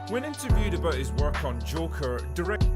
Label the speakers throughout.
Speaker 1: When interviewed about his work on Joker, director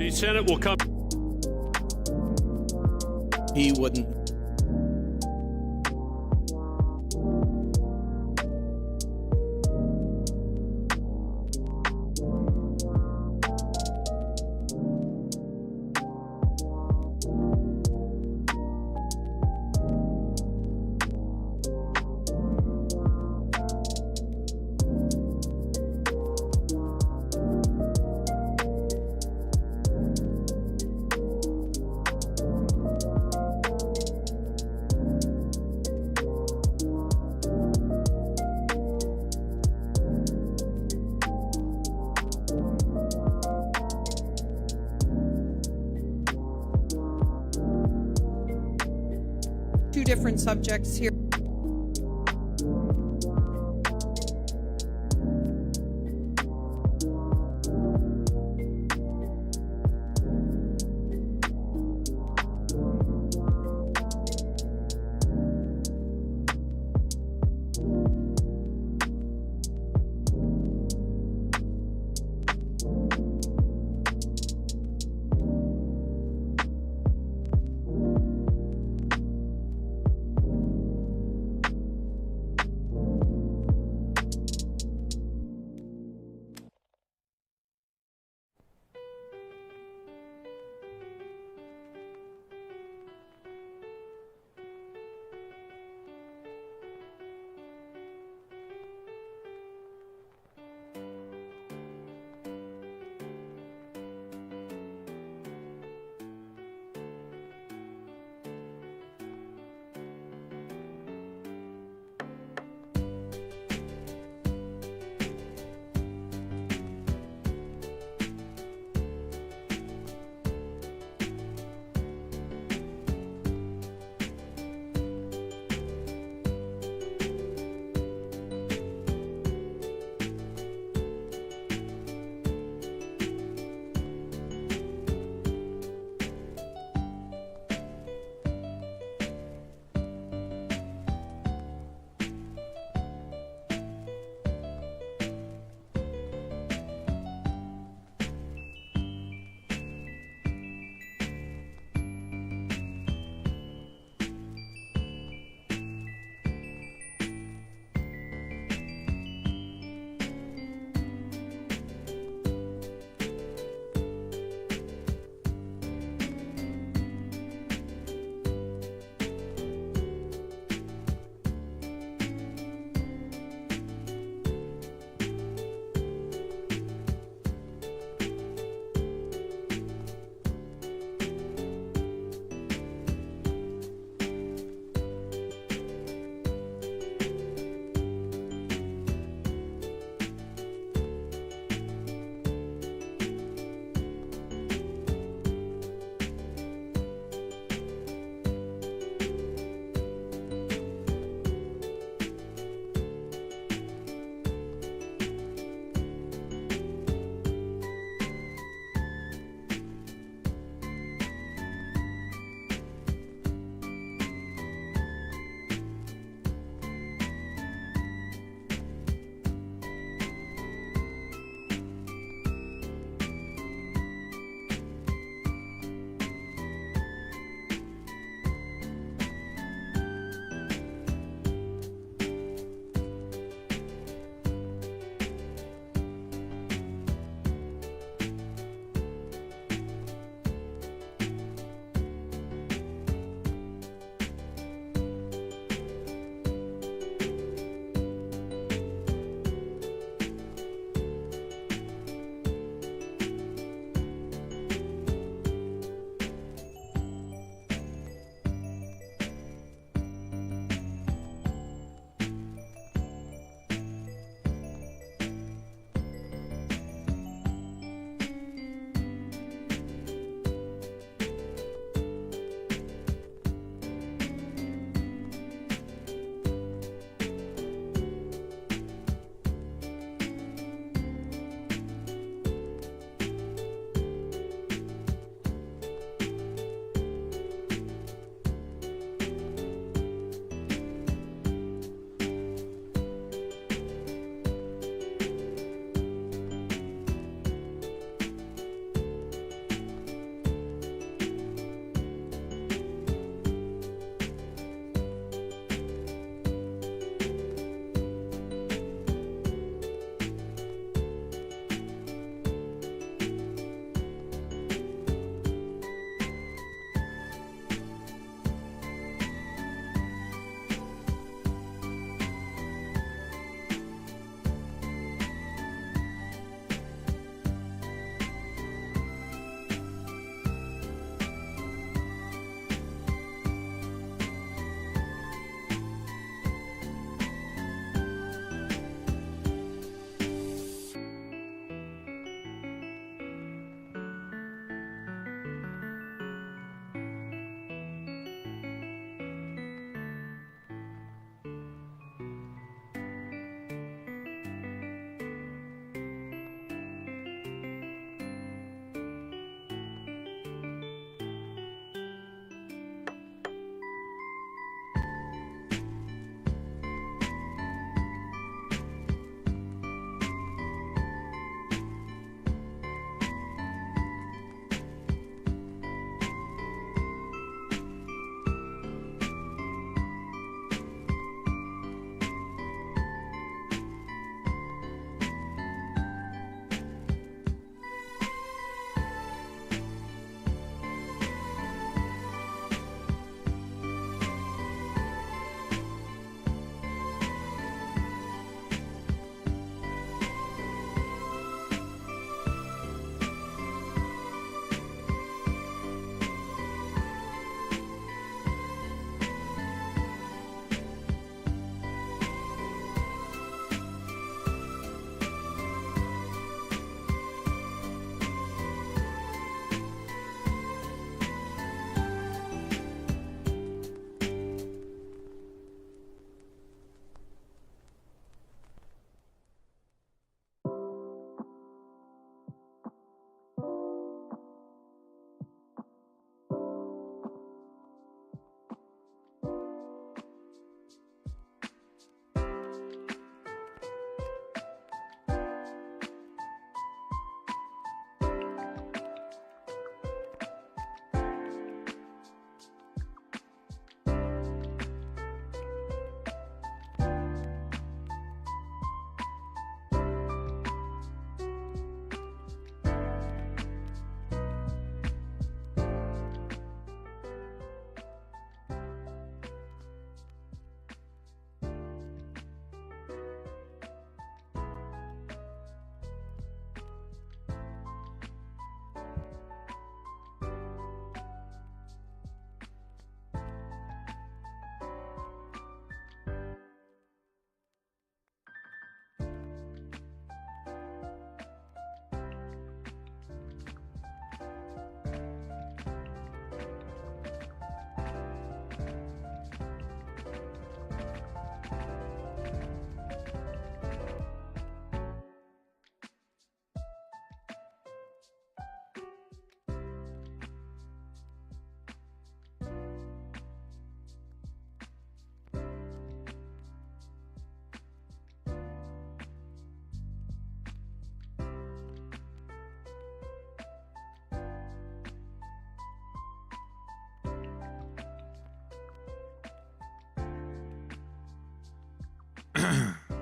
Speaker 2: The Senate will come.
Speaker 3: He wouldn't.
Speaker 4: Two different subjects here.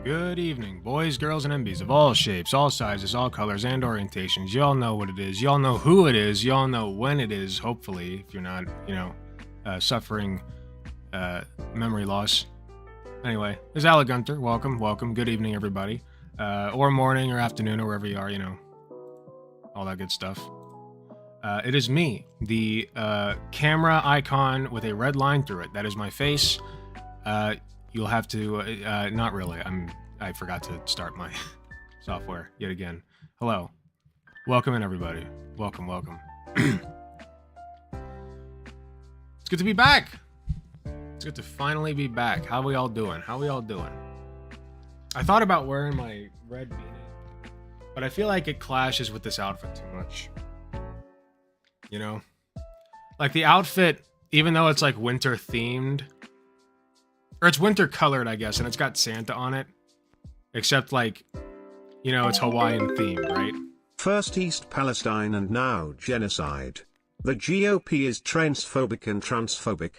Speaker 2: Good evening, boys, girls, and MBs of all shapes, all sizes, all colors, and orientations. Y'all know what it is. Y'all know who it is. Y'all know when it is, hopefully, if you're not, suffering memory loss. Anyway, this is Alec Gunter. Welcome. Good evening, everybody. Or morning or afternoon or wherever you are, all that good stuff. It is me, the camera icon with a red line through it. That is my face. You'll have to, not really. I forgot to start my software yet again. Hello. Welcome in, everybody. Welcome. It's good to be back. It's good to finally be back. How we all doing? I thought about wearing my red beanie, but I feel like it clashes with this outfit too much. Like the outfit, even though it's like winter themed, or it's winter colored, I guess, and it's got Santa on it. Except, like, it's Hawaiian themed, right?
Speaker 3: First East Palestine and now genocide. The GOP is transphobic and transphobic.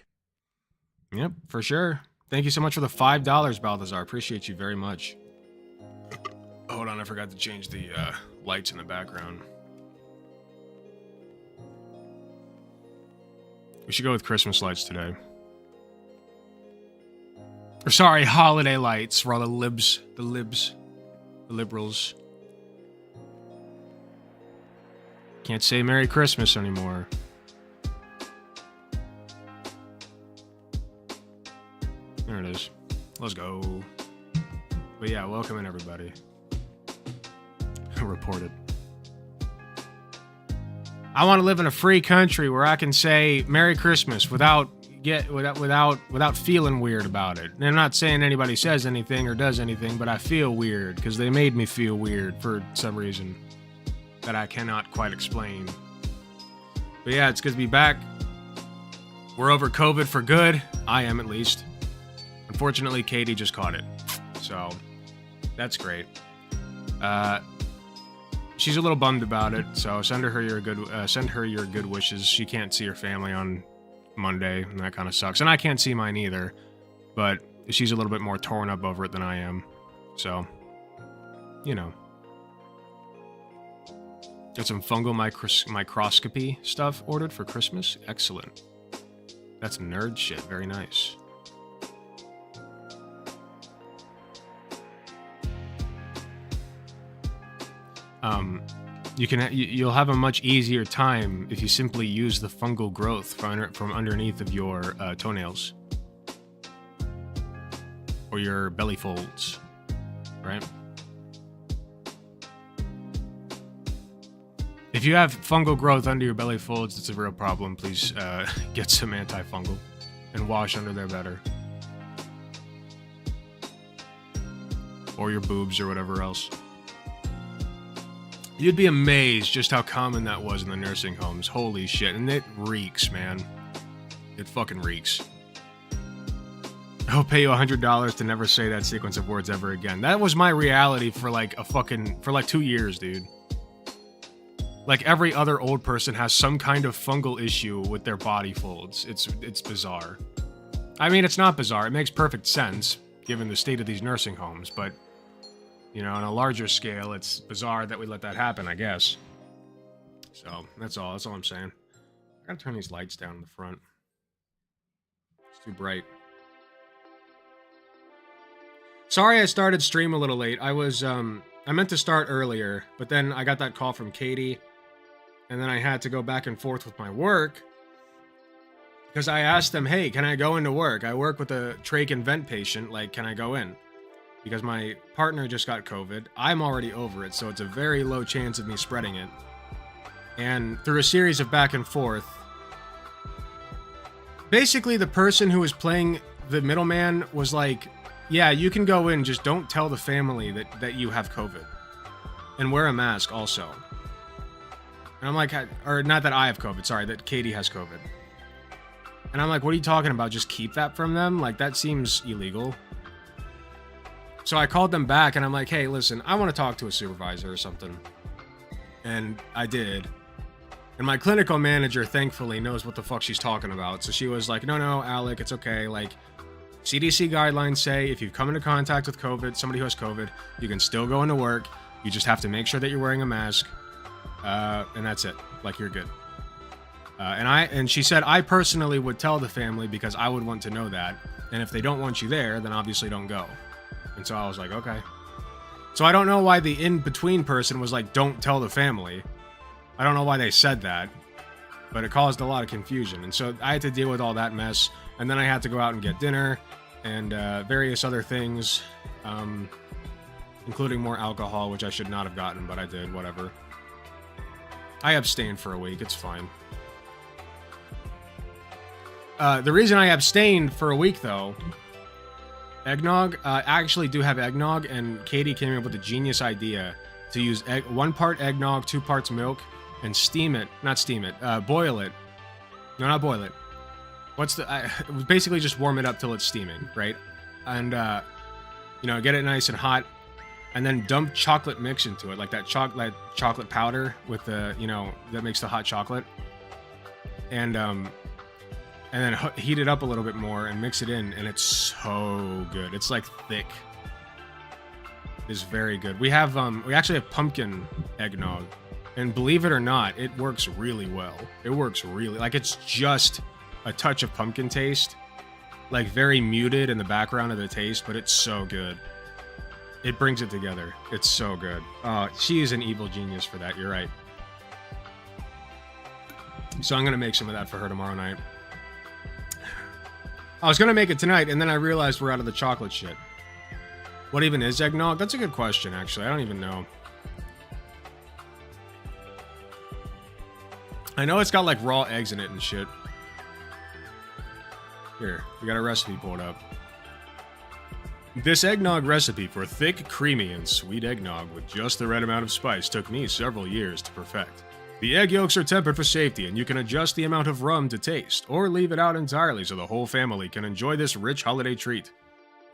Speaker 2: Yep, for sure. Thank you so much for the $5, Balthazar. Appreciate you very much. Hold on, I forgot to change the lights in the background. We should go with Christmas lights today. Or sorry, holiday lights for all the liberals. Can't say Merry Christmas anymore. There it is. Let's go. But yeah, welcome in, everybody. Reported. I want to live in a free country where I can say Merry Christmas without feeling weird about it. And I'm not saying anybody says anything or does anything, but I feel weird because they made me feel weird for some reason that I cannot quite explain. But yeah, it's good to be back. We're over COVID for good. I am, at least. Unfortunately, Katie just caught it, so that's great. She's a little bummed about it, so send her your good wishes. She can't see her family on Monday, and that kind of sucks. And I can't see mine either, but she's a little bit more torn up over it than I am. So, got some fungal microscopy stuff ordered for Christmas. Excellent. That's nerd shit. Very nice. You'll have a much easier time if you simply use the fungal growth from underneath of your toenails or your belly folds, right? If you have fungal growth under your belly folds, it's a real problem. Please get some antifungal and wash under there better, or your boobs or whatever else. You'd be amazed just how common that was in the nursing homes. Holy shit. And it reeks, man. It fucking reeks. I'll pay you $100 to never say that sequence of words ever again. That was my reality for like 2 years, dude. Like every other old person has some kind of fungal issue with their body folds. It's bizarre. I mean, it's not bizarre. It makes perfect sense given the state of these nursing homes, but on a larger scale, it's bizarre that we let that happen, I guess. So, that's all I'm saying. I gotta turn these lights down in the front. It's too bright. Sorry I started stream a little late. I meant to start earlier, but then I got that call from Katie, and then I had to go back and forth with my work, because I asked them, hey, can I go into work? I work with a trach and vent patient, can I go in? Because my partner just got COVID. I'm already over it, so it's a very low chance of me spreading it. And through a series of back and forth, basically the person who was playing the middleman was like, yeah, you can go in, just don't tell the family that you have COVID. And wear a mask also. And I'm like, or not that I have COVID, sorry, that Katie has COVID. And I'm like, what are you talking about? Just keep that from them? Like, that seems illegal. So I called them back and I'm like, hey, listen, I want to talk to a supervisor or something. And I did. And my clinical manager, thankfully, knows what the fuck she's talking about. So she was like, no, Alec, it's okay. CDC guidelines say if you've come into contact with COVID, somebody who has COVID, you can still go into work. You just have to make sure that you're wearing a mask. And that's it. Like, you're good. And she said, I personally would tell the family because I would want to know that. And if they don't want you there, then obviously don't go. And so I was like, okay. So I don't know why the in-between person was like, don't tell the family. I don't know why they said that, but it caused a lot of confusion. And so I had to deal with all that mess. And then I had to go out and get dinner and various other things, including more alcohol, which I should not have gotten, but I did, whatever. I abstained for a week. It's fine. The reason I abstained for a week, though, eggnog, I actually do have eggnog, and Katie came up with a genius idea to use 1 part eggnog, 2 parts milk, and steam it. Not steam it. Boil it. No, not boil it. Basically just warm it up till it's steaming, right? And, get it nice and hot, and then dump chocolate mix into it, like that chocolate powder with the, that makes the hot chocolate. And then heat it up a little bit more and mix it in, and it's so good. It's like thick. It's very good. We actually have pumpkin eggnog, and believe it or not, it works really well. It works really, like, it's just a touch of pumpkin taste, like very muted in the background of the taste, but it's so good. It brings it together. It's so good. She is an evil genius for that. You're right. So I'm gonna make some of that for her tomorrow night. I was gonna make it tonight, and then I realized we're out of the chocolate shit. What even is eggnog? That's a good question, actually. I don't even know. I know it's got like raw eggs in it and shit. Here, we got a recipe pulled up. This eggnog recipe for thick, creamy, and sweet eggnog with just the right amount of spice took me several years to perfect. The egg yolks are tempered for safety, and you can adjust the amount of rum to taste, or leave it out entirely so the whole family can enjoy this rich holiday treat.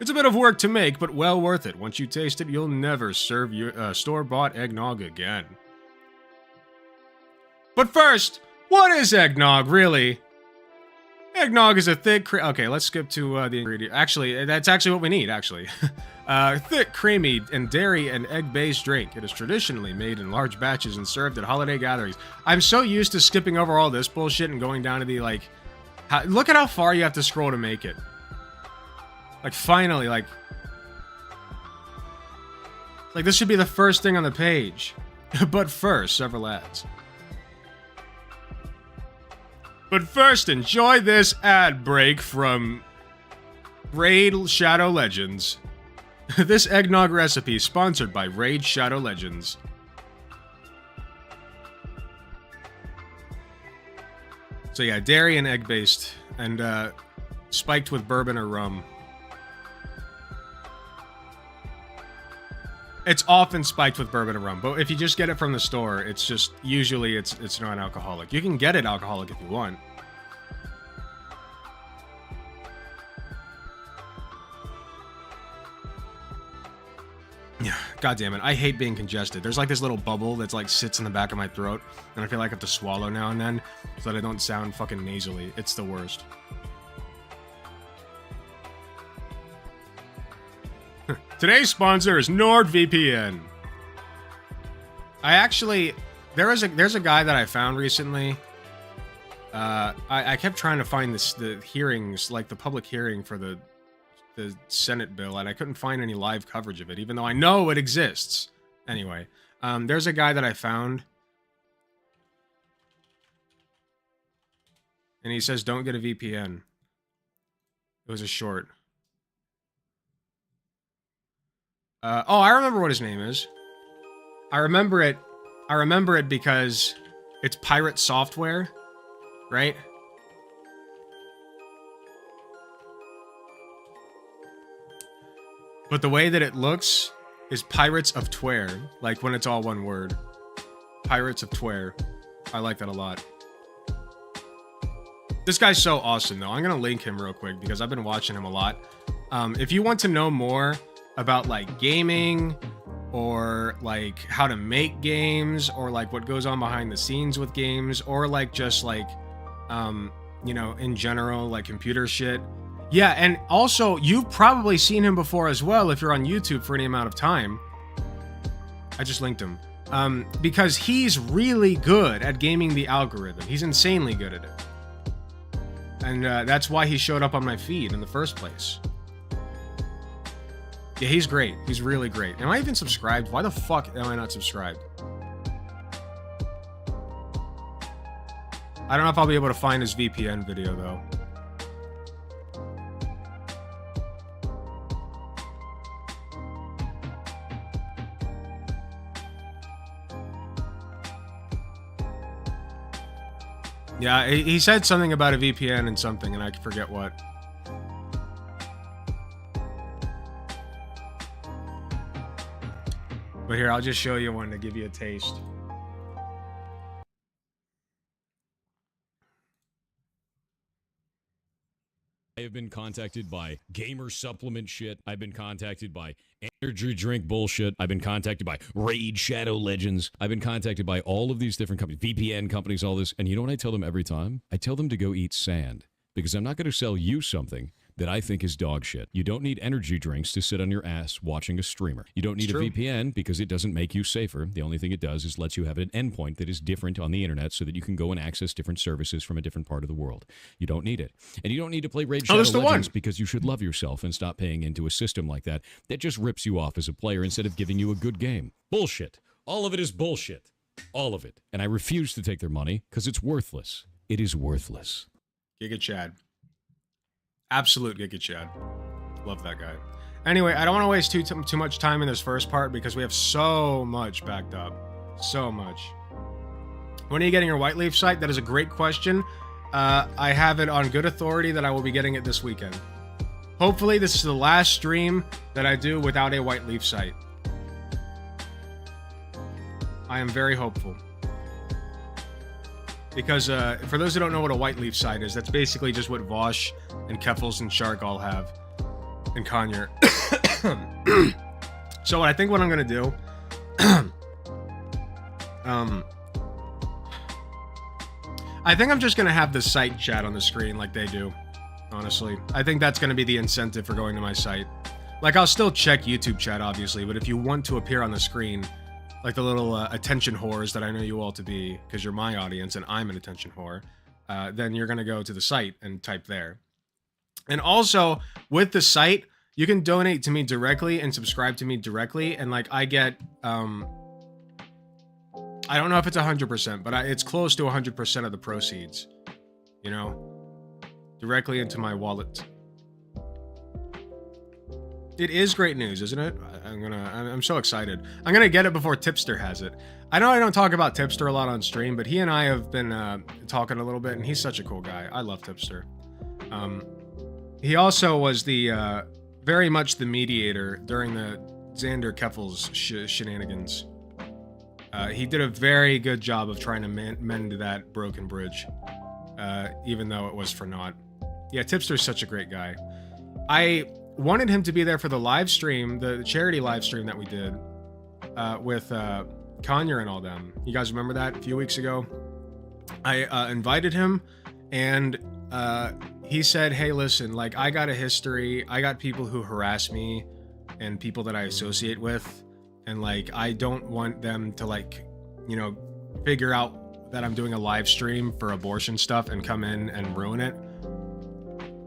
Speaker 2: It's a bit of work to make, but well worth it. Once you taste it, you'll never serve your store-bought eggnog again. But first, what is eggnog, really? Eggnog is a thick, okay, let's skip to the ingredient. Actually, that's actually what we need, actually. Thick, creamy, and dairy and egg-based drink. It is traditionally made in large batches and served at holiday gatherings. I'm so used to skipping over all this bullshit and going down to the, like... look at how far you have to scroll to make it. Like, finally, like... Like, this should be the first thing on the page. But first, several ads. But first, enjoy this ad break from Raid Shadow Legends. This eggnog recipe sponsored by Raid Shadow Legends. So yeah, dairy and egg-based, and spiked with bourbon or rum. It's often spiked with bourbon and rum, but if you just get it from the store, it's just, usually it's non-alcoholic. You can get it alcoholic if you want. God damn it, I hate being congested. There's like this little bubble that's like sits in the back of my throat, and I feel like I have to swallow now and then so that I don't sound fucking nasally. It's the worst. Today's sponsor is NordVPN. There's a guy that I found recently. I kept trying to find the hearings, like the public hearing for the Senate bill, and I couldn't find any live coverage of it, even though I know it exists. Anyway, there's a guy that I found, and he says don't get a VPN. It was a short. Oh, I remember what his name is. I remember it because it's pirate software, right? But the way that it looks is Pirates of Tware, like when it's all one word. Pirates of Tware. I like that a lot. This guy's so awesome, though. I'm gonna link him real quick because I've been watching him a lot. If you want to know more about like gaming or like how to make games or like what goes on behind the scenes with games or like just like in general like computer shit, Yeah, and also, you've probably seen him before as well if you're on YouTube for any amount of time. I just linked him. Because he's really good at gaming the algorithm. He's insanely good at it. And that's why he showed up on my feed in the first place. Yeah, he's great. He's really great. Am I even subscribed? Why the fuck am I not subscribed? I don't know if I'll be able to find his VPN video, though. Yeah, he said something about a VPN and something, and I forget what. But here, I'll just show you one to give you a taste.
Speaker 5: I have been contacted by gamer supplement shit. I've been contacted by energy drink bullshit. I've been contacted by Raid Shadow Legends. I've been contacted by all of these different companies, VPN companies, all this. And you know what I tell them every time? I tell them to go eat sand, because I'm not going to sell you something that I think is dog shit. You don't need energy drinks to sit on your ass watching a streamer. You don't need a VPN because it doesn't make you safer. The only thing it does is lets you have an endpoint that is different on the internet so that you can go and access different services from a different part of the world. You don't need it. And you don't need to play Raid Shadow Legends because you should love yourself and stop paying into a system like that just rips you off as a player instead of giving you a good game. Bullshit. All of it is bullshit. All of it. And I refuse to take their money because it's worthless. It is worthless.
Speaker 2: Giga Chad. Absolute Giga Chad. Love that guy. Anyway, I don't want to waste too much time in this first part because we have so much backed up. So much. When are you getting your White Leaf site? That is a great question. I have it on good authority that I will be getting it this weekend. Hopefully, this is the last stream that I do without a White Leaf site. I am very hopeful. Because for those who don't know what a White Leaf site is, that's basically just what Vosh and Keffels and Shark all have. And Conyer. So I think what I'm going to do... I think I'm just going to have the site chat on the screen like they do. Honestly. I think that's going to be the incentive for going to my site. Like, I'll still check YouTube chat, obviously, but if you want to appear on the screen... like the little attention whores that I know you all to be, because you're my audience and I'm an attention whore, then you're going to go to the site and type there. And also, with the site, you can donate to me directly and subscribe to me directly, and like I get, I don't know if it's 100%, but it's close to 100% of the proceeds, you know, directly into my wallet. It is great news, isn't it? I'm so excited. I'm gonna get it before Tipster has it. I know I don't talk about Tipster a lot on stream, but he and I have been talking a little bit, and he's such a cool guy. I love Tipster. He also was the very much the mediator during the Xander Keffels shenanigans. He did a very good job of trying to mend that broken bridge, even though it was for naught. Yeah, Tipster's such a great guy. I wanted him to be there for the live stream, the charity live stream that we did with Conyer and all them. You guys remember that a few weeks ago? I invited him, and he said, hey, listen, like, I got a history. I got people who harass me and people that I associate with, and like, I don't want them to, like, you know, figure out that I'm doing a live stream for abortion stuff and come in and ruin it.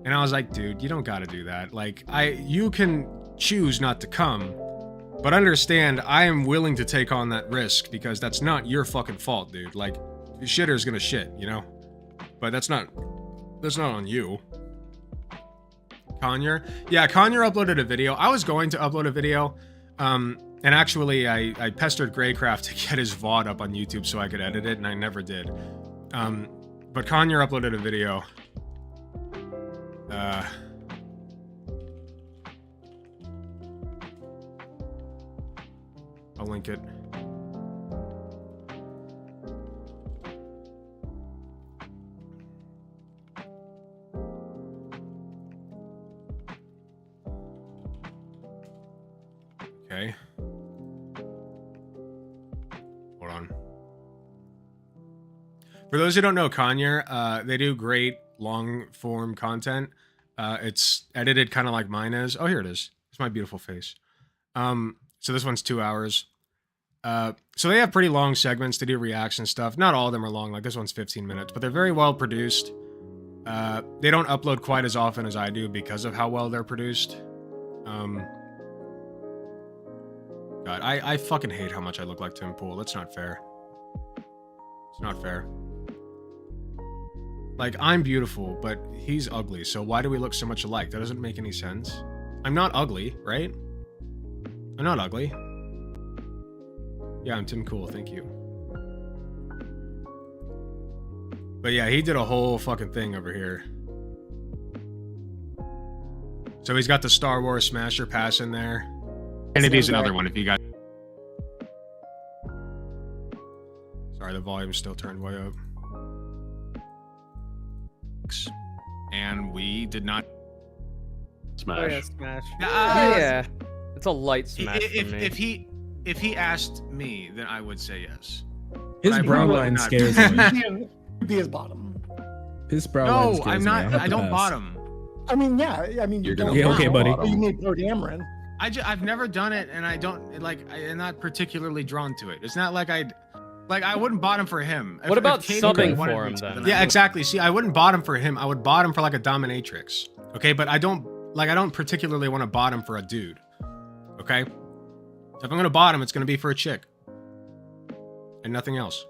Speaker 2: And I was like, dude, you don't gotta do that. Like, you can choose not to come, but understand I am willing to take on that risk because that's not your fucking fault, dude. Like, the shitter's gonna shit, you know? But that's not on you. Conyer? Yeah, Conyer uploaded a video. I was going to upload a video, and actually I pestered Greycraft to get his VOD up on YouTube so I could edit it, and I never did. But Conyer uploaded a video. I'll link it. Okay. Hold on. For those who don't know Conyer, they do great long-form content. It's edited kind of like mine is. Oh, here it is. It's my beautiful face. So this one's 2 hours. So they have pretty long segments to do reaction stuff. Not all of them are long, like this one's 15 minutes, but they're very well produced. They don't upload quite as often as I do because of how well they're produced. God, I fucking hate how much I look like Tim Pool. That's not fair. It's not fair. Like, I'm beautiful, but he's ugly, so why do we look so much alike? That doesn't make any sense. I'm not ugly, right? I'm not ugly. Yeah, I'm Tim Cool, thank you. But yeah, he did a whole fucking thing over here. So he's got the Star Wars Smasher Pass in there. Kennedy's another one if you got... Sorry, the volume's still turned way up. And we did not...
Speaker 6: Smash.
Speaker 7: Oh, yeah, smash.
Speaker 2: Yeah.
Speaker 7: Yeah. It's a light smash for me.
Speaker 2: If he asked me, then I would say yes.
Speaker 8: His
Speaker 2: I
Speaker 8: brow
Speaker 2: probably
Speaker 8: line
Speaker 2: not.
Speaker 8: scares me.
Speaker 9: Be his bottom.
Speaker 8: His brow line
Speaker 2: No,
Speaker 8: scares
Speaker 2: I'm
Speaker 8: me.
Speaker 2: not.
Speaker 8: have
Speaker 2: I
Speaker 8: to
Speaker 2: don't
Speaker 8: pass.
Speaker 2: bottom.
Speaker 9: I mean, yeah. I mean,
Speaker 6: You're
Speaker 9: you
Speaker 6: gonna
Speaker 9: don't
Speaker 8: Yeah, okay,
Speaker 9: know.
Speaker 8: buddy.
Speaker 9: You need Pro Dameron.
Speaker 2: I've never done it, and I don't like. I'm not particularly drawn to it. It's not like I wouldn't bottom for him.
Speaker 7: What about
Speaker 2: Katie
Speaker 7: subbing
Speaker 2: wanted
Speaker 7: for
Speaker 2: me
Speaker 7: him,
Speaker 2: to,
Speaker 7: then?
Speaker 2: Yeah, exactly. See, I wouldn't bottom for him. I would bottom for like a dominatrix. Okay, but I don't particularly want to bottom for a dude. Okay, if I'm gonna bottom, it's gonna be for a chick, and nothing else.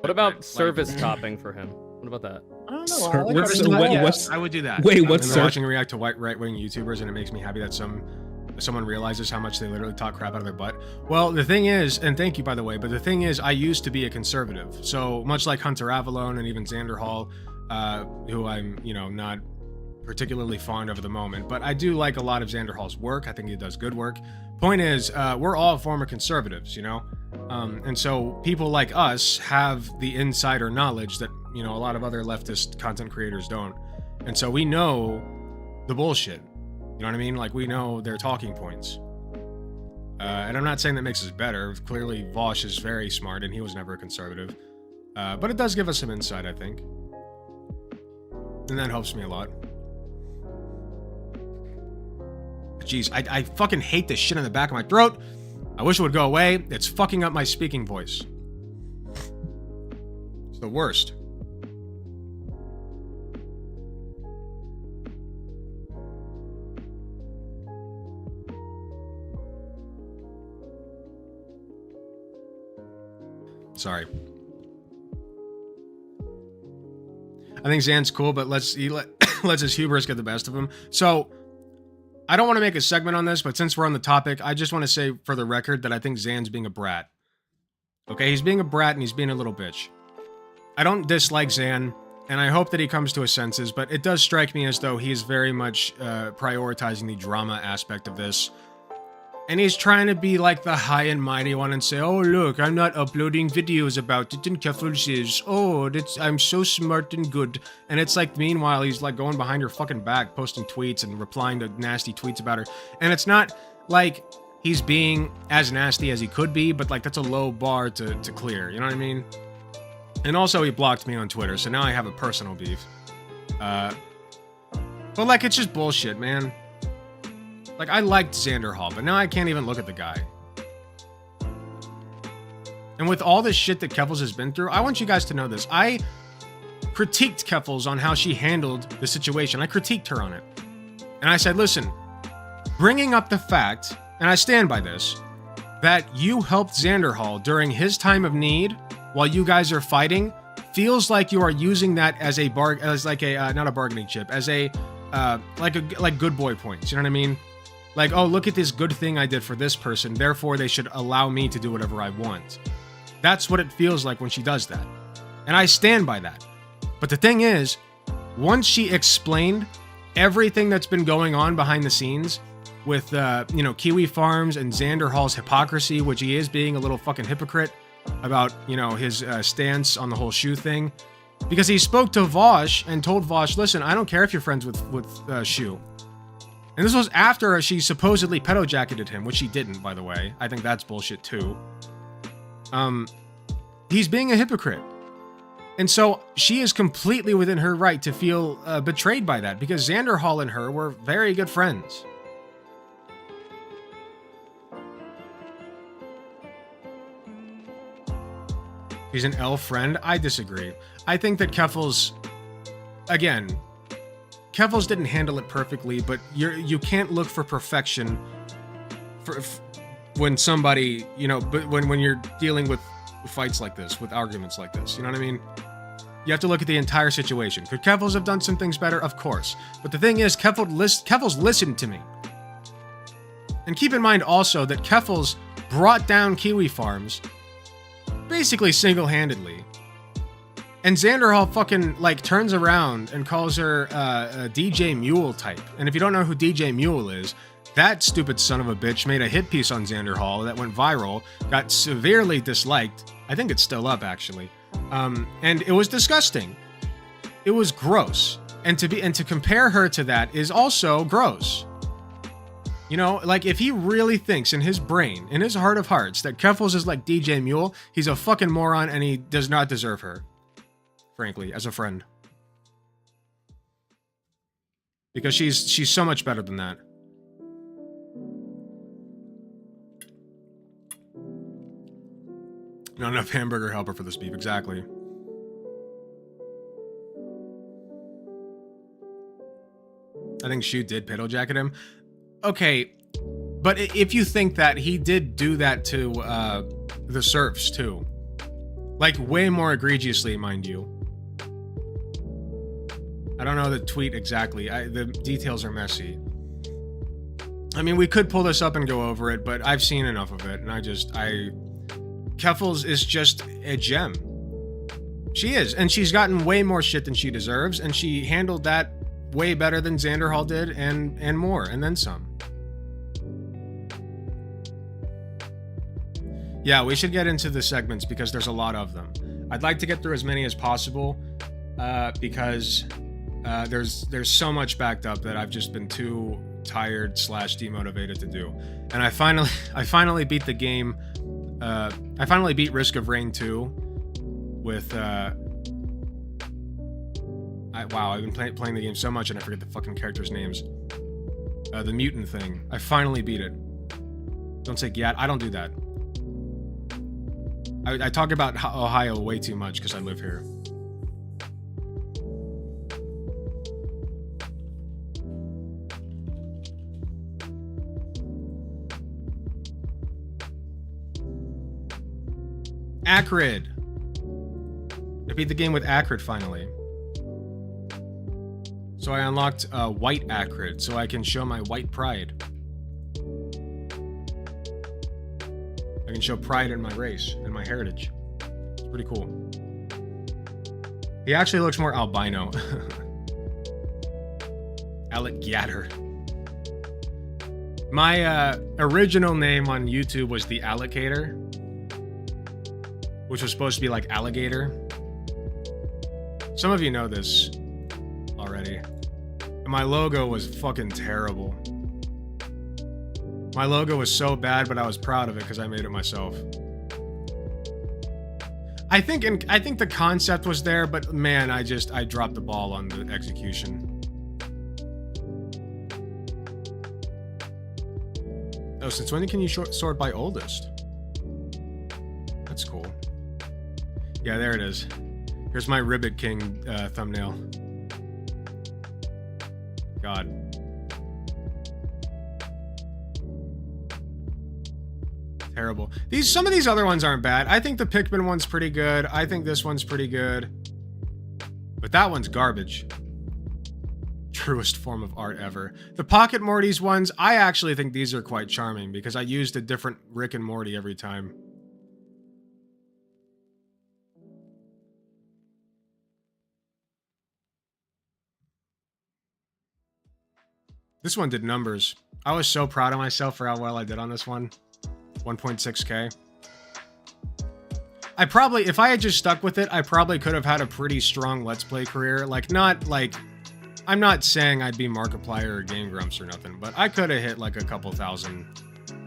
Speaker 7: What about service topping for him? What about that?
Speaker 9: I don't know.
Speaker 8: Sir,
Speaker 9: I like
Speaker 8: what's-
Speaker 9: how
Speaker 8: what-
Speaker 9: they-
Speaker 8: what's-
Speaker 2: I would do that.
Speaker 8: Wait,
Speaker 2: I've
Speaker 8: what's
Speaker 2: been watching react to right-wing YouTubers, and it makes me happy that someone realizes how much they literally talk crap out of their butt. Well, the thing is, and thank you by the way, but the thing is, I used to be a conservative. So much like Hunter Avalone and even Xander Hall, who I'm, not particularly fond of at the moment, but I do like a lot of Xander Hall's work. I think he does good work. Point is, we're all former conservatives, and so people like us have the insider knowledge that, a lot of other leftist content creators don't. And so we know the bullshit. You know what I mean? Like, we know their talking points. And I'm not saying that makes us better. Clearly, Vosh is very smart, and he was never a conservative. But it does give us some insight, I think. And that helps me a lot. Jeez, I fucking hate this shit in the back of my throat. I wish it would go away. It's fucking up my speaking voice. It's the worst. Sorry. I think Zan's cool, but let's his hubris get the best of him. So, I don't want to make a segment on this, but since we're on the topic, I just want to say for the record that I think Zan's being a brat. Okay, he's being a brat and he's being a little bitch. I don't dislike Zan, and I hope that he comes to his senses, but it does strike me as though he is very much prioritizing the drama aspect of this. And he's trying to be like the high and mighty one and say, oh, look, I'm not uploading videos about it, and Keffels is, I'm so smart and good. And it's like, meanwhile, he's like going behind her fucking back, posting tweets and replying to nasty tweets about her. And it's not like he's being as nasty as he could be, but like, that's a low bar to clear, you know what I mean? And also, he blocked me on Twitter, so now I have a personal beef. But like, it's just bullshit, man. Like, I liked Xander Hall, but now I can't even look at the guy. And with all this shit that Keffels has been through, I want you guys to know this. I critiqued Keffels on how she handled the situation. I critiqued her on it. And I said, listen, bringing up the fact, and I stand by this, that you helped Xander Hall during his time of need while you guys are fighting feels like you are using that as a not a bargaining chip, as a like good boy points. You know what I mean? Like, oh, look at this good thing I did for this person, therefore they should allow me to do whatever I want. That's what it feels like when she does that. And I stand by that. But the thing is, once she explained everything that's been going on behind the scenes with, Kiwi Farms and Xander Hall's hypocrisy, which he is being a little fucking hypocrite about, his stance on the whole shoe thing. Because he spoke to Vosh and told Vosh, listen, I don't care if you're friends with Shoe. And this was after she supposedly pedo-jacketed him, which she didn't, by the way. I think that's bullshit, too. He's being a hypocrite. And so she is completely within her right to feel betrayed by that, because Xander Hall and her were very good friends. He's an elf friend. I disagree. I think that Keffels, again, Keffels didn't handle it perfectly, but you can't look for perfection when somebody, but when you're dealing with fights like this, with arguments like this, you know what I mean? You have to look at the entire situation. Could Keffels have done some things better? Of course. But the thing is, Keffels listened to me. And keep in mind also that Keffels brought down Kiwi Farms basically single-handedly. And Xander Hall fucking, turns around and calls her a DJ Mule type. And if you don't know who DJ Mule is, that stupid son of a bitch made a hit piece on Xander Hall that went viral, got severely disliked. I think it's still up, actually. And it was disgusting. It was gross. And to compare her to that is also gross. If he really thinks in his brain, in his heart of hearts, that Keffels is like DJ Mule, he's a fucking moron and he does not deserve her. Frankly, as a friend. Because she's so much better than that. Not enough hamburger helper for this beef, exactly. I think Shu did pedo jacket him. Okay, but if you think that, he did do that to the serfs too. Way more egregiously, mind you. I don't know the tweet exactly. The details are messy. I mean, we could pull this up and go over it, but I've seen enough of it, and Keffels is just a gem. She is, and she's gotten way more shit than she deserves, and she handled that way better than Xander Hall did, and more, and then some. Yeah, we should get into the segments because there's a lot of them. I'd like to get through as many as possible, because there's so much backed up that I've just been too tired / demotivated to do. And I finally beat the game. I finally beat Risk of Rain 2 with wow, I've been playing the game so much and I forget the fucking characters' names. The mutant thing. I finally beat it. Don't say Gyat. I don't do that. I talk about Ohio way too much because I live here. Erected. I beat the game with Erected finally. So I unlocked white Erected so I can show my white pride. I can show pride in my race and my heritage. It's pretty cool. He actually looks more albino. Alec Gatter. My original name on YouTube was The Alligator, which was supposed to be like alligator. Some of you know this already. And my logo was fucking terrible. My logo was so bad, but I was proud of it because I made it myself. I think the concept was there, but man, I dropped the ball on the execution. Oh, since when can you sort by oldest? That's cool. Yeah, there it is. Here's my Ribbit King thumbnail. God. Terrible. Some of these other ones aren't bad. I think the Pikmin one's pretty good. I think this one's pretty good. But that one's garbage. Truest form of art ever. The Pocket Mortys ones, I actually think these are quite charming because I used a different Rick and Morty every time. This one did numbers. I was so proud of myself for how well I did on this one. 1.6K. I probably, if I had just stuck with it, I probably could have had a pretty strong Let's Play career. I'm not saying I'd be Markiplier or Game Grumps or nothing, but I could have hit like a couple thousand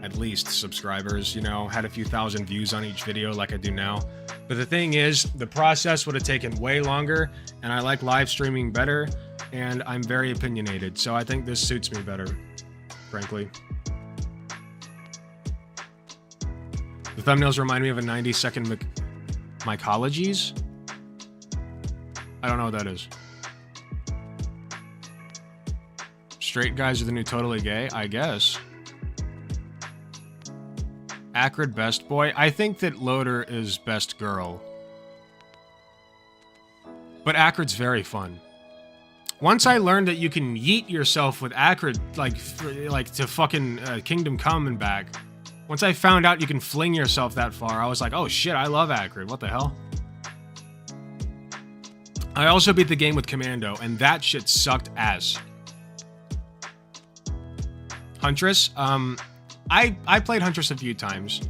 Speaker 2: at least subscribers, you know, had a few thousand views on each video like I do now. But the thing is, the process would have taken way longer, and I like live streaming better, and I'm very opinionated, so I think this suits me better, frankly. The thumbnails remind me of a 90-second mycologies. I don't know what that is. Straight guys are the new totally gay, I guess. Acrid best boy. I think that Loader is best girl. But Acrid's very fun. Once I learned that you can yeet yourself with Acrid, like to fucking Kingdom Come and back. Once I found out you can fling yourself that far, I was like, oh shit, I love Acrid. What the hell? I also beat the game with Commando, and that shit sucked ass. Huntress, I played Huntress a few times.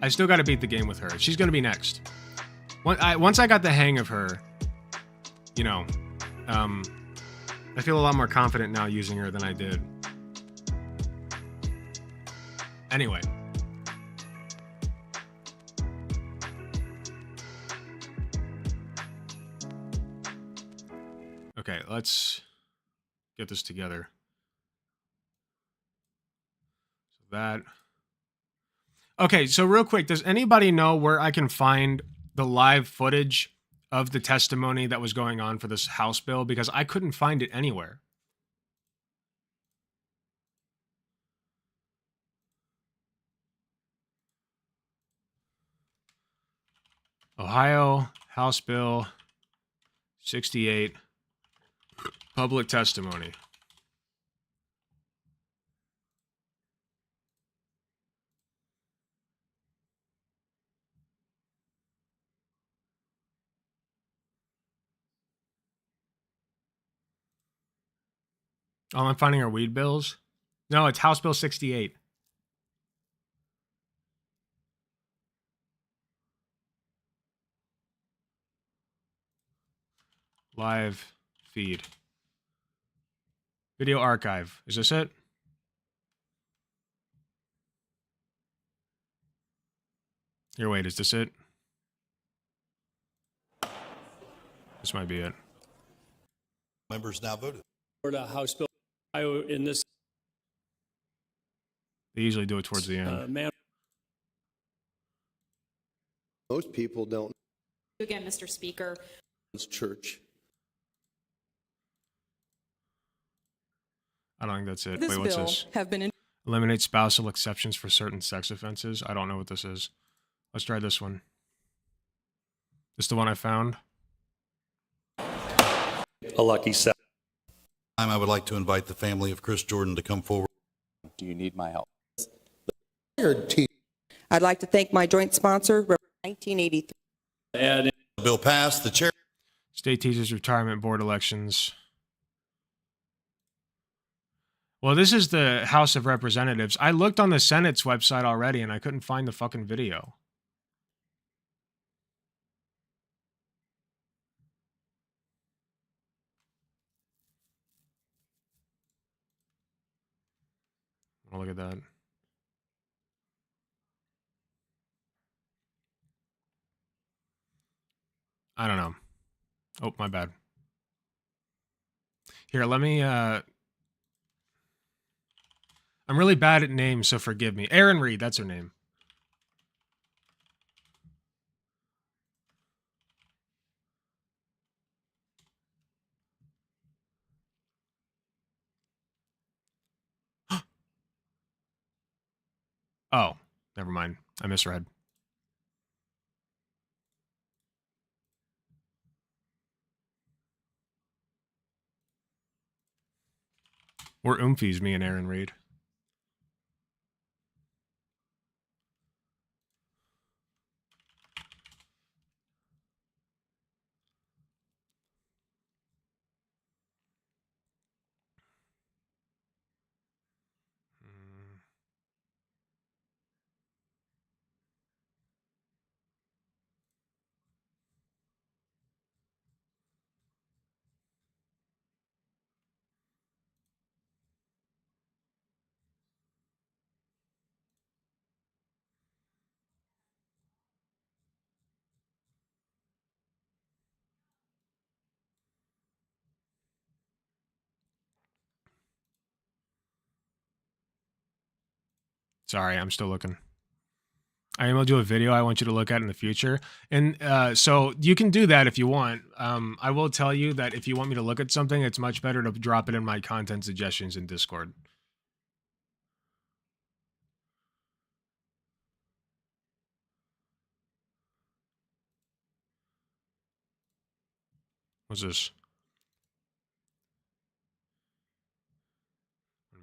Speaker 2: I still got to beat the game with her. She's gonna be next. Once I got the hang of her, you know, I feel a lot more confident now using her than I did. Anyway. Okay, let's get this together. That. Okay, so real quick, does anybody know where I can find the live footage of the testimony that was going on for this House bill? Because I couldn't find it anywhere. Ohio House Bill 68, public testimony. Oh, I'm finding our weed bills. No, it's House Bill 68. Live feed. Video archive. Is this it? Here, wait, is this it? This might be it.
Speaker 6: Members now voted.
Speaker 10: Florida House Bill Ohio in this.
Speaker 2: They usually do it towards the end.
Speaker 6: Most people don't.
Speaker 11: Again, Mr. Speaker.
Speaker 6: It's church.
Speaker 2: I don't think that's it.
Speaker 4: This
Speaker 2: Wait, what's
Speaker 4: bill
Speaker 2: this?
Speaker 4: have been
Speaker 2: Eliminate spousal exceptions for certain sex offenses. I don't know what this is. Let's try this one. This the one I found?
Speaker 10: A lucky set.
Speaker 6: I would like to invite the family of Chris Jordan to come forward.
Speaker 12: Do you need my help?
Speaker 4: I'd like to thank my joint sponsor, 1983.
Speaker 10: And
Speaker 6: The bill passed. The chair.
Speaker 2: State Teachers Retirement Board elections. Well, this is the House of Representatives. I looked on the Senate's website already and I couldn't find the fucking video. Oh, look at that. I don't know. Oh, my bad. Here, let me, I'm really bad at names, so forgive me. Erin Reed, that's her name. Oh, never mind. I misread. We're oomfies, me and Erin Reed. Sorry, I'm still looking. I emailed you a video I want you to look at in the future. And so you can do that if you want. I will tell you that if you want me to look at something, it's much better to drop it in my content suggestions in Discord. What's this?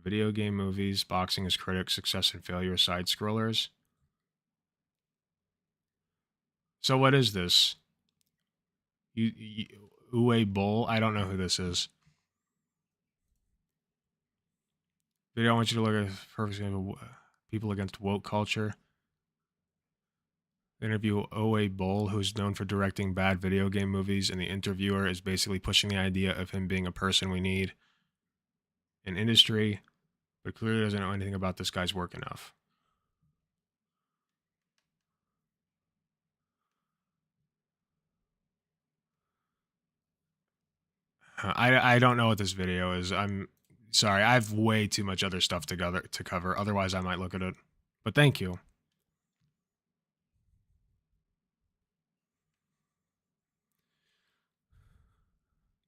Speaker 2: Video game movies, boxing as critics, success and failure, side scrollers. So what is this? Uwe Boll? I don't know who this is. Video I want you to look at perfect example of people against woke culture. Interview Uwe Boll, who's known for directing bad video game movies, and the interviewer is basically pushing the idea of him being a person we need in industry, but clearly doesn't know anything about this guy's work enough. I don't know what this video is. I'm sorry. I have way too much other stuff to cover. Otherwise, I might look at it. But thank you.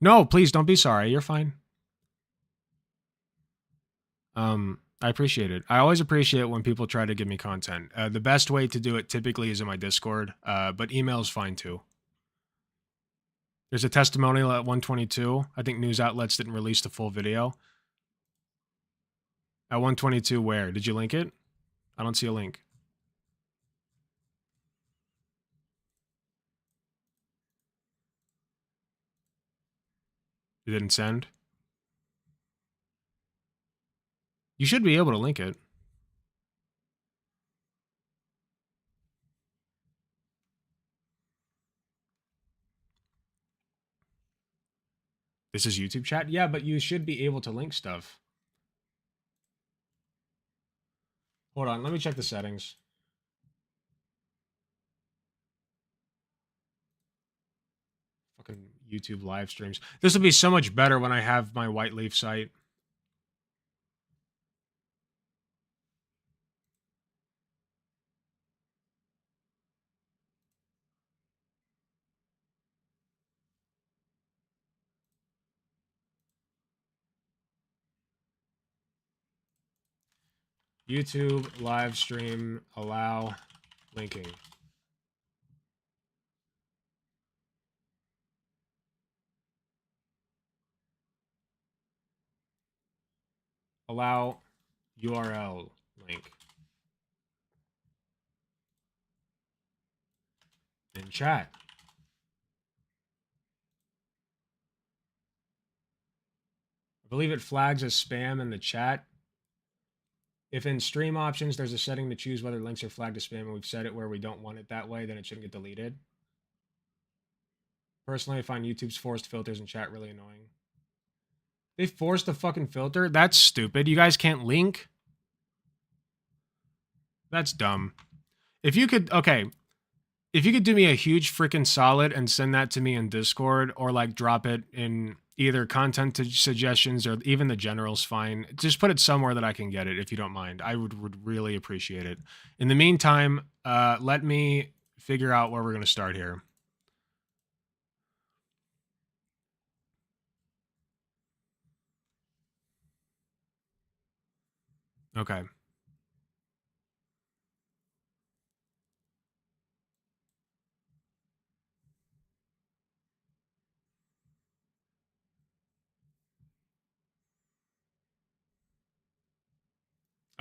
Speaker 2: No, please don't be sorry. You're fine. I appreciate it. I always appreciate when people try to give me content. The best way to do it typically is in my Discord, but email is fine too. There's a testimonial at 122. I think news outlets didn't release the full video. At 122 where? Did you link it? I don't see a link. You didn't send? You should be able to link it. This is YouTube chat? Yeah, but you should be able to link stuff. Hold on, let me check the settings. Fucking YouTube live streams. This will be so much better when I have my White Leaf site. YouTube live stream allow linking. Allow URL link. In chat. I believe it flags as spam in the chat. If in stream options, there's a setting to choose whether links are flagged as spam, and we've set it where we don't want it that way, then it shouldn't get deleted. Personally, I find YouTube's forced filters in chat really annoying. They forced the fucking filter? That's stupid. You guys can't link? That's dumb. If you could, okay. If you could do me a huge freaking solid and send that to me in Discord, or like drop it in either content suggestions or even the general's fine. Just put it somewhere that I can get it if you don't mind. I would really appreciate it. In the meantime, let me figure out where we're going to start here. Okay.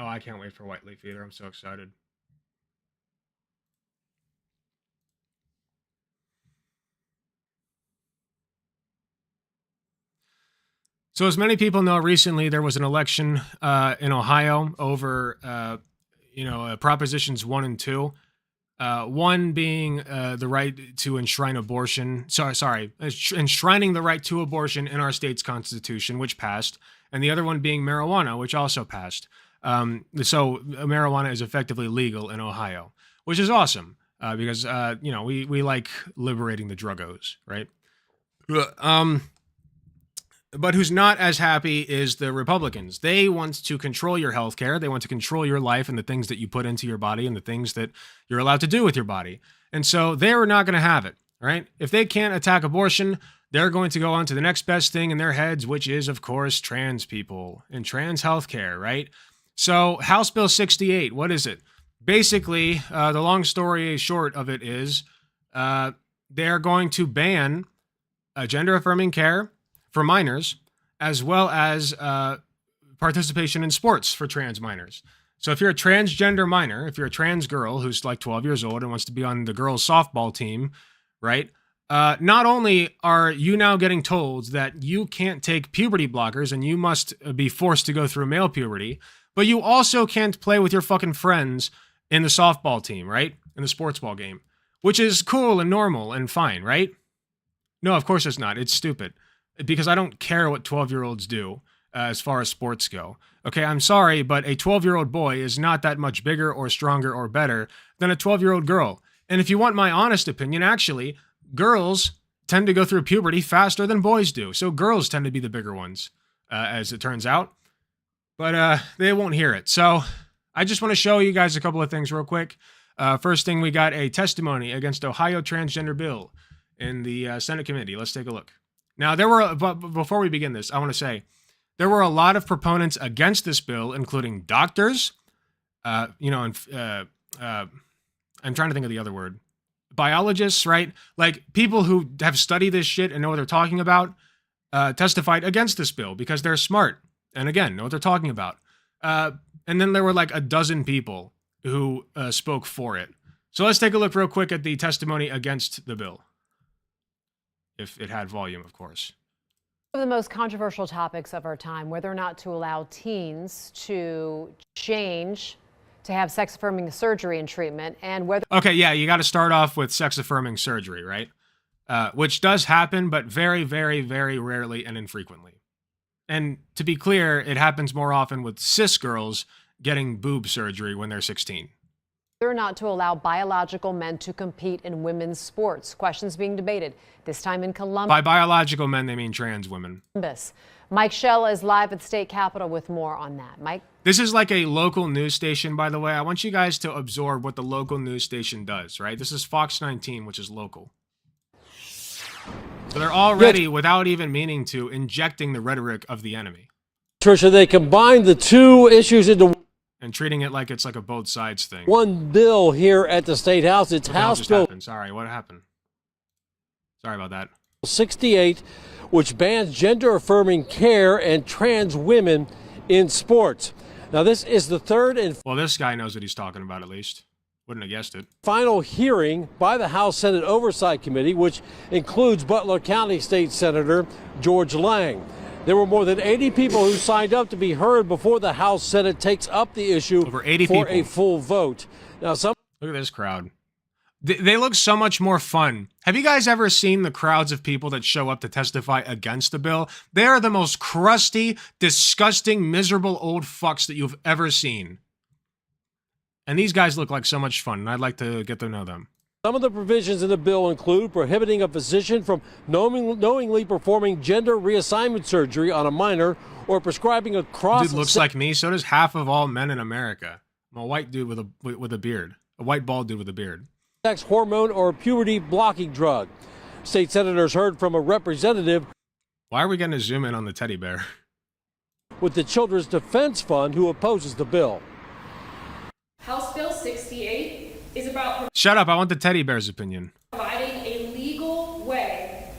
Speaker 2: Oh, I can't wait for White Leaf either. I'm so excited. So as many people know, recently there was an election in Ohio over, Propositions 1 and 2. One being the right to enshrine abortion. Enshrining the right to abortion in our state's constitution, which passed. And the other one being marijuana, which also passed. So marijuana is effectively legal in Ohio, which is awesome because, we like liberating the druggos, right? But who's not as happy is the Republicans. They want to control your health care. They want to control your life and the things that you put into your body and the things that you're allowed to do with your body. And so they're not going to have it, right? If they can't attack abortion, they're going to go on to the next best thing in their heads, which is, of course, trans people and trans health care, right? So House Bill 68, what is it? Basically, the long story short of it is they're going to ban gender-affirming care for minors, as well as participation in sports for trans minors. So if you're a transgender minor, if you're a trans girl who's like 12 years old and wants to be on the girls' softball team, right? Not only are you now getting told that you can't take puberty blockers and you must be forced to go through male puberty, but you also can't play with your fucking friends in the softball team, right? In the sports ball game, which is cool and normal and fine, right? No, of course it's not. It's stupid. Because I don't care what 12-year-olds do as far as sports go. Okay, I'm sorry, but a 12-year-old boy is not that much bigger or stronger or better than a 12-year-old girl. And if you want my honest opinion, actually, girls tend to go through puberty faster than boys do. So girls tend to be the bigger ones, as it turns out. But they won't hear it. So I just want to show you guys a couple of things real quick. First thing, we got a testimony against Ohio transgender bill in the Senate committee. Let's take a look. Now, but before we begin this, I want to say there were a lot of proponents against this bill, including doctors, I'm trying to think of the other word, biologists, right? Like people who have studied this shit and know what they're talking about, testified against this bill because they're smart and again, know what they're talking about. And then there were like a dozen people who spoke for it. So let's take a look real quick at the testimony against the bill. If it had volume, of course.
Speaker 12: One of the most controversial topics of our time, whether or not to allow teens to change, to have sex-affirming surgery and treatment, and whether...
Speaker 2: Okay, yeah, you got to start off with sex-affirming surgery, right? Which does happen, but very, very, very rarely and infrequently. And to be clear, it happens more often with cis girls getting boob surgery when they're 16.
Speaker 12: Whether or not to allow biological men to compete in women's sports. Questions being debated, this time in Columbus.
Speaker 2: By biological men, they mean trans women.
Speaker 12: Mike Shell is live at the state capitol with more on that. Mike?
Speaker 2: This is like a local news station, by the way. I want you guys to absorb what the local news station does, right? This is Fox 19, which is local. So they're already, without even meaning to, injecting the rhetoric of the enemy.
Speaker 13: Trisha, they combined the two issues into...
Speaker 2: and treating it like it's like a both sides thing.
Speaker 13: One bill here at the State House. It's House Bill...
Speaker 2: Sorry, what happened? Sorry about that.
Speaker 13: 68, which bans gender-affirming care and trans women in sports. Now, this is the third and...
Speaker 2: well, this guy knows what he's talking about, at least. Wouldn't have guessed it.
Speaker 13: Final hearing by the House Senate Oversight Committee, which includes Butler County State Senator George Lang. There were more than 80 people who signed up to be heard before the House Senate takes up the issue
Speaker 2: over 80
Speaker 13: for
Speaker 2: people.
Speaker 13: A full vote. Now, look
Speaker 2: at this crowd. They look so much more fun. Have you guys ever seen the crowds of people that show up to testify against the bill? They are the most crusty, disgusting, miserable old fucks that you've ever seen. And these guys look like so much fun, and I'd like to get to know them.
Speaker 13: Some of the provisions in the bill include prohibiting a physician from knowingly performing gender reassignment surgery on a minor or prescribing a cross...
Speaker 2: Dude looks like me. So does half of all men in America. I'm a white dude with a beard. A white bald dude with a beard.
Speaker 13: Sex hormone or puberty blocking drug. State senators heard from a representative...
Speaker 2: why are we going to zoom in on the teddy bear?
Speaker 13: ...with the Children's Defense Fund who opposes the bill.
Speaker 11: House Bill 68 is about...
Speaker 2: shut up, I want the teddy bear's opinion.
Speaker 11: ...providing a legal way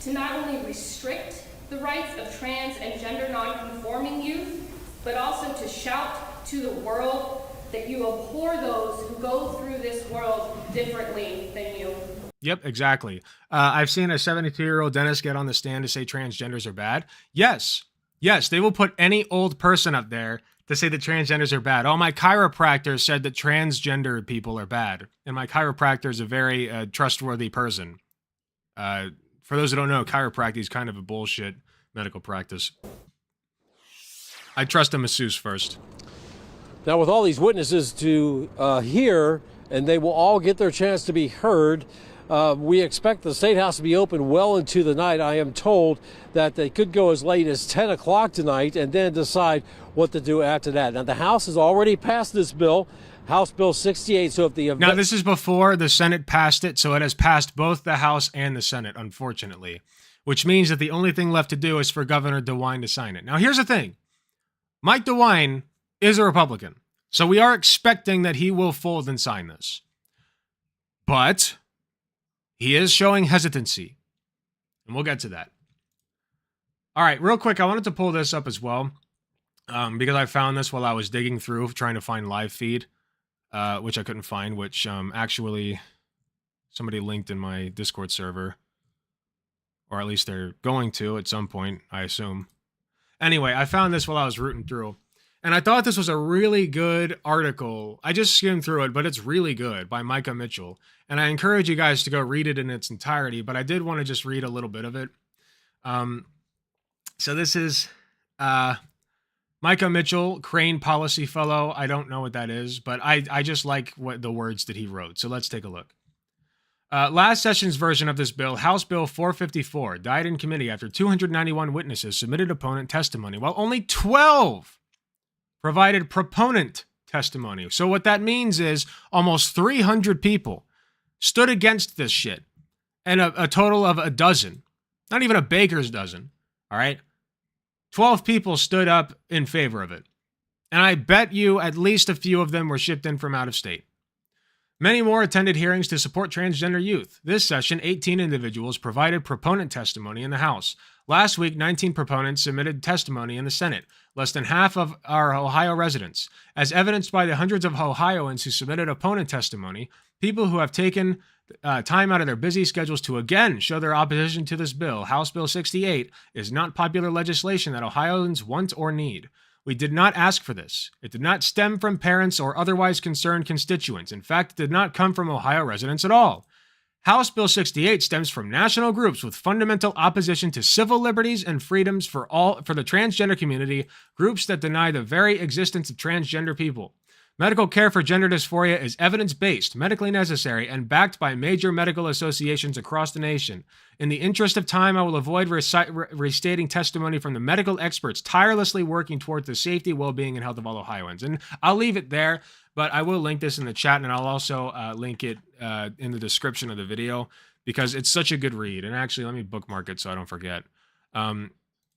Speaker 11: to not only restrict the rights of trans and gender non-conforming youth, but also to shout to the world that you abhor those who go through this world differently than you.
Speaker 2: Yep, exactly. I've seen a 72-year-old dentist get on the stand to say transgenders are bad. Yes, they will put any old person up there to say that transgenders are bad. Oh, my chiropractor said that transgender people are bad. And my chiropractor is a very trustworthy person. For those who don't know, chiropractic is kind of a bullshit medical practice. I trust a masseuse first.
Speaker 13: Now, with all these witnesses to hear, and they will all get their chance to be heard, We expect the State House to be open well into the night. I am told that they could go as late as 10 o'clock tonight and then decide what to do after that. Now, the House has already passed this bill, House Bill 68. So if the
Speaker 2: now, this is before the Senate passed it, so it has passed both the House and the Senate, unfortunately, which means that the only thing left to do is for Governor DeWine to sign it. Now, here's the thing. Mike DeWine is a Republican, so we are expecting that he will fold and sign this. But he is showing hesitancy, and we'll get to that. All right, real quick, I wanted to pull this up as well, because I found this while I was digging through, trying to find live feed, which I couldn't find, which actually somebody linked in my Discord server, or at least they're going to at some point, I assume. Anyway, I found this while I was rooting through, and I thought this was a really good article. I just skimmed through it, but it's really good, by Micah Mitchell. And I encourage you guys to go read it in its entirety, but I did want to just read a little bit of it. So this is Micah Mitchell, Crane Policy Fellow. I don't know what that is, but I just like what the words that he wrote. So let's take a look. Last session's version of this bill, House Bill 454, died in committee after 291 witnesses submitted opponent testimony, while only 12 provided proponent testimony. So what that means is almost 300 people stood against this shit, and a total of a dozen, not even a baker's dozen, all right? 12 people stood up in favor of it. And I bet you at least a few of them were shipped in from out of state. Many more attended hearings to support transgender youth. This session, 18 individuals provided proponent testimony in the House. Last week, 19 proponents submitted testimony in the Senate, less than half of our Ohio residents. As evidenced by the hundreds of Ohioans who submitted opponent testimony, people who have taken time out of their busy schedules to again show their opposition to this bill, House Bill 68, is not popular legislation that Ohioans want or need. We did not ask for this. It did not stem from parents or otherwise concerned constituents. In fact, it did not come from Ohio residents at all. House Bill 68 stems from national groups with fundamental opposition to civil liberties and freedoms for the transgender community, groups that deny the very existence of transgender people. Medical care for gender dysphoria is evidence-based, medically necessary, and backed by major medical associations across the nation. In the interest of time, I will avoid restating testimony from the medical experts tirelessly working towards the safety, well-being, and health of all Ohioans. And I'll leave it there, but I will link this in the chat, and I'll also link it in the description of the video, because it's such a good read. And actually, let me bookmark it so I don't forget.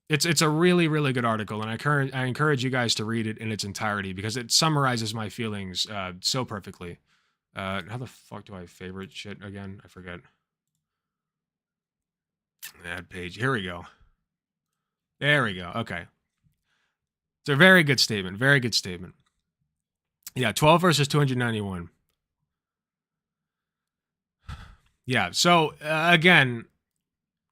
Speaker 2: It's a really, really good article, and I encourage you guys to read it in its entirety, because it summarizes my feelings so perfectly. How the fuck do I favorite shit again? I forget. Add page. Here we go. There we go. Okay. It's a very good statement. Very good statement. Yeah, 12 versus 291. Yeah, so again,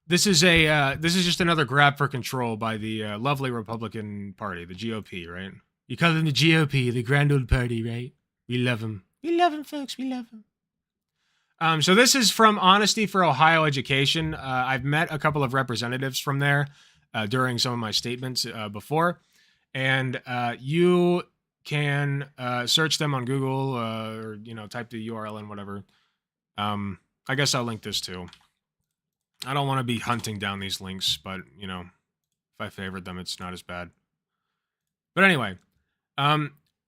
Speaker 2: this is just another grab for control by the lovely Republican Party, the GOP, right? You call them the GOP, the grand old party, right? We love them. We love them, folks. We love them. So this is from Honesty for Ohio Education. I've met a couple of representatives from there during some of my statements before, and you can search them on Google or type the URL in, whatever. I guess I'll link this too. I don't want to be hunting down these links, but if I favorite them, it's not as bad. But anyway,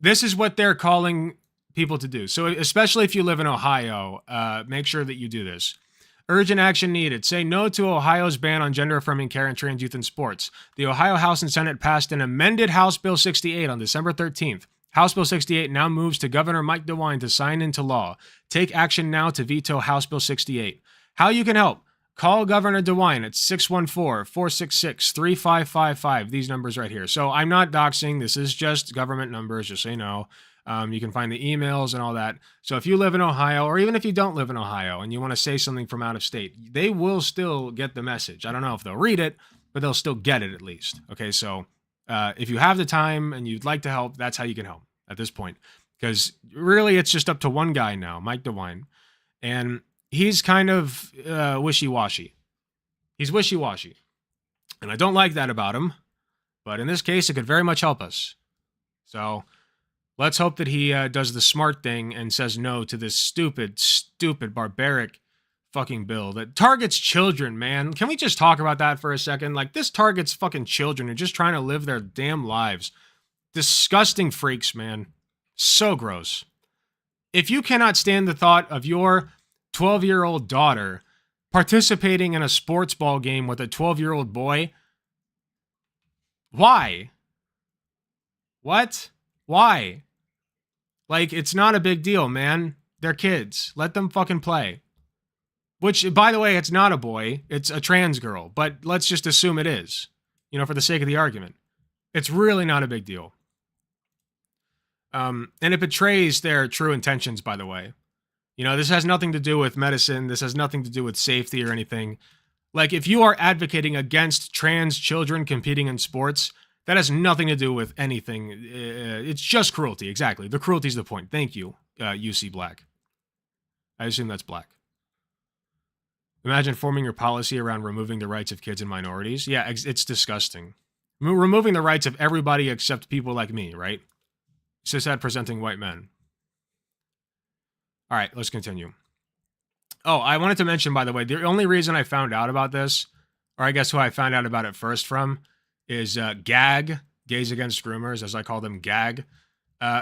Speaker 2: this is what they're calling people to do. So especially if you live in Ohio, make sure that you do this. Urgent action needed. Say no to Ohio's ban on gender-affirming care and trans youth in sports. The Ohio House and Senate passed an amended House Bill 68 on December 13th. House Bill 68 now moves to Governor Mike DeWine to sign into law. Take action now to veto House Bill 68. How you can help? Call Governor DeWine at 614-466-3555. These numbers right here. So I'm not doxing. This is just government numbers, just so you know. You can find the emails and all that. So if you live in Ohio, or even if you don't live in Ohio and you want to say something from out of state, they will still get the message. I don't know if they'll read it, but they'll still get it at least. Okay, so if you have the time and you'd like to help, that's how you can help at this point. Because really, it's just up to one guy now, Mike DeWine. And he's kind of wishy-washy. He's wishy-washy. And I don't like that about him. But in this case, it could very much help us. So let's hope that he does the smart thing and says no to this stupid, barbaric fucking bill that targets children, man. Can we just talk about that for a second? Like, this targets fucking children who are just trying to live their damn lives. Disgusting freaks, man. So gross. If you cannot stand the thought of your 12-year-old daughter participating in a sports ball game with a 12-year-old boy, why? What? Why? Like, it's not a big deal, man. They're kids. Let them fucking play. Which, by the way, it's not a boy. It's a trans girl. But let's just assume it is. You know, for the sake of the argument. It's really not a big deal. And it betrays their true intentions, by the way. You know, this has nothing to do with medicine. This has nothing to do with safety or anything. Like, if you are advocating against trans children competing in sports, that has nothing to do with anything. It's just cruelty. Exactly. The cruelty is the point. Thank you, UC Black. I assume that's black. Imagine forming your policy around removing the rights of kids and minorities. Yeah, it's disgusting. Removing the rights of everybody except people like me, right? Cishet presenting white men. All right, let's continue. Oh, I wanted to mention, by the way, the only reason I found out about this, or I guess who I found out about it first from, is GAG, Gays Against Groomers, as I call them, GAG.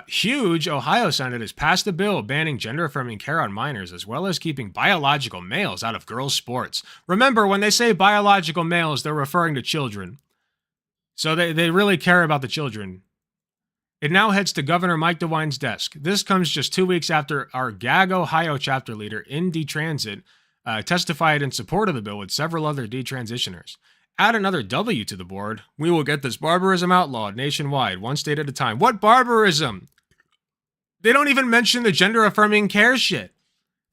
Speaker 2: Huge Ohio Senate has passed a bill banning gender-affirming care on minors, as well as keeping biological males out of girls' sports. Remember, when they say biological males, they're referring to children. So they really care about the children. It now heads to Governor Mike DeWine's desk. This comes just 2 weeks after our GAG Ohio chapter leader, Indy Transit, testified in support of the bill with several other detransitioners. Add another W to the board. We will get this barbarism outlawed nationwide, one state at a time. What barbarism? They don't even mention the gender-affirming care shit.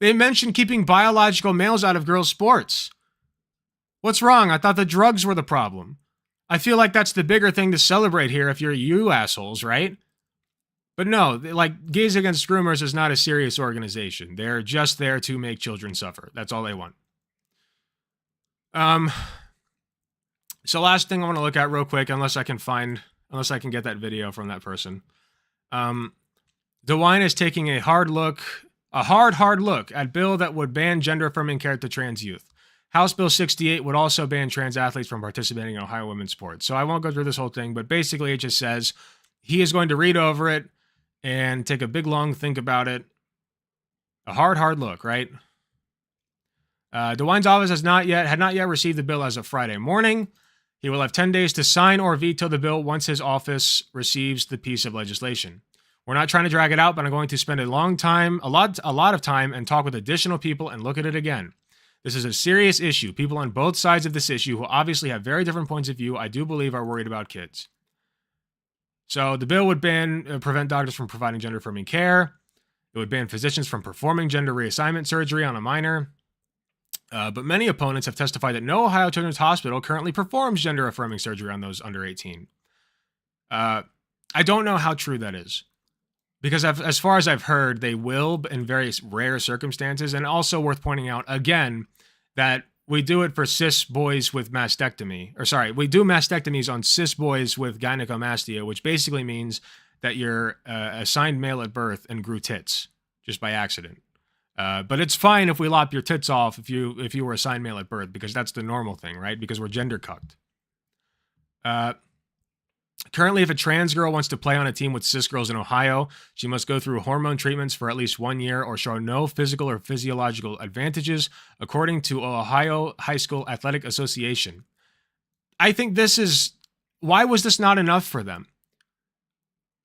Speaker 2: They mention keeping biological males out of girls' sports. What's wrong? I thought the drugs were the problem. I feel like that's the bigger thing to celebrate here if you're you assholes, right? But no, like, Gays Against Groomers is not a serious organization. They're just there to make children suffer. That's all they want. So last thing I want to look at real quick, unless I can get that video from that person. DeWine is taking a hard look at bill that would ban gender-affirming care to trans youth. House Bill 68 would also ban trans athletes from participating in Ohio women's sports. So I won't go through this whole thing, but basically it just says he is going to read over it and take a big, long think about it. A hard look, right? DeWine's office had not yet received the bill as of Friday morning. He will have 10 days to sign or veto the bill once his office receives the piece of legislation. We're not trying to drag it out, but I'm going to spend a lot of time and talk with additional people and look at it again. This is a serious issue. People on both sides of this issue who obviously have very different points of view, I do believe, are worried about kids. So the bill would prevent doctors from providing gender-affirming care. It would ban physicians from performing gender reassignment surgery on a minor. But many opponents have testified that no Ohio Children's Hospital currently performs gender-affirming surgery on those under 18. I don't know how true that is. Because as far as I've heard, they will in various rare circumstances. And also worth pointing out, again, that we do it for cis boys with mastectomy. Or sorry, we do mastectomies on cis boys with gynecomastia, which basically means that you're assigned male at birth and grew tits just by accident. But it's fine if we lop your tits off if you were assigned male at birth, because that's the normal thing, right? Because we're gender cucked. Currently, if a trans girl wants to play on a team with cis girls in Ohio, she must go through hormone treatments for at least 1 year or show no physical or physiological advantages, according to Ohio High School Athletic Association. I think why was this not enough for them?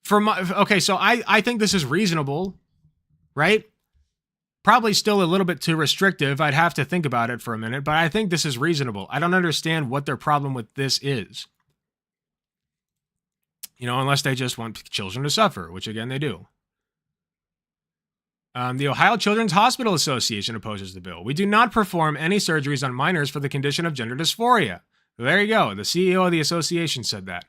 Speaker 2: So I think this is reasonable, right? Probably still a little bit too restrictive. I'd have to think about it for a minute, but I think this is reasonable. I don't understand what their problem with this is. You know, unless they just want children to suffer, which again they do. The Ohio Children's Hospital Association opposes the bill. We do not perform any surgeries on minors for the condition of gender dysphoria. There you go. The CEO of the association said that.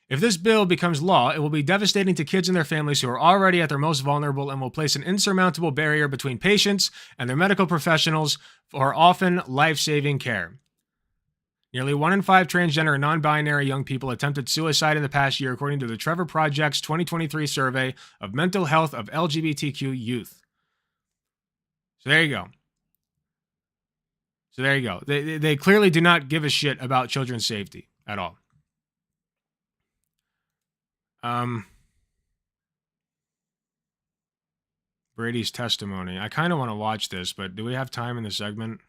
Speaker 2: If this bill becomes law, it will be devastating to kids and their families who are already at their most vulnerable and will place an insurmountable barrier between patients and their medical professionals for often life-saving care. Nearly 1 in 5 transgender and non-binary young people attempted suicide in the past year, according to the Trevor Project's 2023 survey of mental health of LGBTQ youth. So there you go. So there you go. They clearly do not give a shit about children's safety at all. Brady's testimony. I kind of want to watch this, but do we have time in the segment?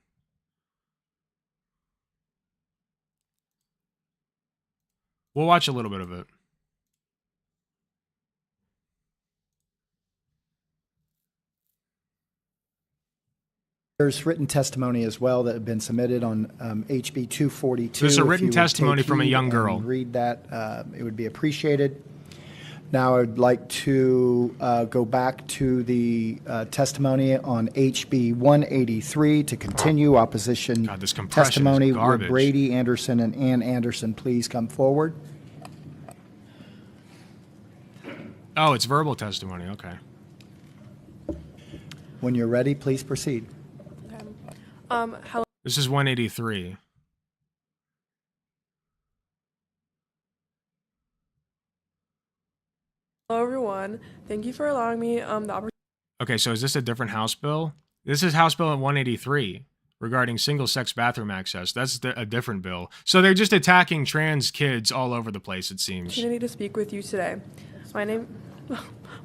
Speaker 2: We'll watch a little bit of it.
Speaker 14: There's written testimony as well that have been submitted on HB 242.
Speaker 2: There's a
Speaker 14: If
Speaker 2: written
Speaker 14: you would
Speaker 2: testimony
Speaker 14: take
Speaker 2: from a
Speaker 14: heed
Speaker 2: young girl.
Speaker 14: and read that. It would be appreciated. Now I'd like to go back to the testimony on HB 183 to continue opposition
Speaker 2: God, this compression is
Speaker 14: testimony. Would
Speaker 2: garbage.
Speaker 14: Brady Anderson and Ann Anderson please come forward?
Speaker 2: Oh, it's verbal testimony. Okay.
Speaker 14: When you're ready, please proceed.
Speaker 11: Hello.
Speaker 2: This is 183.
Speaker 11: Hello, everyone. Thank you for allowing me the opportunity.
Speaker 2: Okay, so is this a different House bill? This is House Bill 183 regarding single-sex bathroom access. That's a different bill. So they're just attacking trans kids all over the place, it seems.
Speaker 11: To speak with you today.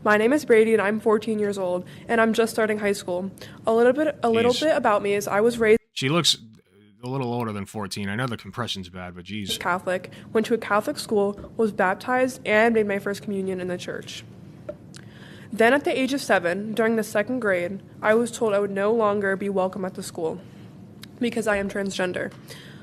Speaker 11: My name is Brady, and I'm 14 years old, and I'm just starting high school. A little bit about me is I was raised
Speaker 2: She looks a little older than 14. I know the compression's bad, but geez.
Speaker 11: Catholic, went to a Catholic school, was baptized, and made my first communion in the church. Then at the age of 7, during the 2nd grade, I was told I would no longer be welcome at the school because I am transgender.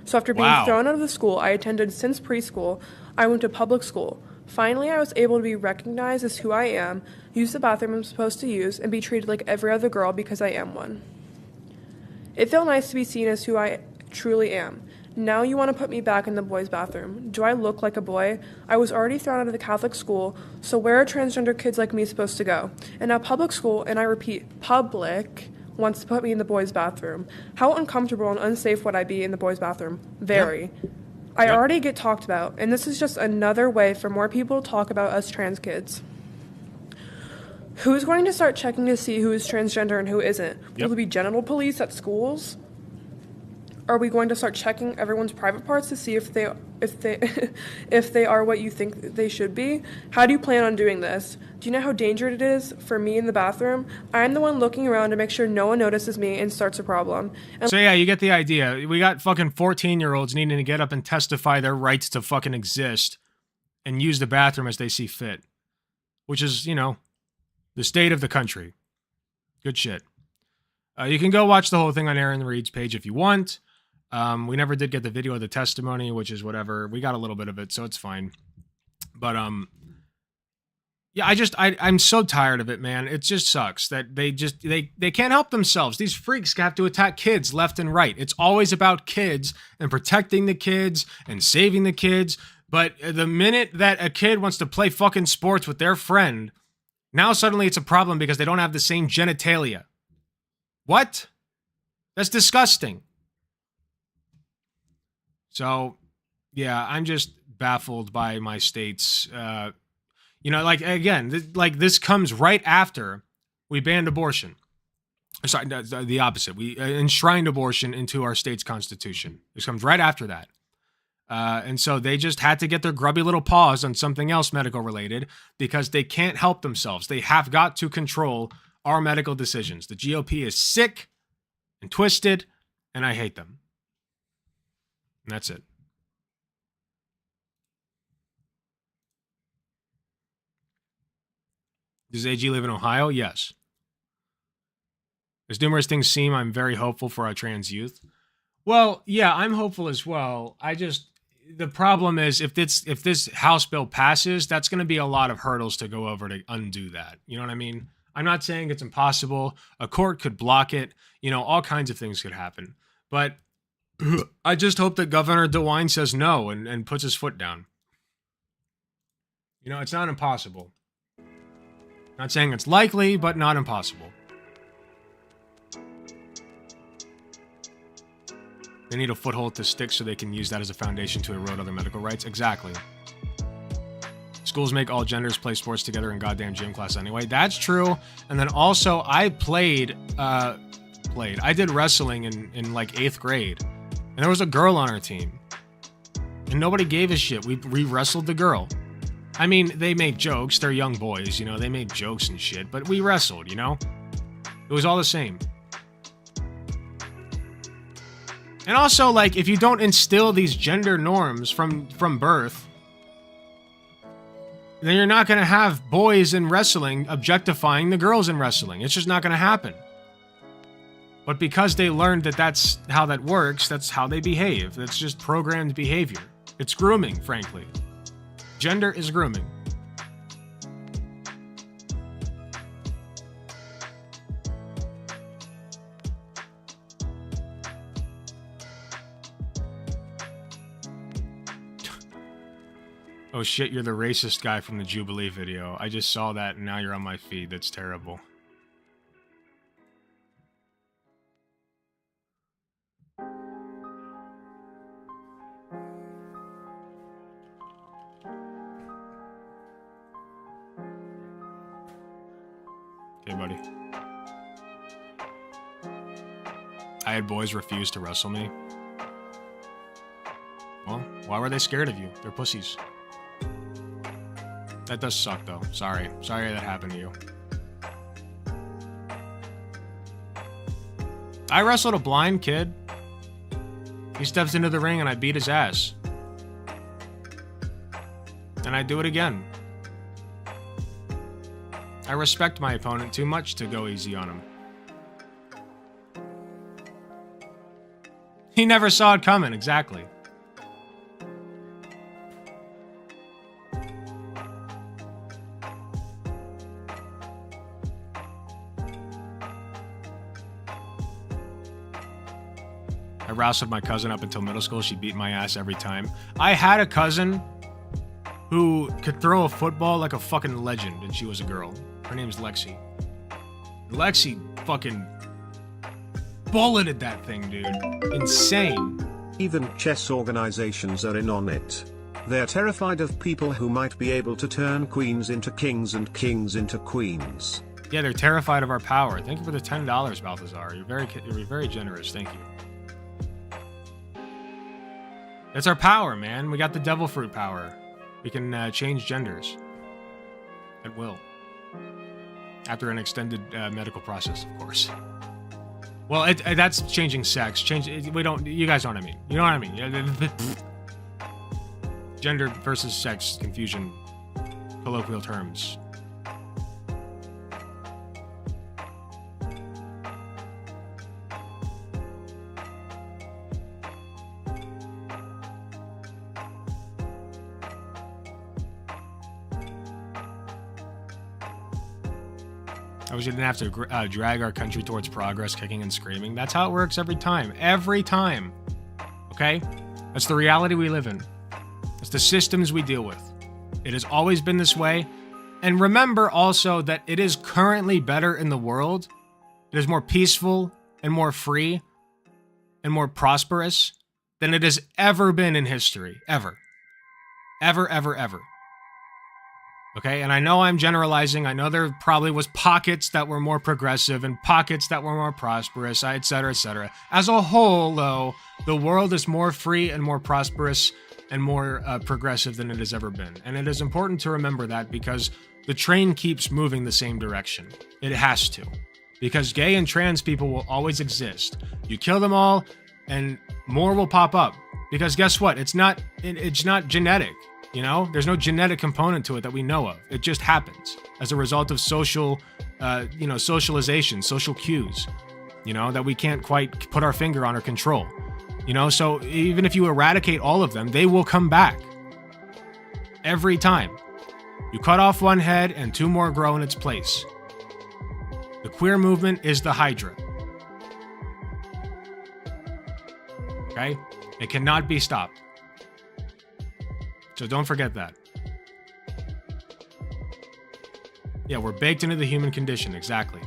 Speaker 11: So after being thrown out of the school I attended since preschool, I went to public school. Finally, I was able to be recognized as who I am, use the bathroom I'm supposed to use, and be treated like every other girl because I am one. It felt nice to be seen as who I truly am. Now you want to put me back in the boys' bathroom. Do I look like a boy? I was already thrown out of the Catholic school, so where are transgender kids like me supposed to go? And now public school, and I repeat, public, wants to put me in the boys' bathroom. How uncomfortable and unsafe would I be in the boys' bathroom? Very. Yep. I already get talked about, and this is just another way for more people to talk about us trans kids. Who's going to start checking to see who is transgender and who isn't? Will there be genital police at schools? Are we going to start checking everyone's private parts to see if they are what you think they should be? How do you plan on doing this? Do you know how dangerous it is for me in the bathroom? I'm the one looking around to make sure no one notices me and starts a problem.
Speaker 2: So yeah, you get the idea. We got fucking 14-year-olds needing to get up and testify their rights to fucking exist and use the bathroom as they see fit, which is, you know, the state of the country. Good shit. You can go watch the whole thing on Aaron Reed's page if you want. We never did get the video of the testimony, which is whatever. We got a little bit of it, so it's fine. But yeah, I'm so tired of it, man. It just sucks that they can't help themselves. These freaks have to attack kids left and right. It's always about kids and protecting the kids and saving the kids. But the minute that a kid wants to play fucking sports with their friend, now suddenly it's a problem because they don't have the same genitalia. What? That's disgusting. So, yeah, I'm just baffled by my state's, you know, like, again, this comes right after we banned abortion. Sorry, the opposite. We enshrined abortion into our state's constitution. This comes right after that. And so they just had to get their grubby little paws on something else medical related because they can't help themselves. They have got to control our medical decisions. The GOP is sick and twisted, and I hate them. And that's it. Does AG live in Ohio? Yes. As numerous things seem, I'm very hopeful for our trans youth. Well, yeah, I'm hopeful as well. The problem is if this House bill passes, that's going to be a lot of hurdles to go over to undo that. You know what I mean? I'm not saying it's impossible. A court could block it. You know, all kinds of things could happen. But I just hope that Governor DeWine says no and puts his foot down. You know, it's not impossible. Not saying it's likely, but not impossible. They need a foothold to stick so they can use that as a foundation to erode other medical rights. Exactly. Schools make all genders play sports together in goddamn gym class anyway. That's true. And then also, I played played. I did wrestling in like 8th grade, and there was a girl on our team, and nobody gave a shit. We wrestled the girl. I mean, they made jokes. They're young boys, you know. They made jokes and shit, but we wrestled, you know. It was all the same. And also, like, if you don't instill these gender norms from birth, then you're not going to have boys in wrestling objectifying the girls in wrestling. It's just not going to happen. But because they learned that that's how that works, that's how they behave. That's just programmed behavior. It's grooming, frankly. Gender is grooming. Oh shit, you're the racist guy from the Jubilee video. I just saw that and now you're on my feed. That's terrible. Okay, buddy. I had boys refuse to wrestle me. Well, why were they scared of you? They're pussies. That does suck, though. Sorry. Sorry that happened to you. I wrestled a blind kid. He steps into the ring and I beat his ass. And I do it again. I respect my opponent too much to go easy on him. He never saw it coming, exactly. I wrestled my cousin up until middle school. She beat my ass every time. I had a cousin who could throw a football like a fucking legend, and she was a girl. Her name's Lexi. Lexi fucking bulleted that thing, dude. Insane.
Speaker 3: Even chess organizations are in on it. They're terrified of people who might be able to turn queens into kings and kings into queens.
Speaker 2: Yeah, they're terrified of our power. Thank you for the $10, Balthazar. You're very generous. Thank you. That's our power, man. We got the devil fruit power. We can change genders. At will. After an extended medical process, of course. Well, that's changing sex. You guys know what I mean. You know what I mean. Gender versus sex confusion. Colloquial terms. I wish we didn't have to drag our country towards progress, kicking and screaming. That's how it works every time. Every time. Okay? That's the reality we live in. That's the systems we deal with. It has always been this way. And remember also that it is currently better in the world. It is more peaceful and more free and more prosperous than it has ever been in history. Ever. Ever, ever, ever. Okay, and I know I'm generalizing. I know there probably was pockets that were more progressive and pockets that were more prosperous, etc., etc. As a whole, though, the world is more free and more prosperous and more progressive than it has ever been. And it is important to remember that because the train keeps moving the same direction. It has to. Because gay and trans people will always exist. You kill them all, and more will pop up. Because guess what? It's not genetic. You know, there's no genetic component to it that we know of. It just happens as a result of social, socialization, social cues, that we can't quite put our finger on or control. So even if you eradicate all of them, they will come back. Every time. You cut off one head and two more grow in its place. The queer movement is the Hydra. Okay? It cannot be stopped. So don't forget that. Yeah, we're baked into the human condition, exactly.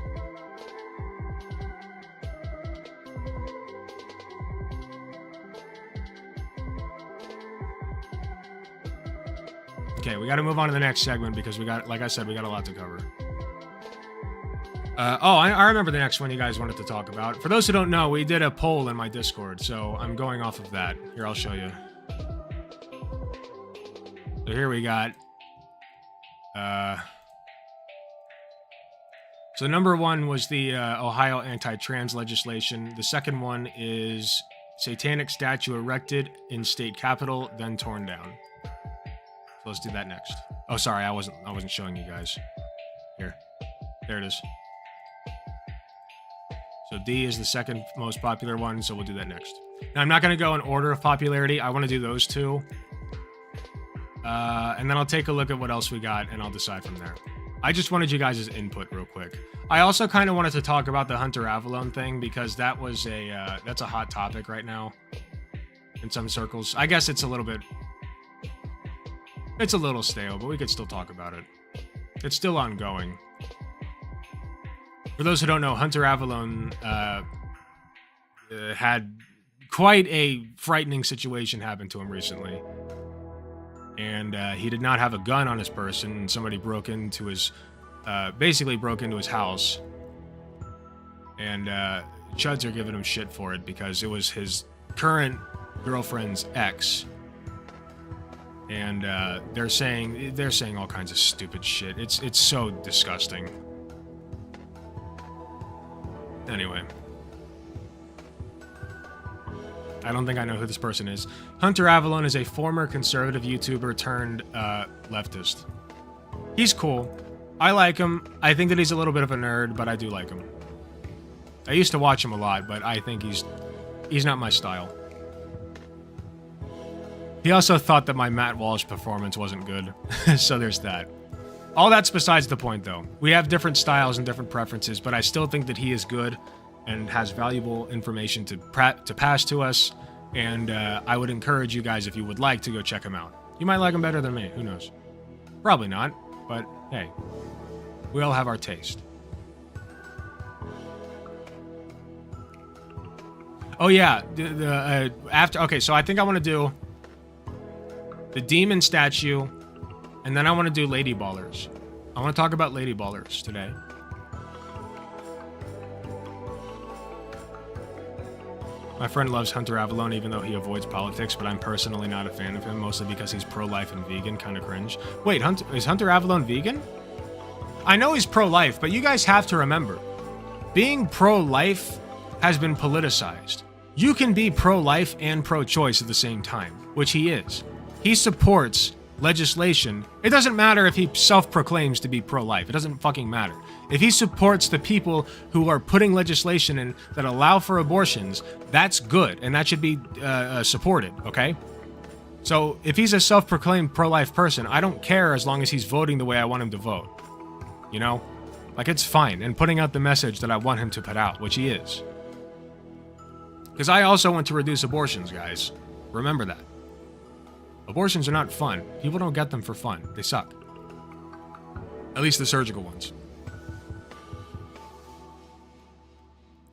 Speaker 2: Okay, we got to move on to the next segment because like I said, we got a lot to cover. I remember the next one you guys wanted to talk about. For those who don't know, we did a poll in my Discord, so I'm going off of that. Here, I'll show you. So here we got... So number one was the Ohio anti-trans legislation. The second one is satanic statue erected in state capitol, then torn down. So let's do that next. Oh, sorry, I wasn't showing you guys. Here. There it is. So D is the second most popular one, so we'll do that next. Now, I'm not going to go in order of popularity. I want to do those two. And then I'll take a look at what else we got, and I'll decide from there. I just wanted you guys' input real quick. I also kind of wanted to talk about the Hunter Avalon thing, because that was that's a hot topic right now in some circles. I guess it's a little stale, but we could still talk about it. It's still ongoing. For those who don't know, Hunter Avalon had quite a frightening situation happen to him recently. And he did not have a gun on his person, and somebody broke into his, basically broke into his house. And Chuds are giving him shit for it because it was his current girlfriend's ex. And they're saying all kinds of stupid shit. It's so disgusting. Anyway. I don't think I know who this person is. Hunter Avalon is a former conservative YouTuber turned leftist. He's cool. I like him. I think that he's a little bit of a nerd, but I do like him. I used to watch him a lot, but I think he's not my style. He also thought that my Matt Walsh performance wasn't good, so there's that. All that's besides the point, though. We have different styles and different preferences, but I still think that he is good and has valuable information to pass to us, and I would encourage you guys, if you would like, to go check him out. You might like him better than me, who knows? Probably not, but hey, we all have our taste. Oh yeah, okay, so I think I want to do the demon statue, and then I want to do Lady Ballers. I want to talk about Lady Ballers today. My friend loves Hunter Avalon, even though he avoids politics, but I'm personally not a fan of him, mostly because he's pro-life and vegan, kind of cringe. Wait, is Hunter Avalon vegan? I know he's pro-life, but you guys have to remember, being pro-life has been politicized. You can be pro-life and pro-choice at the same time, which he is. He supports legislation. It doesn't matter if he self-proclaims to be pro-life. It doesn't fucking matter. If he supports the people who are putting legislation in that allow for abortions, that's good, and that should be supported, okay? So if he's a self-proclaimed pro-life person, I don't care as long as he's voting the way I want him to vote. You know? Like, it's fine, and putting out the message that I want him to put out, which he is. Because I also want to reduce abortions, guys. Remember that. Abortions are not fun. People don't get them for fun. They suck. At least the surgical ones.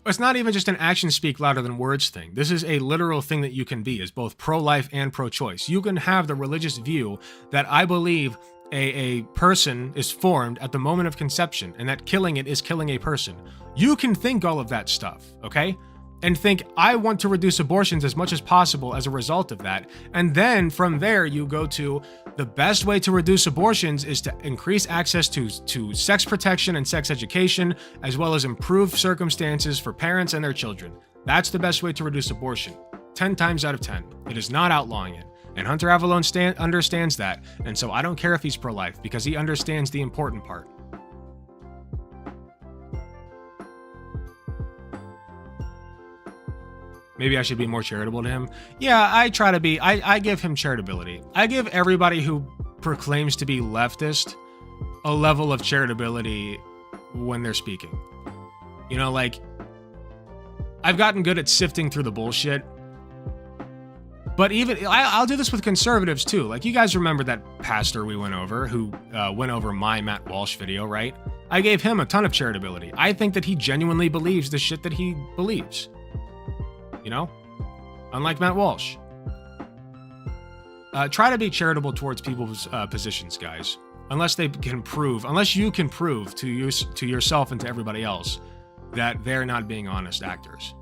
Speaker 2: It's not even just an actions speak louder than words thing. This is a literal thing that you can be, as both pro-life and pro-choice. You can have the religious view that I believe a person is formed at the moment of conception, and that killing it is killing a person. You can think all of that stuff, okay? And think, I want to reduce abortions as much as possible as a result of that. And then from there, you go to the best way to reduce abortions is to increase access to sex protection and sex education, as well as improve circumstances for parents and their children. That's the best way to reduce abortion. 10 times out of 10. It is not outlawing it. And Hunter Avalon understands that. And so I don't care if he's pro-life, because he understands the important part. Maybe I should be more charitable to him. Yeah, I try to be. I give him charitability. I give everybody who proclaims to be leftist a level of charitability when they're speaking. You know, like, I've gotten good at sifting through the bullshit. But even, I'll do this with conservatives too. Like, you guys remember that pastor we went over, who went over my Matt Walsh video, right? I gave him a ton of charitability. I think that he genuinely believes the shit that he believes. You know? Unlike Matt Walsh. Try to be charitable towards people's positions, guys. unless you can prove to yourself and to everybody else that they're not being honest actors.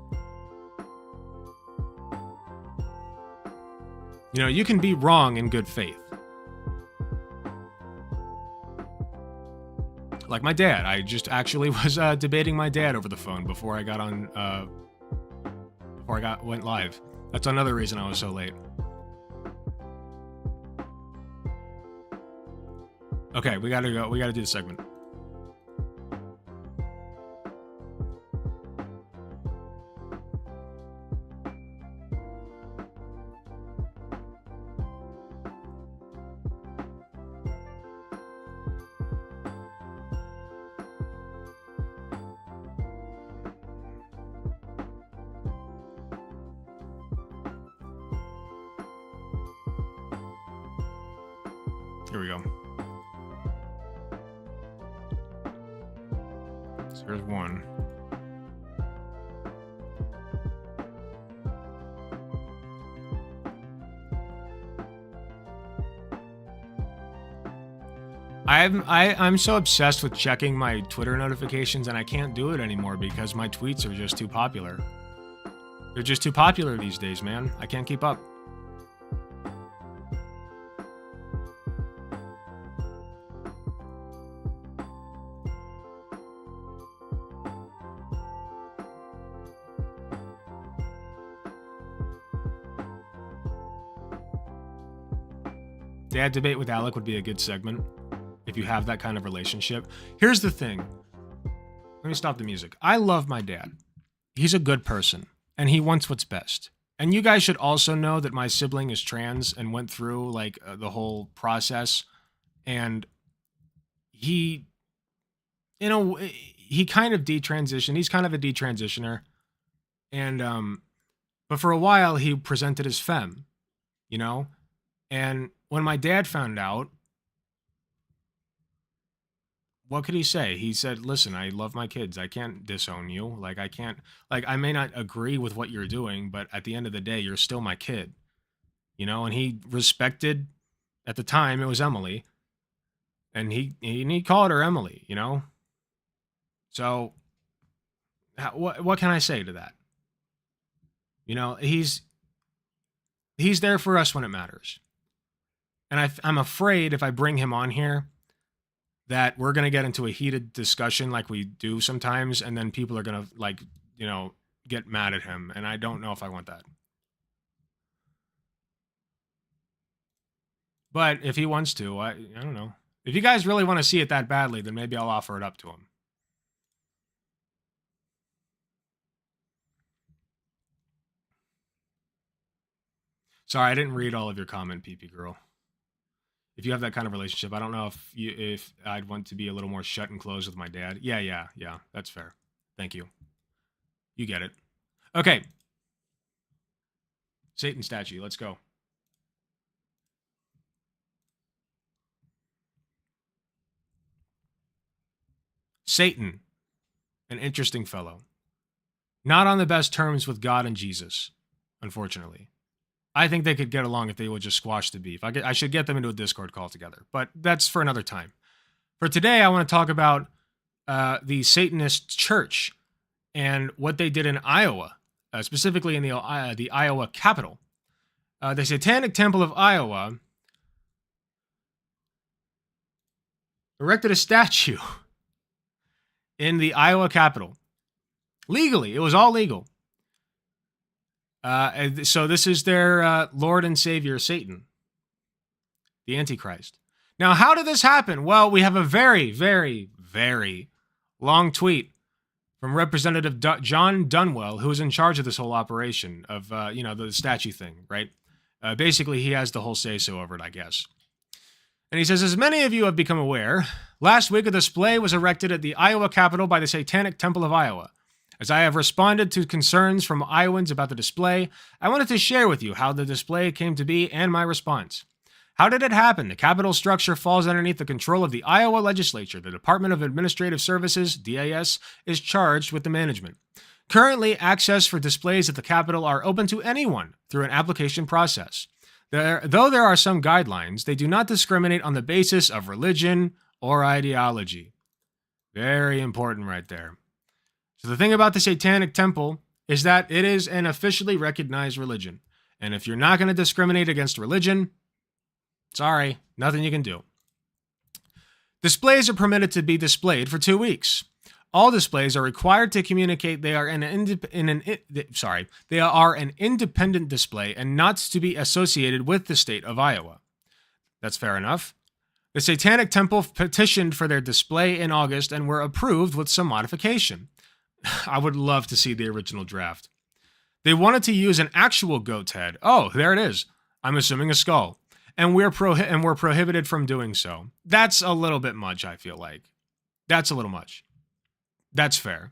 Speaker 2: You know, you can be wrong in good faith. Like my dad. I just actually was debating my dad over the phone before I got on, went live. That's another reason I was so late. Okay, we gotta go. We gotta do the segment. Here we go. So here's one. I'm so obsessed with checking my Twitter notifications, and I can't do it anymore because my tweets are just too popular. They're just too popular these days, man. I can't keep up. Dad debate with Alec would be a good segment if you have that kind of relationship. Here's the thing. Let me stop the music. I love my dad. He's a good person, and he wants what's best. And you guys should also know that my sibling is trans and went through like the whole process. And he, you know, he kind of detransitioned. He's kind of a detransitioner. And, but for a while he presented as femme, you know? And when my dad found out, what could he say? He said, listen, I love my kids. I can't disown you. Like, I can't, like, I may not agree with what you're doing, but at the end of the day, you're still my kid, you know? And he respected, at the time, it was Emily, and he called her Emily, you know? So, what can I say to that? You know, he's there for us when it matters. And I'm afraid if I bring him on here that we're going to get into a heated discussion like we do sometimes, and then people are going to, like, you know, get mad at him, and I don't know if I want that. But if he wants to, I don't know. If you guys really want to see it that badly, then maybe I'll offer it up to him. Sorry, I didn't read all of your comment, PP girl. If you have that kind of relationship, I don't know if I'd want to be a little more shut and closed with my dad. Yeah, that's fair. Thank you. You get it. Okay. Satan statue, let's go. Satan, an interesting fellow. Not on the best terms with God and Jesus, unfortunately. I think they could get along if they would just squash the beef. I should get them into a Discord call together, but that's for another time. For today, I want to talk about the Satanist Church and what they did in Iowa, specifically in the Iowa Capitol. The Satanic Temple of Iowa erected a statue in the Iowa Capitol. Legally, it was all legal. So this is their Lord and Savior, Satan, the Antichrist. Now, how did this happen? Well, we have a very, very, very long tweet from Representative John Dunwell, who is in charge of this whole operation of, you know, the statue thing, right? Basically, he has the whole say-so over it, I guess. And he says, as many of you have become aware, last week a display was erected at the Iowa Capitol by the Satanic Temple of Iowa. As I have responded to concerns from Iowans about the display, I wanted to share with you how the display came to be and my response. How did it happen? The Capitol structure falls underneath the control of the Iowa legislature. The Department of Administrative Services, DAS, is charged with the management. Currently, access for displays at the Capitol are open to anyone through an application process. Though there are some guidelines, they do not discriminate on the basis of religion or ideology. Very important right there. So the thing about the Satanic Temple is that it is an officially recognized religion. And if you're not going to discriminate against religion, sorry, nothing you can do. Displays are permitted to be displayed for 2 weeks. All displays are required to communicate they are an independent display and not to be associated with the state of Iowa. That's fair enough. The Satanic Temple petitioned for their display in August and were approved with some modification. I would love to see the original draft. They wanted to use an actual goat's head. Oh, there it is. I'm assuming a skull. And we're prohibited from doing so. That's a little bit much, I feel like. That's a little much. That's fair.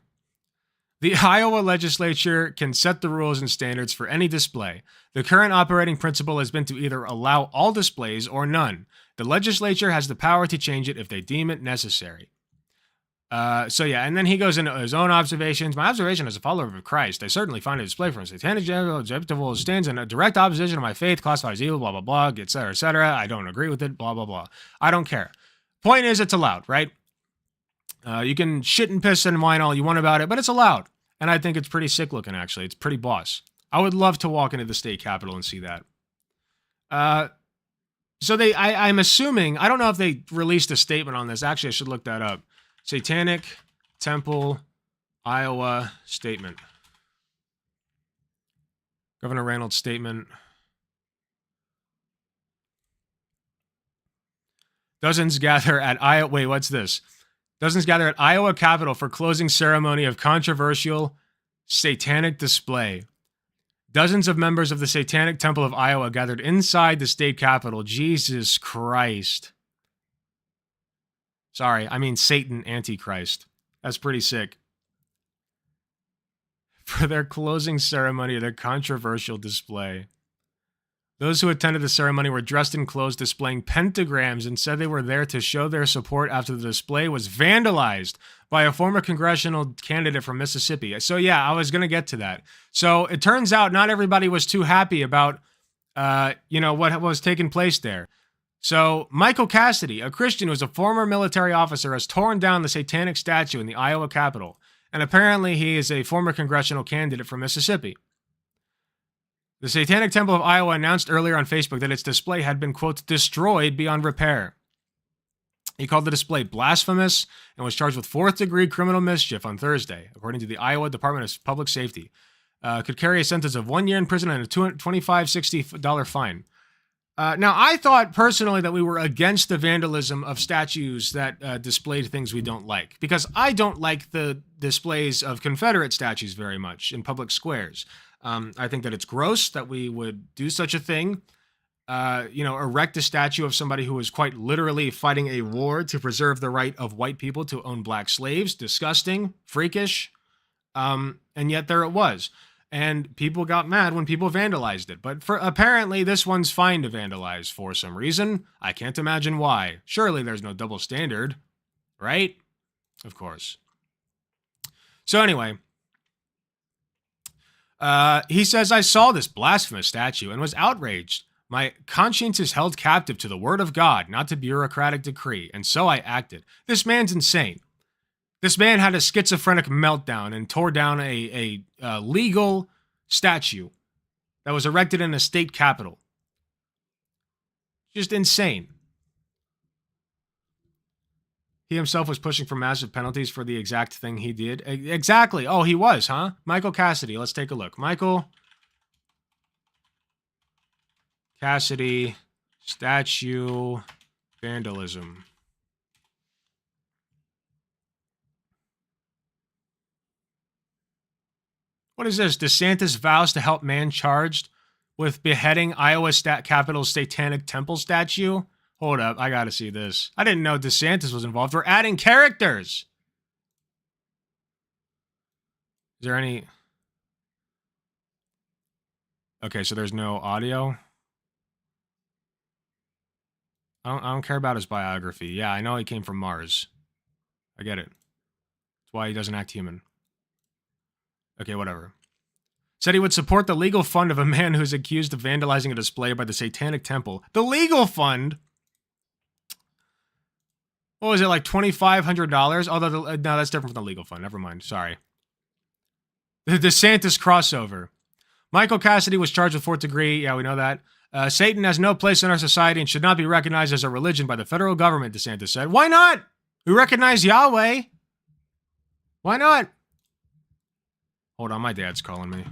Speaker 2: The Iowa legislature can set the rules and standards for any display. The current operating principle has been to either allow all displays or none. The legislature has the power to change it if they deem it necessary. So yeah, and then he goes into his own observations. My observation as a follower of Christ, I certainly find a display from a satanic general stands in a direct opposition to my faith, classifies evil, blah, blah, blah, et cetera, et cetera. I don't agree with it, blah, blah, blah. I don't care. Point is, it's allowed, right? You can shit and piss and whine all you want about it, but it's allowed. And I think it's pretty sick looking, actually. It's pretty boss. I would love to walk into the state capitol and see that. So I'm assuming, I don't know if they released a statement on this. Actually, I should look that up. Satanic Temple, Iowa statement. Governor Reynolds' statement. Dozens gather at Iowa. Wait, what's this? Dozens gather at Iowa Capitol for closing ceremony of controversial satanic display. Dozens of members of the Satanic Temple of Iowa gathered inside the state capitol. Jesus Christ. Sorry, I mean Satan Antichrist. That's pretty sick. For their closing ceremony of their controversial display. Those who attended the ceremony were dressed in clothes displaying pentagrams and said they were there to show their support after the display was vandalized by a former congressional candidate from Mississippi. So yeah, I was going to get to that. So it turns out not everybody was too happy about, what was taking place there. So Michael Cassidy, a Christian who was a former military officer, has torn down the satanic statue in the Iowa Capitol. And apparently he is a former congressional candidate from Mississippi. The Satanic Temple of Iowa announced earlier on Facebook that its display had been, quote, destroyed beyond repair. He called the display blasphemous and was charged with 4th-degree criminal mischief on Thursday, according to the Iowa Department of Public Safety. Could carry a sentence of 1 year in prison and a $25-$60 fine. Now, I thought personally that we were against the vandalism of statues that displayed things we don't like, because I don't like the displays of Confederate statues very much in public squares. I think that it's gross that we would do such a thing. Erect a statue of somebody who was quite literally fighting a war to preserve the right of white people to own black slaves. Disgusting, freakish. And yet there it was. And people got mad when people vandalized it. But apparently this one's fine to vandalize for some reason. I can't imagine why. Surely there's no double standard, right? Of course. So anyway, he says, I saw this blasphemous statue and was outraged. My conscience is held captive to the word of God, not to bureaucratic decree, and so I acted. This man's insane. This man had a schizophrenic meltdown and tore down a legal statue that was erected in a state capitol. Just insane. He himself was pushing for massive penalties for the exact thing he did. Exactly. Oh, he was, huh? Michael Cassidy. Let's take a look. Michael Cassidy, statue vandalism. What is this? DeSantis vows to help man charged with beheading Iowa Capitol's Satanic Temple statue? Hold up, I gotta see this. I didn't know DeSantis was involved. We're adding characters! Is there any... Okay, so there's no audio? I don't care about his biography. Yeah, I know he came from Mars. I get it. That's why he doesn't act human. Okay, whatever. said he would support the legal fund of a man who's accused of vandalizing a display by the Satanic Temple. The legal fund? What was it, like $2,500? Although, no, that's different from the legal fund. Never mind. Sorry. The DeSantis crossover. Michael Cassidy was charged with 4th degree. Yeah, we know that. Satan has no place in our society and should not be recognized as a religion by the federal government, DeSantis said. Why not? We recognize Yahweh. Why not? Hold on, my dad's calling me.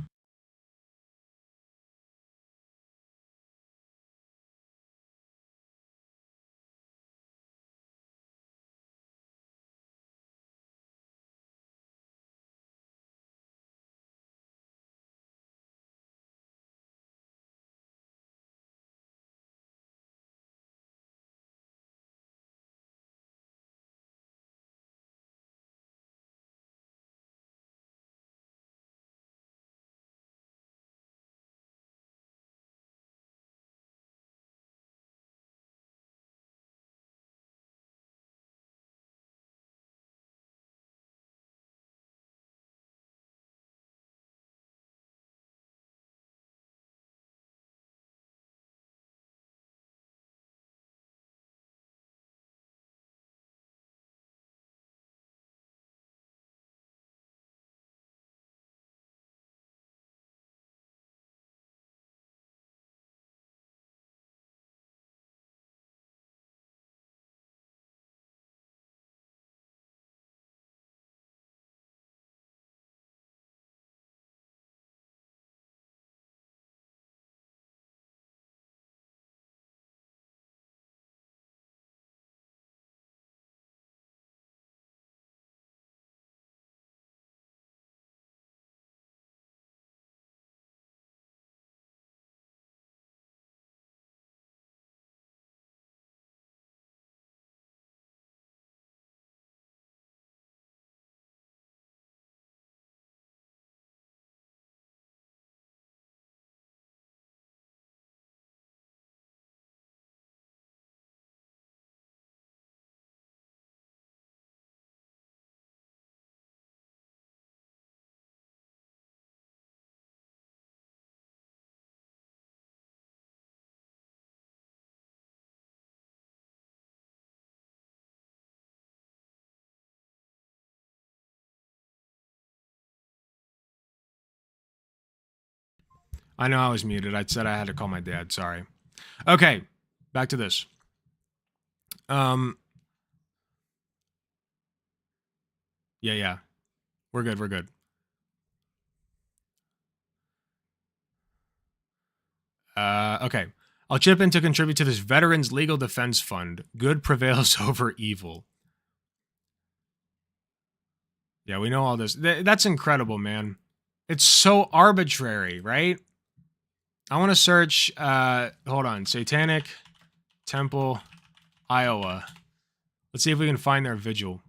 Speaker 2: I know I was muted. I said I had to call my dad. Sorry. Okay, back to this. Yeah. We're good. Okay. I'll chip in to contribute to this Veterans Legal Defense Fund. Good prevails over evil. Yeah, we know all this. That's incredible, man. It's so arbitrary, right? I want to search, hold on, Satanic Temple, Iowa. Let's see if we can find their vigil.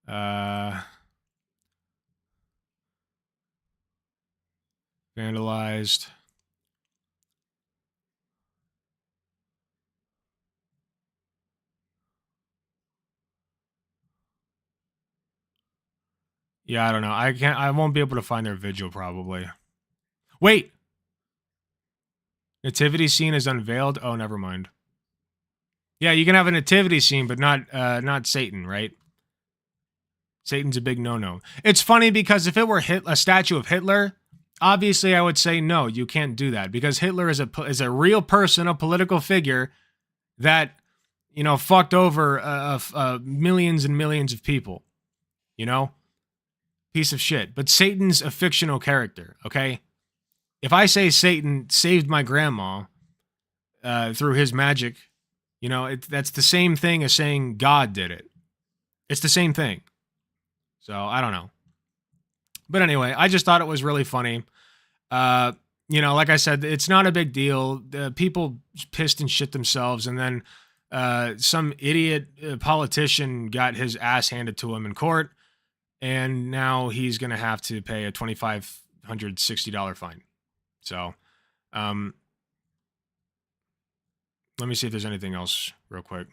Speaker 2: Vandalized. Yeah, I don't know. I won't be able to find their vigil probably. Wait! Nativity scene is unveiled? Oh, never mind. Yeah, you can have a nativity scene, but not Satan, right? Satan's a big no-no. It's funny because if it were a statue of Hitler, obviously I would say no, you can't do that because Hitler is a real person, a political figure that, you know, fucked over millions and millions of people. You know? Piece of shit. But Satan's a fictional character, okay? If I say Satan saved my grandma through his magic, you know, that's the same thing as saying God did it. It's the same thing. So, I don't know. But anyway, I just thought it was really funny. You know, like I said, it's not a big deal. People pissed and shit themselves, and then some idiot politician got his ass handed to him in court, and now he's going to have to pay a $2,560 fine. So, let me see if there's anything else real quick.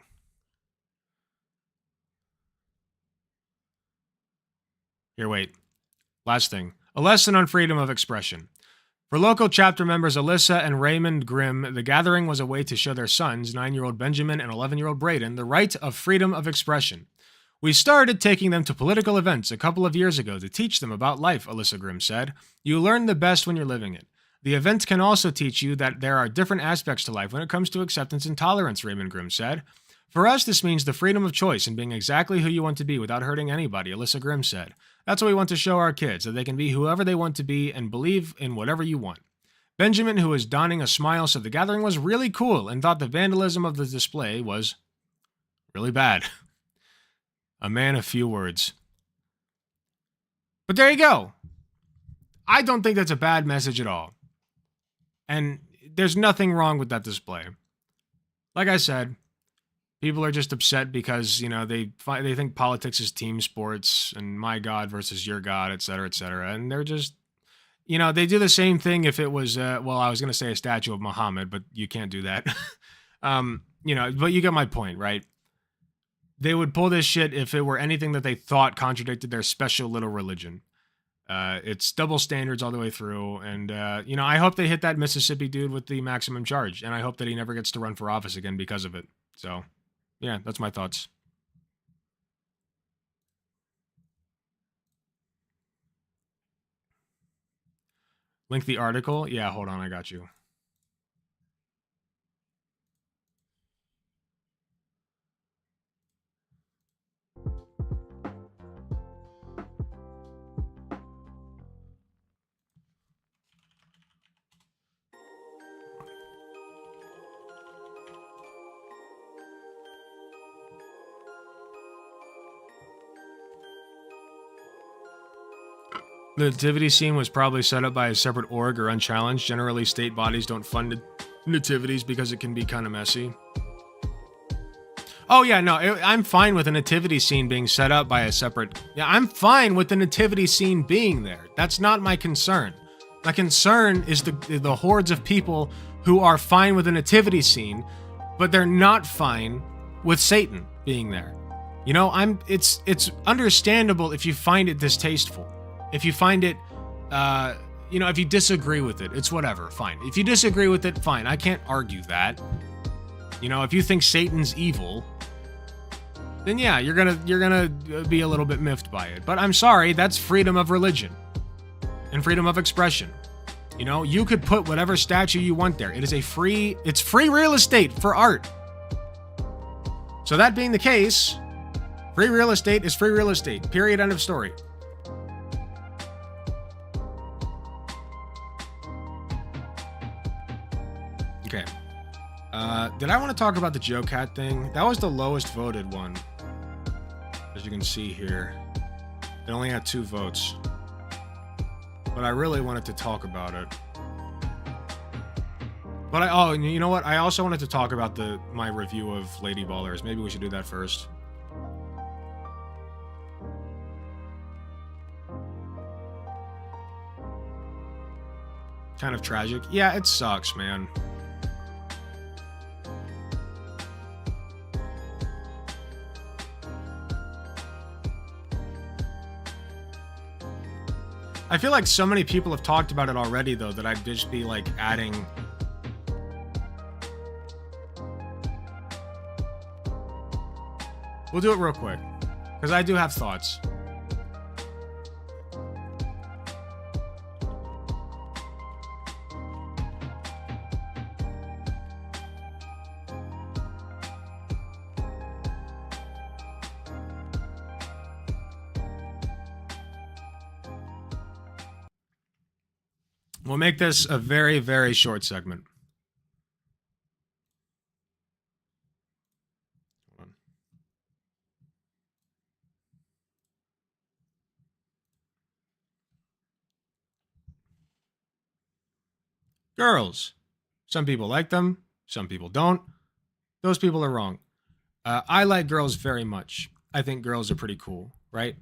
Speaker 2: Here, wait. Last thing. A lesson on freedom of expression. For local chapter members Alyssa and Raymond Grimm, the gathering was a way to show their sons, 9-year-old Benjamin and 11-year-old Braden, the right of freedom of expression. We started taking them to political events a couple of years ago to teach them about life, Alyssa Grimm said. You learn the best when you're living it. The event can also teach you that there are different aspects to life when it comes to acceptance and tolerance, Raymond Grimm said. For us, this means the freedom of choice and being exactly who you want to be without hurting anybody, Alyssa Grimm said. That's what we want to show our kids, that they can be whoever they want to be and believe in whatever you want. Benjamin, who was donning a smile, said the gathering was really cool and thought the vandalism of the display was really bad. A man of few words. But there you go. I don't think that's a bad message at all. And there's nothing wrong with that display. Like I said, people are just upset because, they think politics is team sports and my God versus your God, et cetera, et cetera. And they're just, they do the same thing if it was, I was going to say a statue of Muhammad, but you can't do that. But you get my point, right? They would pull this shit if it were anything that they thought contradicted their special little religion. It's double standards all the way through. And, I hope they hit that Mississippi dude with the maximum charge. And I hope that he never gets to run for office again because of it. So, yeah, that's my thoughts. Link the article? Yeah, hold on, I got you. The nativity scene was probably set up by a separate org or unchallenged. Generally, state bodies don't fund nativities because it can be kind of messy. Oh yeah, no, I'm fine with a nativity scene being set up by a separate... Yeah, I'm fine with the nativity scene being there. That's not my concern. My concern is the hordes of people who are fine with a nativity scene, but they're not fine with Satan being there. It's understandable if you find it distasteful. If you find it, if you disagree with it, it's whatever, fine. If you disagree with it, fine. I can't argue that. If you think Satan's evil, then yeah, you're gonna be a little bit miffed by it. But I'm sorry, that's freedom of religion and freedom of expression. You could put whatever statue you want there. It's free real estate for art. So that being the case, free real estate is free real estate. Period. End of story. Okay. Did I want to talk about the Joe Cat thing? That was the lowest voted one. As you can see here. It only had 2 votes. But I really wanted to talk about it. But you know what? I also wanted to talk about my review of Lady Ballers. Maybe we should do that first. Kind of tragic. Yeah, it sucks, man. I feel like so many people have talked about it already, though, that I'd just be, like, adding... We'll do it real quick, because I do have thoughts. We'll make this a very, very short segment. Hold on. Girls. Some people like them. Some people don't. Those people are wrong. I like girls very much. I think girls are pretty cool, right?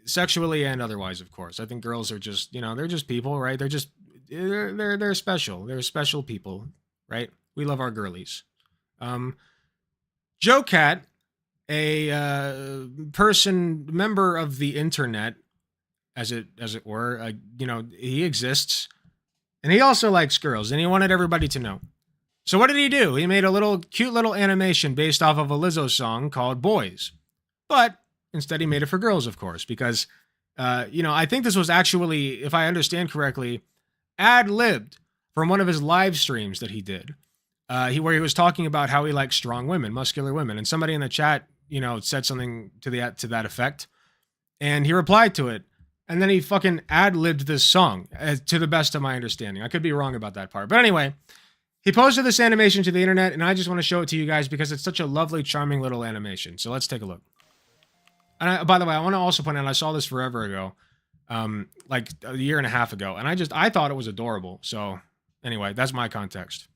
Speaker 2: Sexually and otherwise, of course. I think girls are just, they're just people, right? They're special. They're special people, right? We love our girlies. Joe Cat a member of the internet, as it were. You know, he exists, and he also likes girls, and he wanted everybody to know. So what did he do? He made a cute little animation based off of a Lizzo song called Boys. But instead he made it for girls, of course, because, you know, I think this was actually, if I understand correctly, ad-libbed from one of his live streams that he did, where he was talking about how he likes strong women, muscular women. And somebody in the chat, you know, said something to that effect. And he replied to it. And then he fucking ad-libbed this song, to the best of my understanding. I could be wrong about that part. But anyway, he posted this animation to the internet, and I just want to show it to you guys because it's such a lovely, charming little animation. So let's take a look. And by the way, I want to also point out, I saw this forever ago, like a year and a half ago, and I thought it was adorable. So anyway, that's my context.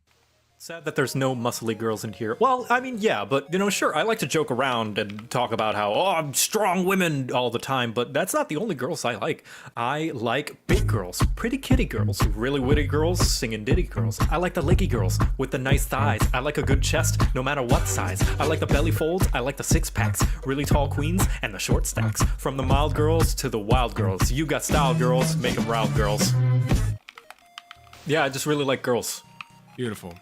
Speaker 15: Sad that there's no muscly girls in here. Well, I mean, yeah, but, you know, sure, I like to joke around and talk about how, oh, I'm strong women all the time, but that's not the only girls I like. I like big girls, pretty kitty girls, really witty girls, singing ditty girls. I like the leggy girls with the nice thighs. I like a good chest, no matter what size. I like the belly folds, I like the six-packs, really tall queens, and the short stacks. From the mild girls to the wild girls. You got style, girls, make them round, girls. Yeah, I just really like girls.
Speaker 2: Beautiful.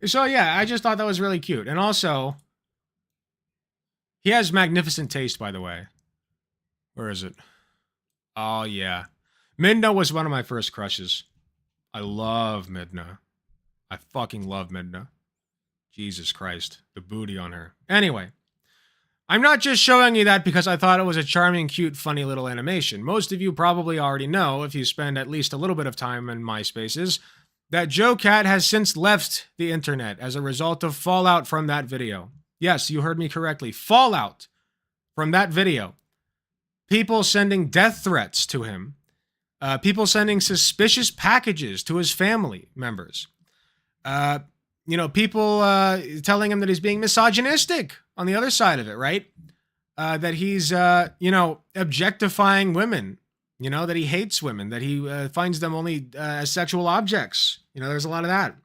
Speaker 2: So yeah, I just thought that was really cute. And also, he has magnificent taste, by the way. Where is it? Oh yeah. Midna was one of my first crushes. I love Midna. I fucking love Midna. Jesus Christ. The booty on her. Anyway. I'm not just showing you that because I thought it was a charming, cute, funny little animation. Most of you probably already know, if you spend at least a little bit of time in MySpaces, that Joe Cat has since left the internet as a result of fallout from that video. Yes, you heard me correctly. Fallout from that video. People sending death threats to him. People sending suspicious packages to his family members. You know, people telling him that he's being misogynistic on the other side of it, right? That he's, you know, objectifying women. You know, that he hates women, that he finds them only as sexual objects. You know, there's a lot of that.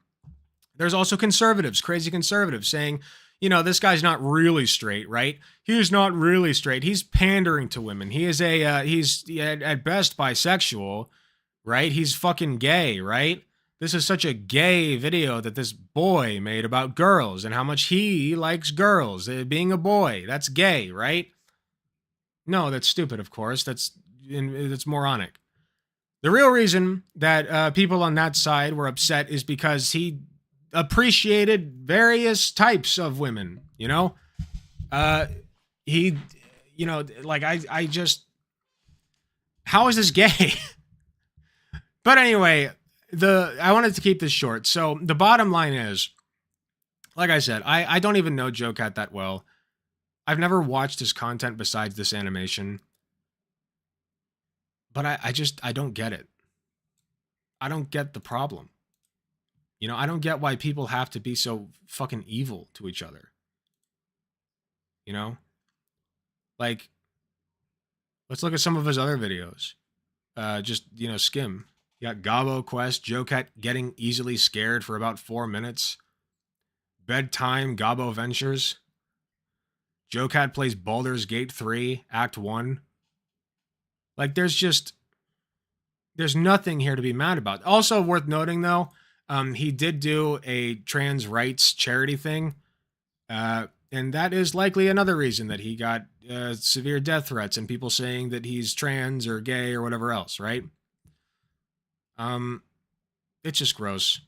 Speaker 2: There's also conservatives, crazy conservatives saying, you know, this guy's not really straight, right? He's not really straight. He's pandering to women. He is he's at best bisexual, right? He's fucking gay, right? This is such a gay video that this boy made about girls and how much he likes girls. Being a boy, that's gay, right? No, that's stupid, of course. That's moronic. The real reason that people on that side were upset is because he appreciated various types of women, you know? He, you know, like, I just... How is this gay? But anyway, I wanted to keep this short. So the bottom line is, like I said, I don't even know Joe Cat that well. I've never watched his content besides this animation. But I don't get it. I don't get the problem. You know, I don't get why people have to be so fucking evil to each other. You know? Like, let's look at some of his other videos. Just, you know, skim. You got Gobbo Quest, Joe Cat getting easily scared for about 4 minutes. Bedtime, Gobbo Ventures. Joe Cat plays Baldur's Gate 3, Act 1. Like, there's nothing here to be mad about. Also worth noting, though, he did do a trans rights charity thing. And that is likely another reason that he got severe death threats and people saying that he's trans or gay or whatever else, right? It's just gross.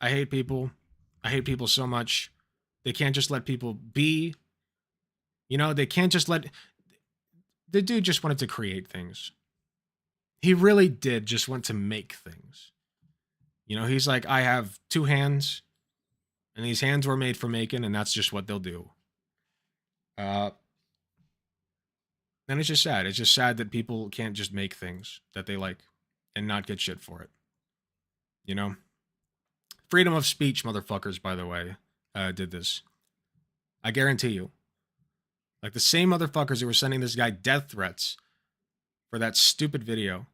Speaker 2: I hate people. I hate people so much. They can't just let people be. You know, they can't just let... The dude just wanted to create things. He really did just want to make things. You know, he's like, I have 2 hands, and these hands were made for making, and that's just what they'll do. And it's just sad. It's just sad that people can't just make things that they like and not get shit for it. You know? Freedom of speech, motherfuckers, by the way, did this. I guarantee you. Like the same motherfuckers who were sending this guy death threats for that stupid video.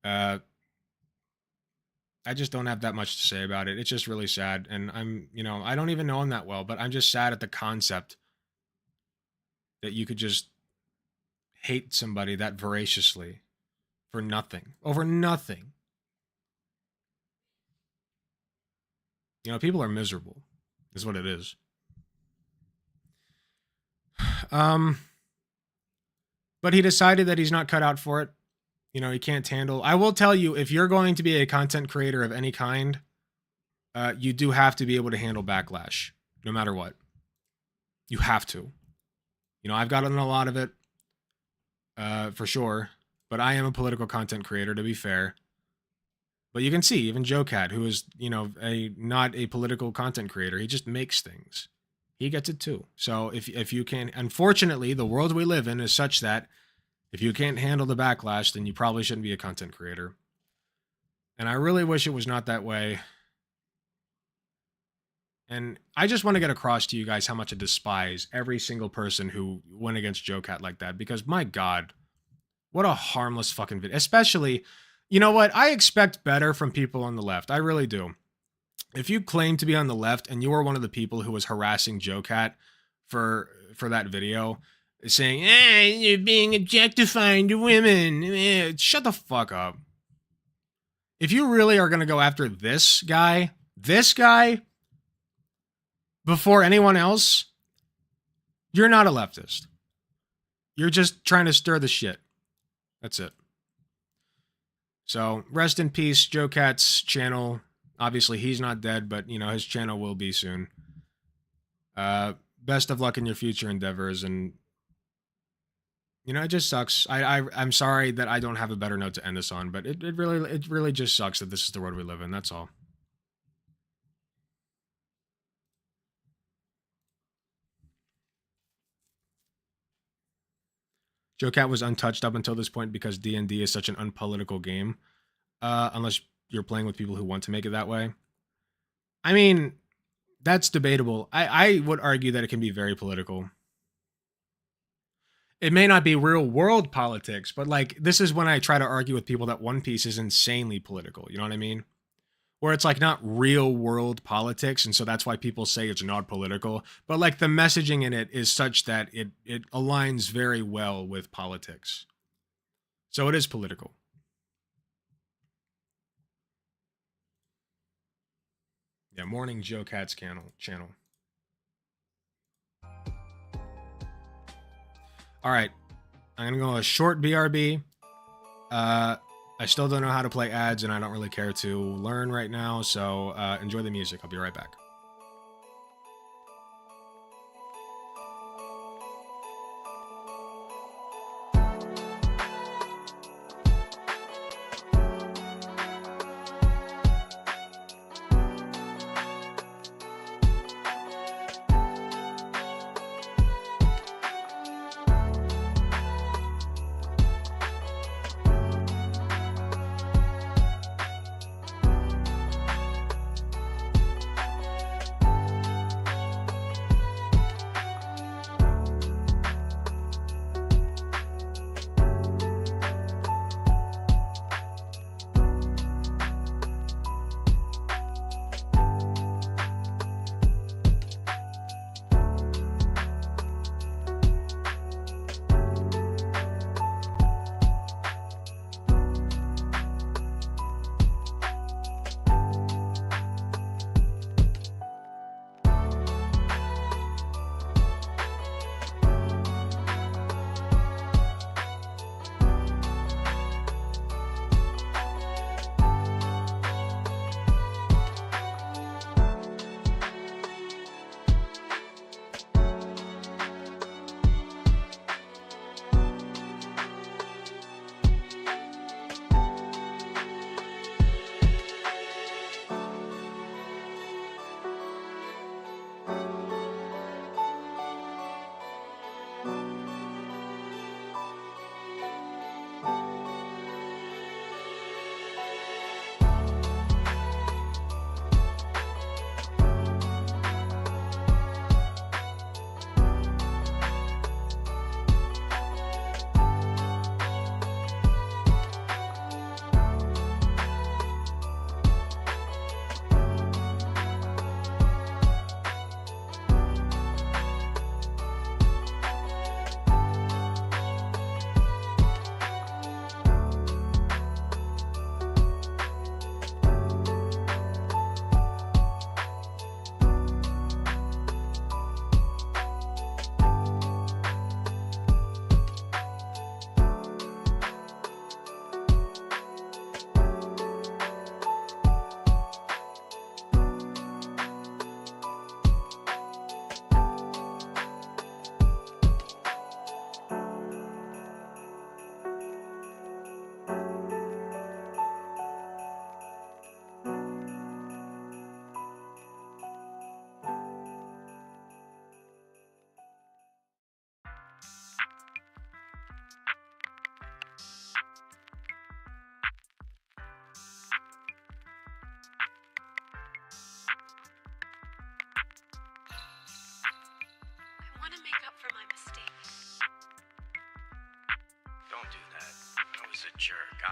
Speaker 2: I I just don't have that much to say about it. It's just really sad. And I'm, you know, I don't even know him that well, but I'm just sad at the concept that you could just hate somebody that voraciously for nothing, over nothing. You know, people are miserable, is what it is. But he decided that he's not cut out for it. You know, he can't handle. I will tell you, if you're going to be a content creator of any kind, you do have to be able to handle backlash, no matter what. You have to. You know, I've gotten a lot of it, for sure. But I am a political content creator, to be fair. But you can see, even Joe Cat, who is, you know, not a political content creator, he just makes things. He gets it too. So if you can, unfortunately, the world we live in is such that if you can't handle the backlash, then you probably shouldn't be a content creator. And I really wish it was not that way. And I just want to get across to you guys how much I despise every single person who went against Joe Cat like that. Because my God, what a harmless fucking video. Especially, you know what? I expect better from people on the left. I really do. If you claim to be on the left and you are one of the people who was harassing Joe Cat for that video, saying, you're being objectifying to women. Shut the fuck up. If you really are going to go after this guy, before anyone else, you're not a leftist. You're just trying to stir the shit. That's it. So, rest in peace, Joe Cat's channel. Obviously, he's not dead, but, you know, his channel will be soon. Best of luck in your future endeavors, and, you know, it just sucks. I'm sorry that I don't have a better note to end this on, but it really just sucks that this is the world we live in, that's all. Joe Cat was untouched up until this point because D&D is such an unpolitical game. Unless you're playing with people who want to make it that way. I mean, that's debatable. I would argue that it can be very political. It may not be real world politics, but like, this is when I try to argue with people that One Piece is insanely political. You know what I mean? Where it's like not real world politics, and so that's why people say it's not political. But like the messaging in it is such that it aligns very well with politics. So it is political. Yeah, Morning Joe Cat's channel. All right, I'm gonna go a short BRB. I still don't know how to play ads, and I don't really care to learn right now, so enjoy the music. I'll be right back.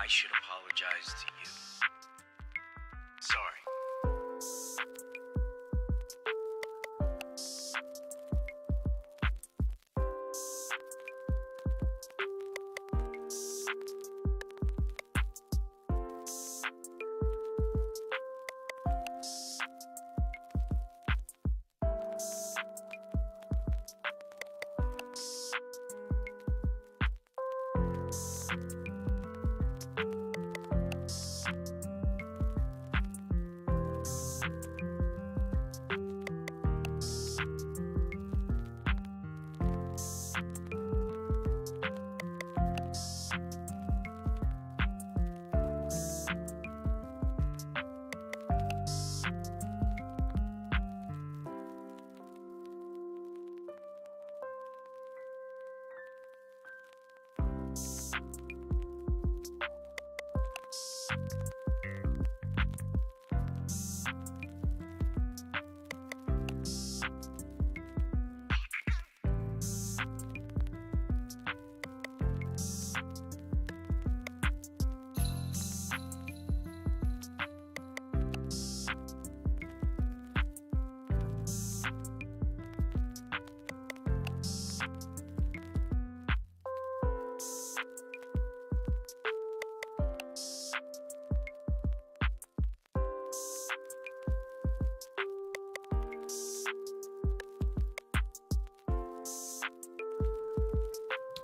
Speaker 2: I should apologize to you. Sorry.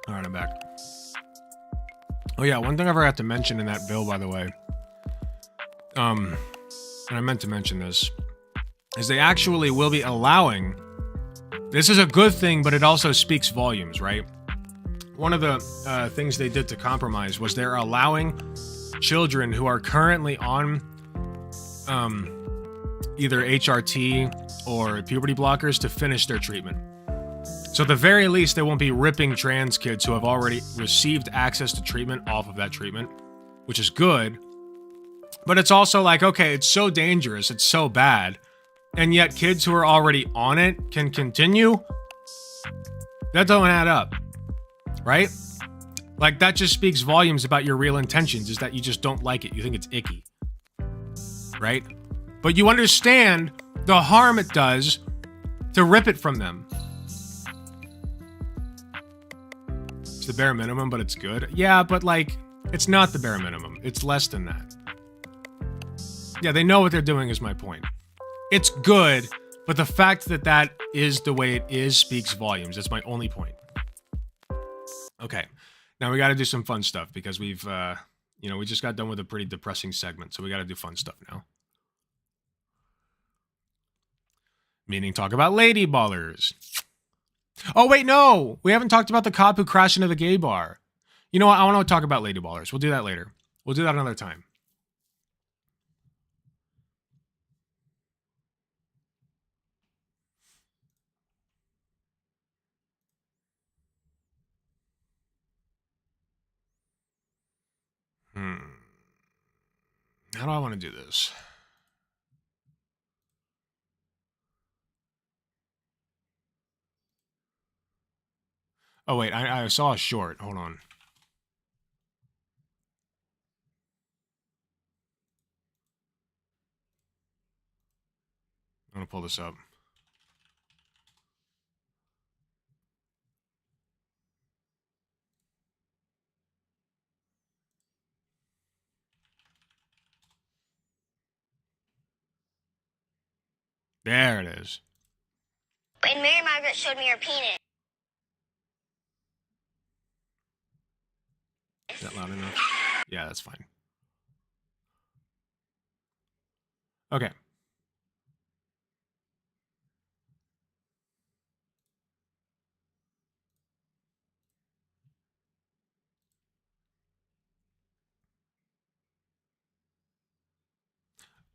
Speaker 2: All right, I'm back. Oh yeah, one thing I forgot to mention in that bill, by the way, and I meant to mention this, is they actually will be allowing, this is a good thing, but it also speaks volumes, right? One of the things they did to compromise was they're allowing children who are currently on either HRT or puberty blockers to finish their treatment. So at the very least, they won't be ripping trans kids who have already received access to treatment off of that treatment, which is good. But it's also like, okay, it's so dangerous, it's so bad, and yet kids who are already on it can continue? That don't add up, right? Like, that just speaks volumes about your real intentions, is that you just don't like it. You think it's icky, right? But you understand the harm it does to rip it from them. It's the bare minimum, but it's good. Yeah, but like, it's not the bare minimum. It's less than that. Yeah, they know what they're doing is my point. It's good, but the fact that that is the way it is speaks volumes. That's my only point. Okay, now we got to do some fun stuff because we've, we just got done with a pretty depressing segment, so we got to do fun stuff now. Meaning talk about lady ballers. Oh, wait, no! We haven't talked about the cop who crashed into the gay bar. You know what? I want to talk about lady ballers. We'll do that later. We'll do that another time. How do I want to do this? Oh, wait, I saw a short. Hold on. I'm going to pull this up. There it is.
Speaker 16: And Mary Margaret showed me her penis.
Speaker 2: Is that loud enough? Yeah, that's fine. Okay.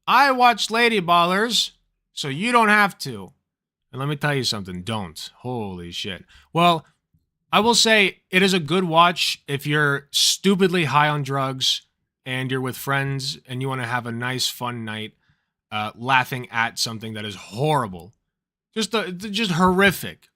Speaker 2: I watched Lady Ballers, so you don't have to. And let me tell you something, don't. Holy shit. Well, I will say it is a good watch if you're stupidly high on drugs and you're with friends and you want to have a nice, fun night laughing at something that is horrible. Just horrific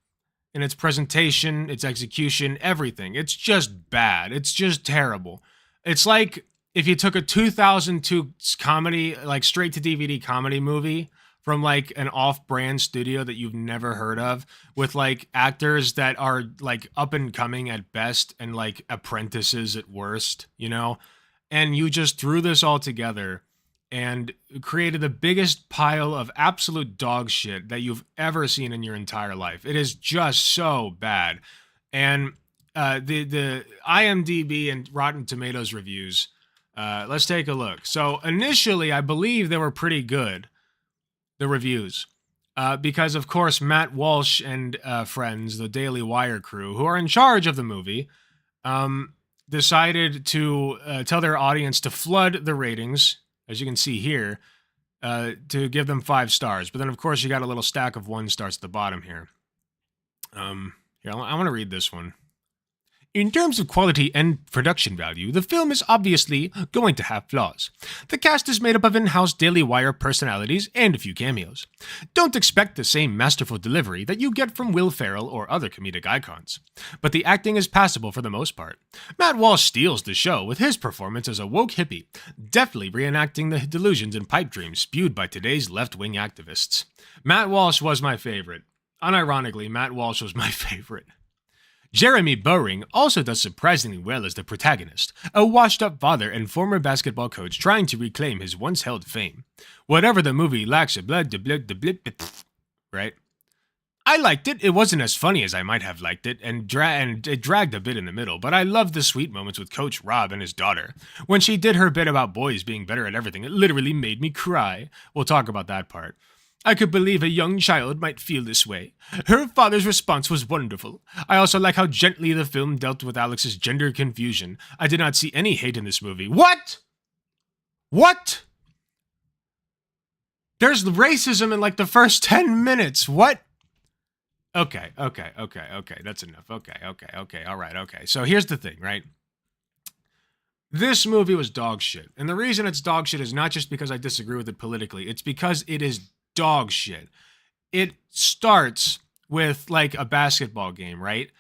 Speaker 2: in its presentation, its execution, everything. It's just bad. It's just terrible. It's like if you took a 2002 comedy, like straight to DVD comedy movie from like an off-brand studio that you've never heard of, with like actors that are like up and coming at best and like apprentices at worst, you know, and you just threw this all together and created the biggest pile of absolute dog shit that you've ever seen in your entire life. It is just so bad. And the IMDb and Rotten Tomatoes reviews, let's take a look. So initially, I believe they were pretty good, the reviews, because of course Matt Walsh and friends, the Daily Wire crew, who are in charge of the movie, decided to tell their audience to flood the ratings, as you can see here, to give them 5 stars. But then of course you got a little stack of 1 stars at the bottom here. Here, I want to read this one. In terms of quality and production value, the film is obviously going to have flaws. The cast is made up of in-house Daily Wire personalities and a few cameos. Don't expect the same masterful delivery that you get from Will Ferrell or other comedic icons. But the acting is passable for the most part. Matt Walsh steals the show with his performance as a woke hippie, deftly reenacting the delusions and pipe dreams spewed by today's left-wing activists. Matt Walsh was my favorite. Unironically, Matt Walsh was my favorite. Jeremy Boring also does surprisingly well as the protagonist, a washed-up father and former basketball coach trying to reclaim his once-held fame. Whatever the movie lacks a right? I liked it. It wasn't as funny as I might have liked it, and it dragged a bit in the middle, but I loved the sweet moments with Coach Rob and his daughter. When she did her bit about boys being better at everything, it literally made me cry. We'll talk about that part. I could believe a young child might feel this way. Her father's response was wonderful. I also like how gently the film dealt with Alex's gender confusion. I did not see any hate in this movie. What? What? There's racism in like the first 10 minutes. What? Okay. That's enough. Okay. All right. Okay. So here's the thing, right? This movie was dog shit. And the reason it's dog shit is not just because I disagree with it politically. It's because it is dog shit. It starts with like a basketball game, right?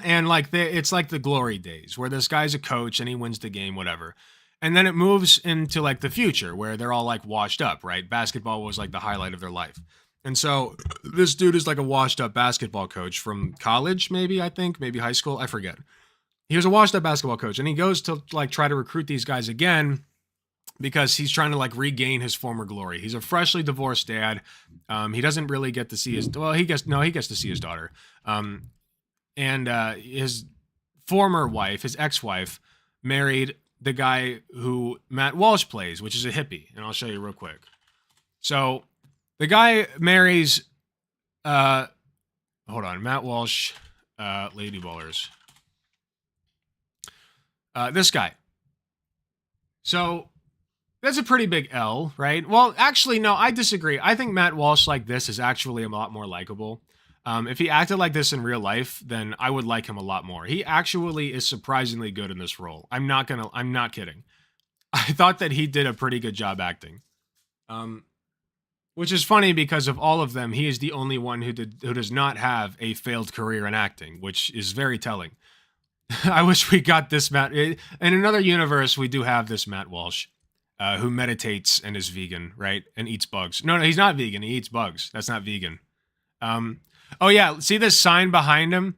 Speaker 2: And like it's like the glory days where this guy's a coach and he wins the game, whatever. And then it moves into like the future where they're all like washed up, right? Basketball was like the highlight of their life. And so this dude is like a washed up basketball coach from college, maybe high school, I forget. He was a washed up basketball coach and he goes to like try to recruit these guys again because he's trying to like regain his former glory. He's a freshly divorced dad. He doesn't really get to see he gets to see his daughter. And his former wife, his ex-wife, married the guy who Matt Walsh plays, which is a hippie. And I'll show you real quick. So the guy marries, hold on, Matt Walsh, Lady Ballers. This guy. So that's a pretty big L, right? Well, actually, no, I disagree. I think Matt Walsh like this is actually a lot more likable. If he acted like this in real life, then I would like him a lot more. He actually is surprisingly good in this role. I'm not kidding. I thought that he did a pretty good job acting. Which is funny because of all of them, he is the only one who does not have a failed career in acting, which is very telling. I wish we got this Matt. In another universe, we do have this Matt Walsh. Who meditates and is vegan, right? And eats bugs. No, he's not vegan. He eats bugs. That's not vegan. Oh yeah, see this sign behind him?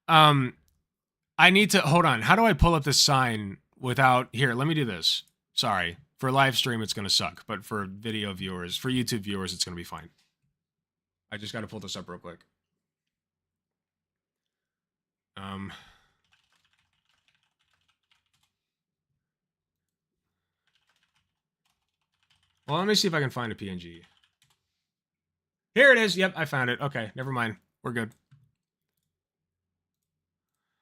Speaker 2: I need to, hold on. How do I pull up this sign without, here, let me do this. Sorry. For live stream, it's going to suck. But for video viewers, for YouTube viewers, it's going to be fine. I just got to pull this up real quick. Well, let me see if I can find a PNG. Here it is. Yep, I found it. Okay, never mind. We're good.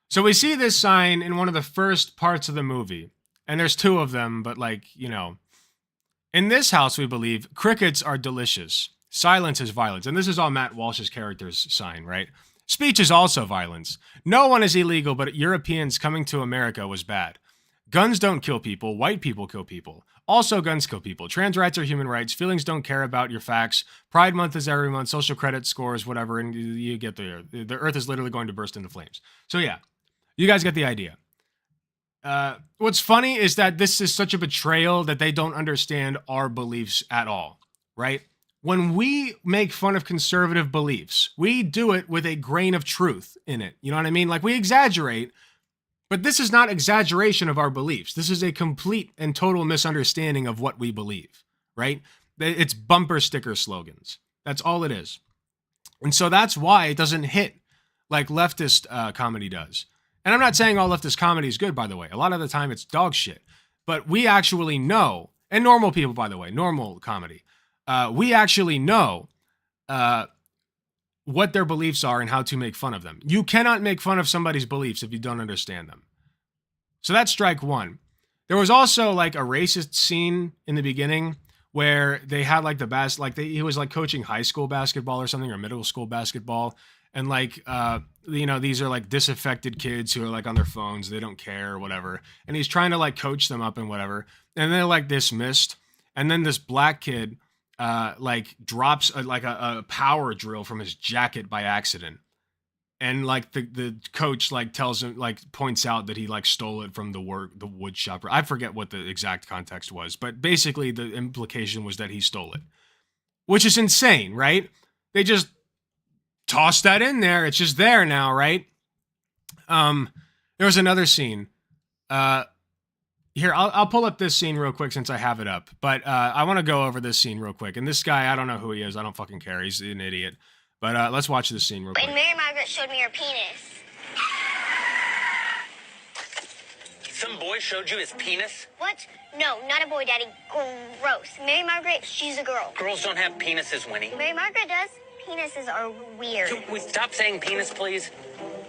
Speaker 2: So we see this sign in one of the first parts of the movie. And there's 2 of them, but like, you know. In this house, we believe, crickets are delicious. Silence is violence. And this is all Matt Walsh's character's sign, right? Speech is also violence. No one is illegal, but Europeans coming to America was bad. Guns don't kill people. White people kill people. Also, guns kill people. Trans rights are human rights. Feelings don't care about your facts. Pride Month is every month. Social credit scores, whatever. And you get there. The earth is literally going to burst into flames. So yeah, you guys get the idea. what's funny is that this is such a betrayal that they don't understand our beliefs at all, right? When we make fun of conservative beliefs, we do it with a grain of truth in it. You know what I mean? Like, we exaggerate, but this is not exaggeration of our beliefs. This is a complete and total misunderstanding of what we believe, right? It's bumper sticker slogans. That's all it is. And so that's why it doesn't hit like leftist comedy does. And I'm not saying all leftist comedy is good, by the way. A lot of the time it's dog shit. But we actually know, and normal people, by the way, normal comedy, we actually know what their beliefs are and how to make fun of them. You cannot make fun of somebody's beliefs if you don't understand them. So that's strike one. There was also like a racist scene in the beginning where they had like the best, like he was like coaching high school basketball or something, or middle school basketball. And like, these are like disaffected kids who are like on their phones. They don't care or whatever. And he's trying to like coach them up and whatever. And they're like dismissed. And then this black kid like drops a power drill from his jacket by accident. And like the coach like tells him, like points out that he like stole it from the wood shop. I forget what the exact context was, but basically the implication was that he stole it, which is insane, right? They just toss that in there. It's just there now, right? There was another scene. Here, I'll pull up this scene real quick since I have it up. But I want to go over this scene real quick. And this guy, I don't know who he is. I don't fucking care. He's an idiot. But let's watch this scene real quick.
Speaker 16: And Mary Margaret showed me her penis.
Speaker 17: Some boy showed you his penis?
Speaker 16: What? No, not a boy, Daddy. Gross. Mary Margaret, she's a girl.
Speaker 17: Girls don't have penises, Winnie.
Speaker 16: Mary Margaret does. Penises are weird.
Speaker 17: Can we stop saying penis, please?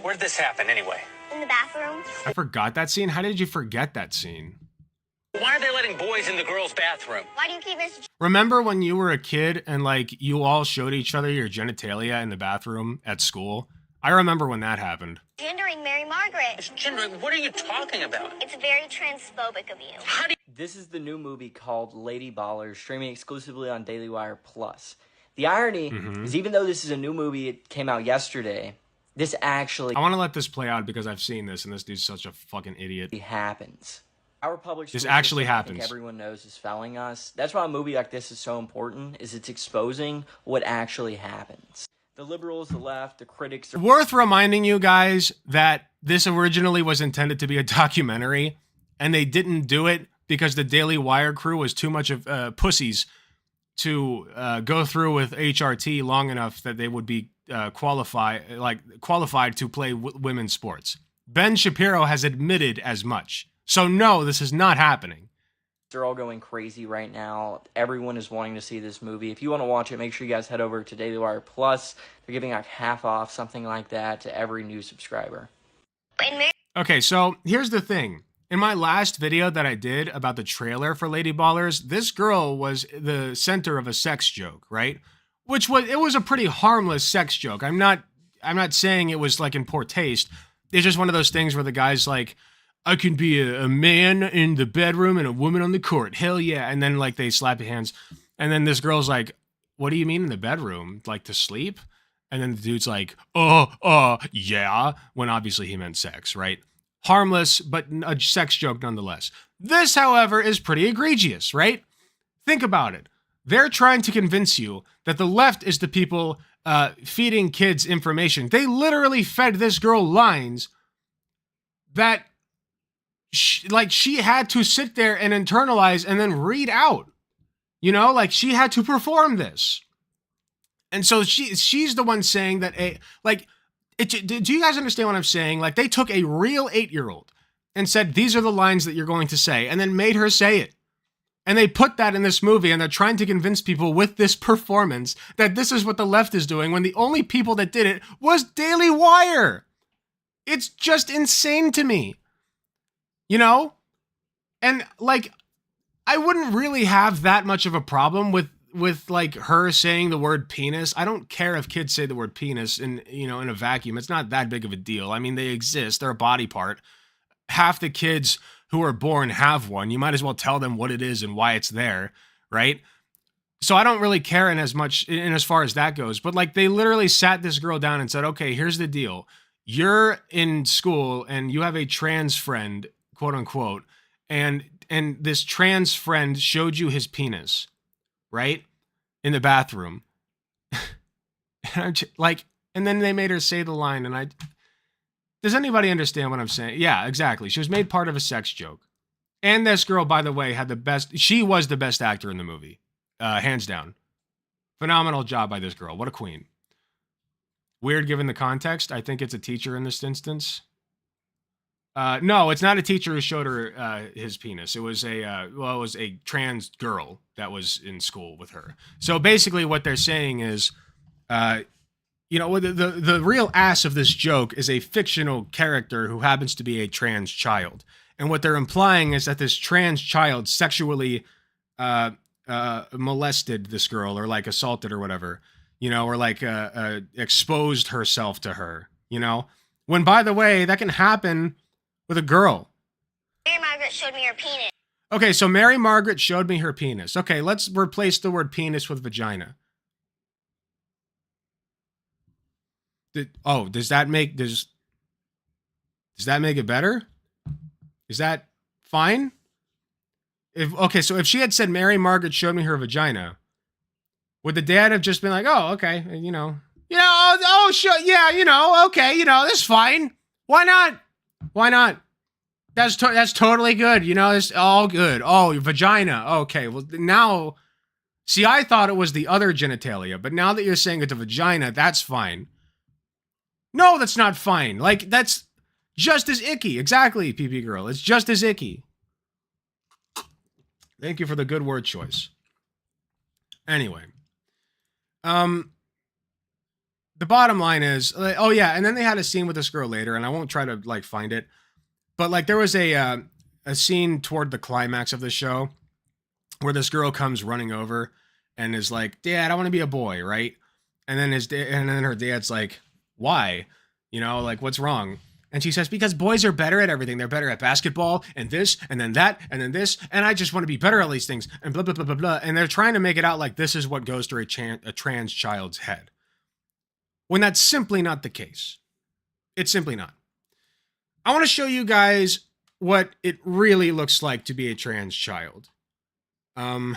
Speaker 17: Where did this happen, anyway?
Speaker 16: In the bathroom.
Speaker 2: I forgot that scene. How did you forget that scene?
Speaker 17: Why are they letting boys in the girls' bathroom?
Speaker 16: Why do you keep messaging?
Speaker 2: Remember when you were a kid and like you all showed each other your genitalia in the bathroom at school? I remember when that happened.
Speaker 16: Gendering Mary Margaret.
Speaker 17: Gendering? What are you talking about?
Speaker 16: It's very transphobic of you.
Speaker 18: This is the new movie called Lady Ballers, streaming exclusively on Daily Wire Plus. The irony is, even though this is a new movie, it came out yesterday, this actually...
Speaker 2: I want to let this play out because I've seen this, and this dude's such a fucking idiot.
Speaker 18: ...happens. Our public
Speaker 2: this
Speaker 18: school
Speaker 2: actually
Speaker 18: system,
Speaker 2: happens.
Speaker 18: I think everyone knows is failing us. That's why a movie like this is so important, is it's exposing what actually happens. The liberals, the left, the critics... are
Speaker 2: Worth reminding you guys that this originally was intended to be a documentary, and they didn't do it because the Daily Wire crew was too much of pussies to go through with HRT long enough that they would be qualified to play women's sports. Ben Shapiro has admitted as much. So no, this is not happening.
Speaker 18: They're all going crazy right now. Everyone is wanting to see this movie. If you want to watch it, make sure you guys head over to Daily Wire Plus. They're giving like half off, something like that, to every new subscriber.
Speaker 2: Okay, so here's the thing. In my last video that I did about the trailer for Lady Ballers, this girl was the center of a sex joke, right? It was a pretty harmless sex joke. I'm not saying it was like in poor taste. It's just one of those things where the guy's like, I can be a man in the bedroom and a woman on the court. Hell yeah. And then like they slap your hands. And then this girl's like, what do you mean in the bedroom? Like to sleep? And then the dude's like, yeah. When obviously he meant sex, right? Harmless, but a sex joke nonetheless. This, however, is pretty egregious, right? Think about it. They're trying to convince you that the left is the people feeding kids information. They literally fed this girl lines that she had to sit there and internalize and then read out. You know, like she had to perform this. And so she's the one saying that do you guys understand what I'm saying? Like they took a real 8-year-old and said, these are the lines that you're going to say, and then made her say it. And they put that in this movie, and they're trying to convince people with this performance that this is what the left is doing when the only people that did it was Daily Wire. It's just insane to me. You know? And like, I wouldn't really have that much of a problem with like her saying the word penis. I don't care if kids say the word penis in a vacuum. It's not that big of a deal. I mean, they exist. They're a body part. Half the kids who are born have one. You might as well tell them what it is and why it's there, right? So I don't really care in as far as that goes. But like they literally sat this girl down and said, okay, here's the deal. You're in school and you have a trans friend, quote unquote, and this trans friend showed you his penis, right? In the bathroom. And I'm like, and then they made her say the line, and does anybody understand what I'm saying? Yeah, exactly. She was made part of a sex joke. And this girl, by the way, she was the best actor in the movie. Hands down. Phenomenal job by this girl. What a queen. Weird given the context. I think it's a teacher in this instance. No, it's not a teacher who showed her his penis. It was a trans girl that was in school with her. So basically what they're saying is, the real ass of this joke is a fictional character who happens to be a trans child. And what they're implying is that this trans child sexually molested this girl, or like assaulted or whatever, or like exposed herself to her, when, by the way, that can happen with a girl.
Speaker 16: Mary Margaret showed me her penis.
Speaker 2: Okay, so Mary Margaret showed me her penis. Okay, let's replace the word penis with vagina. Does that make it better? Is that fine? So if she had said Mary Margaret showed me her vagina, would the dad have just been like, oh, okay, oh, sure, yeah, okay, that's fine. Why not? Why not? That's totally good. It's all good. Oh, vagina. Okay, well now, see, I thought it was the other genitalia, but now that you're saying it's a vagina, that's fine. No, that's not fine. Like, that's just as icky. Exactly, PP girl. It's just as icky. Thank you for the good word choice. Anyway. The bottom line is, oh yeah, and then they had a scene with this girl later, and I won't try to like find it, but like there was a scene toward the climax of the show where this girl comes running over and is like, "Dad, I want to be a boy," right? And then her dad's like, "Why? Like what's wrong?" And she says, "Because boys are better at everything. They're better at basketball and this and then that and then this. And I just want to be better at these things and blah, blah, blah, blah, blah." And they're trying to make it out like this is what goes through a trans child's head. When that's simply not the case. It's simply not. I want to show you guys what it really looks like to be a trans child. And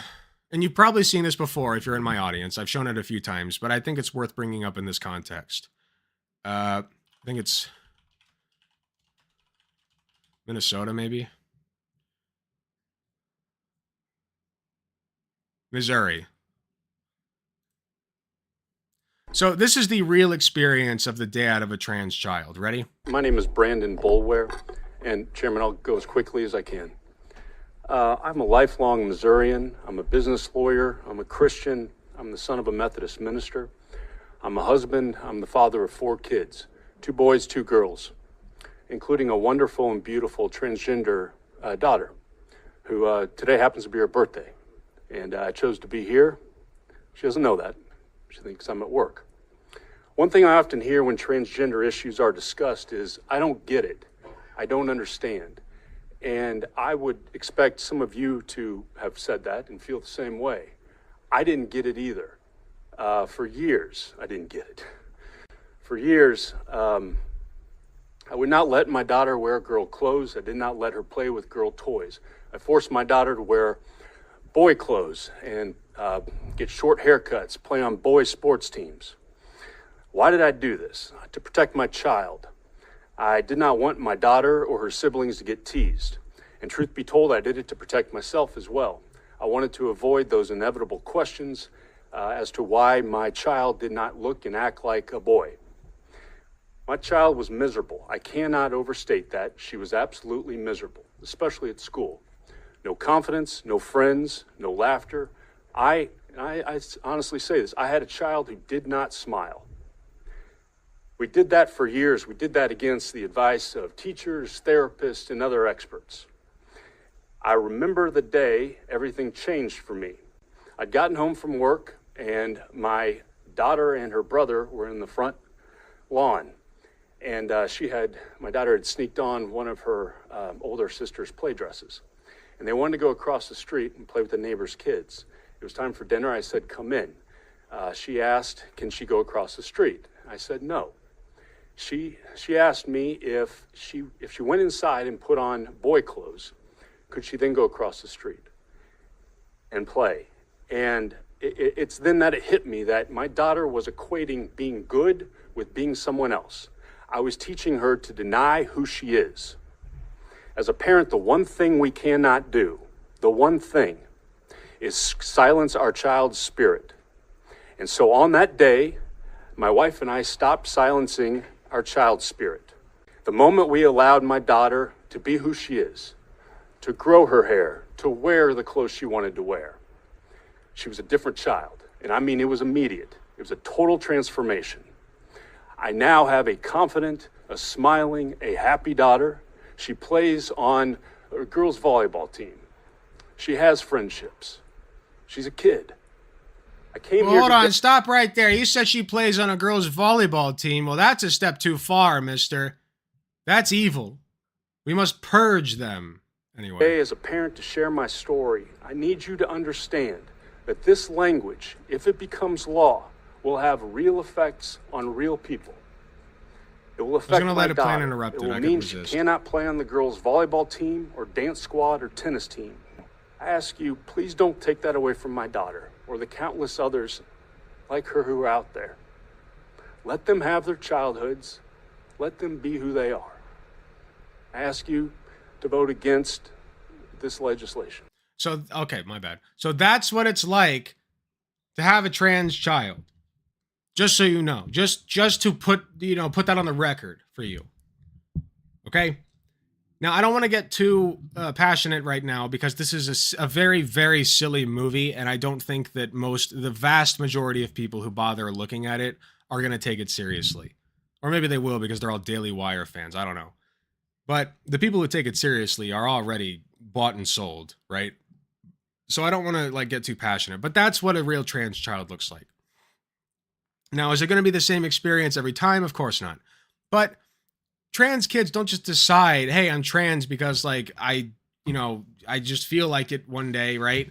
Speaker 2: you've probably seen this before if you're in my audience. I've shown it a few times, but I think it's worth bringing up in this context. I think it's Minnesota, maybe? Missouri. So this is the real experience of the dad of a trans child. Ready?
Speaker 19: My name is Brandon Bulware, and Chairman, I'll go as quickly as I can. I'm a lifelong Missourian. I'm a business lawyer. I'm a Christian. I'm the son of a Methodist minister. I'm a husband. I'm the father of 4 kids, 2 boys, 2 girls, including a wonderful and beautiful transgender daughter, who today happens to be her birthday. And I chose to be here. She doesn't know that. She thinks I'm at work. One thing I often hear when transgender issues are discussed is, I don't get it. I don't understand. And I would expect some of you to have said that and feel the same way. I didn't get it either. For years, I didn't get it. For years, I would not let my daughter wear girl clothes. I did not let her play with girl toys. I forced my daughter to wear boy clothes and get short haircuts, play on boys' sports teams. Why did I do this? To protect my child. I did not want my daughter or her siblings to get teased. And truth be told, I did it to protect myself as well. I wanted to avoid those inevitable questions as to why my child did not look and act like a boy. My child was miserable. I cannot overstate that. She was absolutely miserable, especially at school. No confidence, no friends, no laughter. I honestly say this, I had a child who did not smile. We did that for years. We did that against the advice of teachers, therapists, and other experts. I remember the day everything changed for me. I'd gotten home from work, and my daughter and her brother were in the front lawn. And my daughter had sneaked on one of her older sister's play dresses. And they wanted to go across the street and play with the neighbor's kids. It was time for dinner. I said, "Come in." She asked, "Can she go across the street?" I said, "No." She asked me if she went inside and put on boy clothes, could she then go across the street and play? And it's then that it hit me that my daughter was equating being good with being someone else. I was teaching her to deny who she is. As a parent, the one thing we cannot do, the one thing, is silence our child's spirit. And so on that day, my wife and I stopped silencing our child's spirit. The moment we allowed my daughter to be who she is, to grow her hair, to wear the clothes she wanted to wear, she was a different child. And I mean, it was immediate. It was a total transformation. I now have a confident, a smiling, a happy daughter. She plays on a girls' volleyball team. She has friendships. She's a kid. I came here.
Speaker 2: Hold on, stop right there. You said she plays on a girls' volleyball team. Well, that's a step too far, mister. That's evil. We must purge them. Anyway.
Speaker 19: As a parent, to share my story, I need you to understand that this language, if it becomes law, will have real effects on real people. It will affect my daughter. It will mean she cannot play on the girls' volleyball team or dance squad or tennis team. I ask you, please don't take that away from my daughter or the countless others like her who are out there. Let them have their childhoods. Let them be who they are. I ask you to vote against this legislation.
Speaker 2: So, okay, my bad. So that's what it's like to have a trans child. Just so you know. Just to put that on the record for you. Okay? Now, I don't want to get too passionate right now because this is a very, very silly movie, and I don't think that the vast majority of people who bother looking at it are going to take it seriously. Or maybe they will because they're all Daily Wire fans. I don't know. But the people who take it seriously are already bought and sold, right? So I don't want to get too passionate, but that's what a real trans child looks like. Now, is it going to be the same experience every time? Of course not. But trans kids don't just decide, hey, I'm trans because I just feel like it one day, right?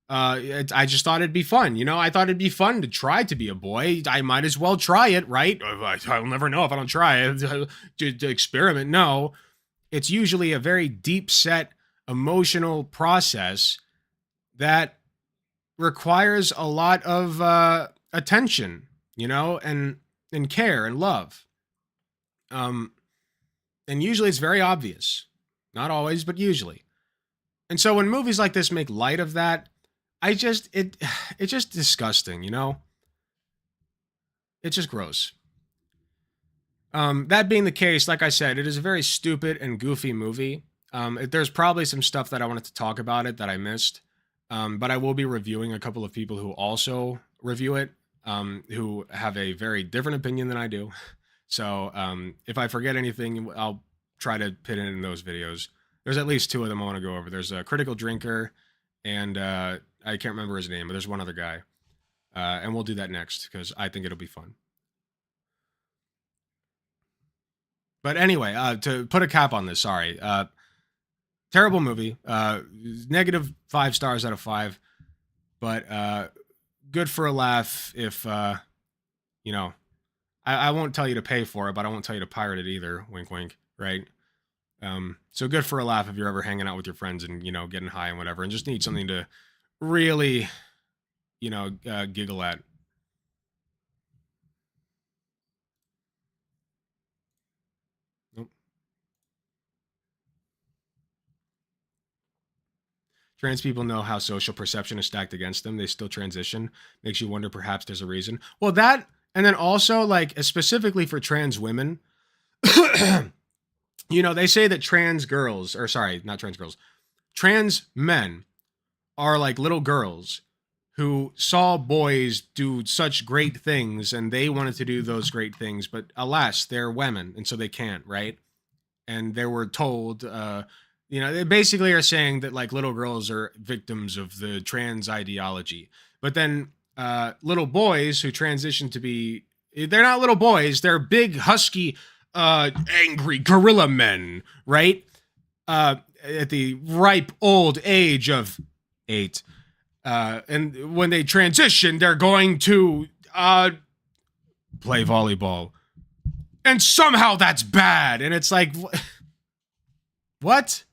Speaker 2: I just thought it'd be fun. I thought it'd be fun to try to be a boy. I might as well try it, right? I'll never know if I don't try it to experiment. No, it's usually a very deep set emotional process that requires a lot of attention, and care and love. And usually it's very obvious. Not always, but usually. And so when movies like this make light of that, it's just disgusting, It's just gross. That being the case, like I said, it is a very stupid and goofy movie. There's probably some stuff that I wanted to talk about it that I missed. But I will be reviewing a couple of people who also review it, who have a very different opinion than I do. So if I forget anything, I'll try to put it in those videos. There's at least two of them I want to go over. There's a Critical Drinker, and I can't remember his name, but there's one other guy. And we'll do that next, because I think it'll be fun. But anyway, to put a cap on this, sorry. Terrible movie. Negative 5 stars out of 5. But good for a laugh if, I won't tell you to pay for it, but I won't tell you to pirate it either. Wink, wink, right? So good for a laugh if you're ever hanging out with your friends and, getting high and whatever, and just need something to really, giggle at. Nope. Trans people know how social perception is stacked against them. They still transition. Makes you wonder perhaps there's a reason. Well, that, and then also, specifically for trans women, they say that trans girls, or sorry, not trans girls, trans men are like little girls who saw boys do such great things and they wanted to do those great things, but alas, they're women, and so they can't, right? And they were told, they basically are saying that little girls are victims of the trans ideology. But then little boys who transition to be, they're not little boys, they're big, husky, angry gorilla men, right? At the ripe old age of 8. And when they transition, they're going to play volleyball and somehow that's bad. And it's like, what?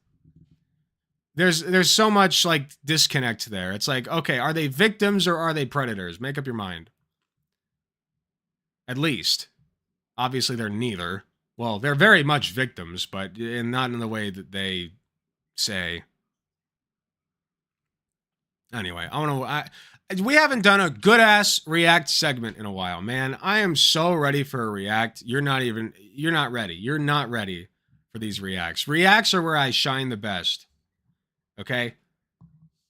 Speaker 2: There's so much like disconnect there. It's like, okay, are they victims or are they predators? Make up your mind. At least. Obviously, they're neither. Well, they're very much victims, but not in the way that they say. Anyway, we haven't done a good-ass React segment in a while, man. I am so ready for a React. You're not ready. You're not ready for these Reacts. Reacts are where I shine the best. Okay?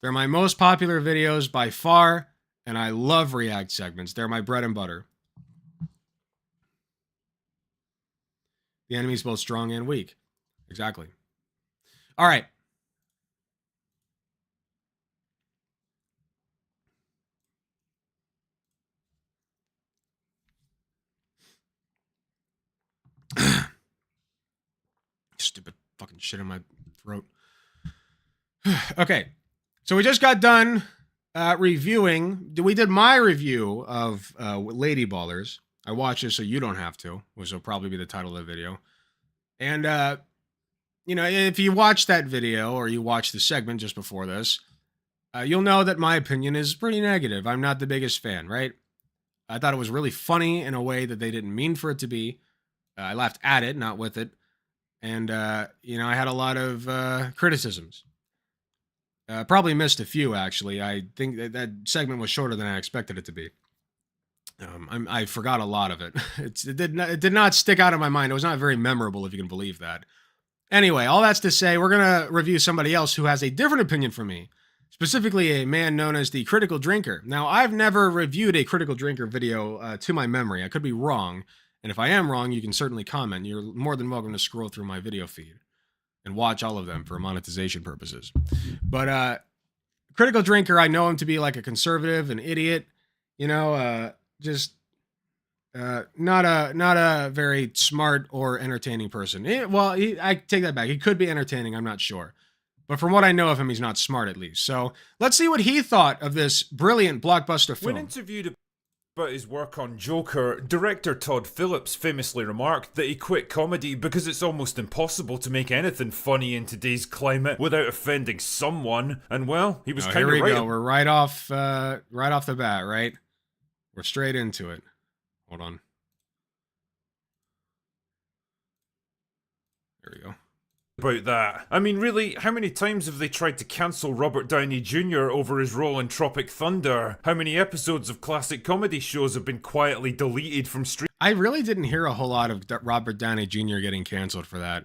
Speaker 2: They're my most popular videos by far, and I love React segments. They're my bread and butter. The enemy's both strong and weak. Exactly. All right. Stupid fucking shit in my throat. Okay. So we just got done reviewing. We did my review of Lady Ballers. I watched it so you don't have to, which will probably be the title of the video. And, you know, if you watch that video or you watch the segment just before this, you'll know that my opinion is pretty negative. I'm not the biggest fan, right? I thought it was really funny in a way that they didn't mean for it to be. I laughed at it, not with it. And, you know, I had a lot of criticisms. Probably missed a few, actually. I think that segment was shorter than I expected it to be. I forgot a lot of it. It did not stick out of my mind. It was not very memorable, if you can believe that. Anyway, all that's to say, we're going to review somebody else who has a different opinion from me. Specifically, a man known as the Critical Drinker. Now, I've never reviewed a Critical Drinker video to my memory. I could be wrong. And if I am wrong, you can certainly comment. You're more than welcome to scroll through my video feed and watch all of them for monetization purposes. But Critical Drinker, I know him to be like a conservative, an idiot, you know, just not a very smart or entertaining person. I take that back. He could be entertaining. I'm not sure. But from what I know of him, he's not smart, at least. So let's see what he thought of this brilliant blockbuster film.
Speaker 1: When interviewed about his work on Joker, director Todd Phillips famously remarked that he quit comedy because it's almost impossible to make anything funny in today's climate without offending someone. And well, he was kind of right.
Speaker 2: Here we go. We're right off the bat, right? We're straight into it. Hold on. There we go.
Speaker 1: About that. I mean, really, how many times have they tried to cancel Robert Downey Jr. over his role in Tropic Thunder? How many episodes of classic comedy shows have been quietly deleted from streaming?
Speaker 2: I really didn't hear a whole lot of Robert Downey Jr. getting canceled for that.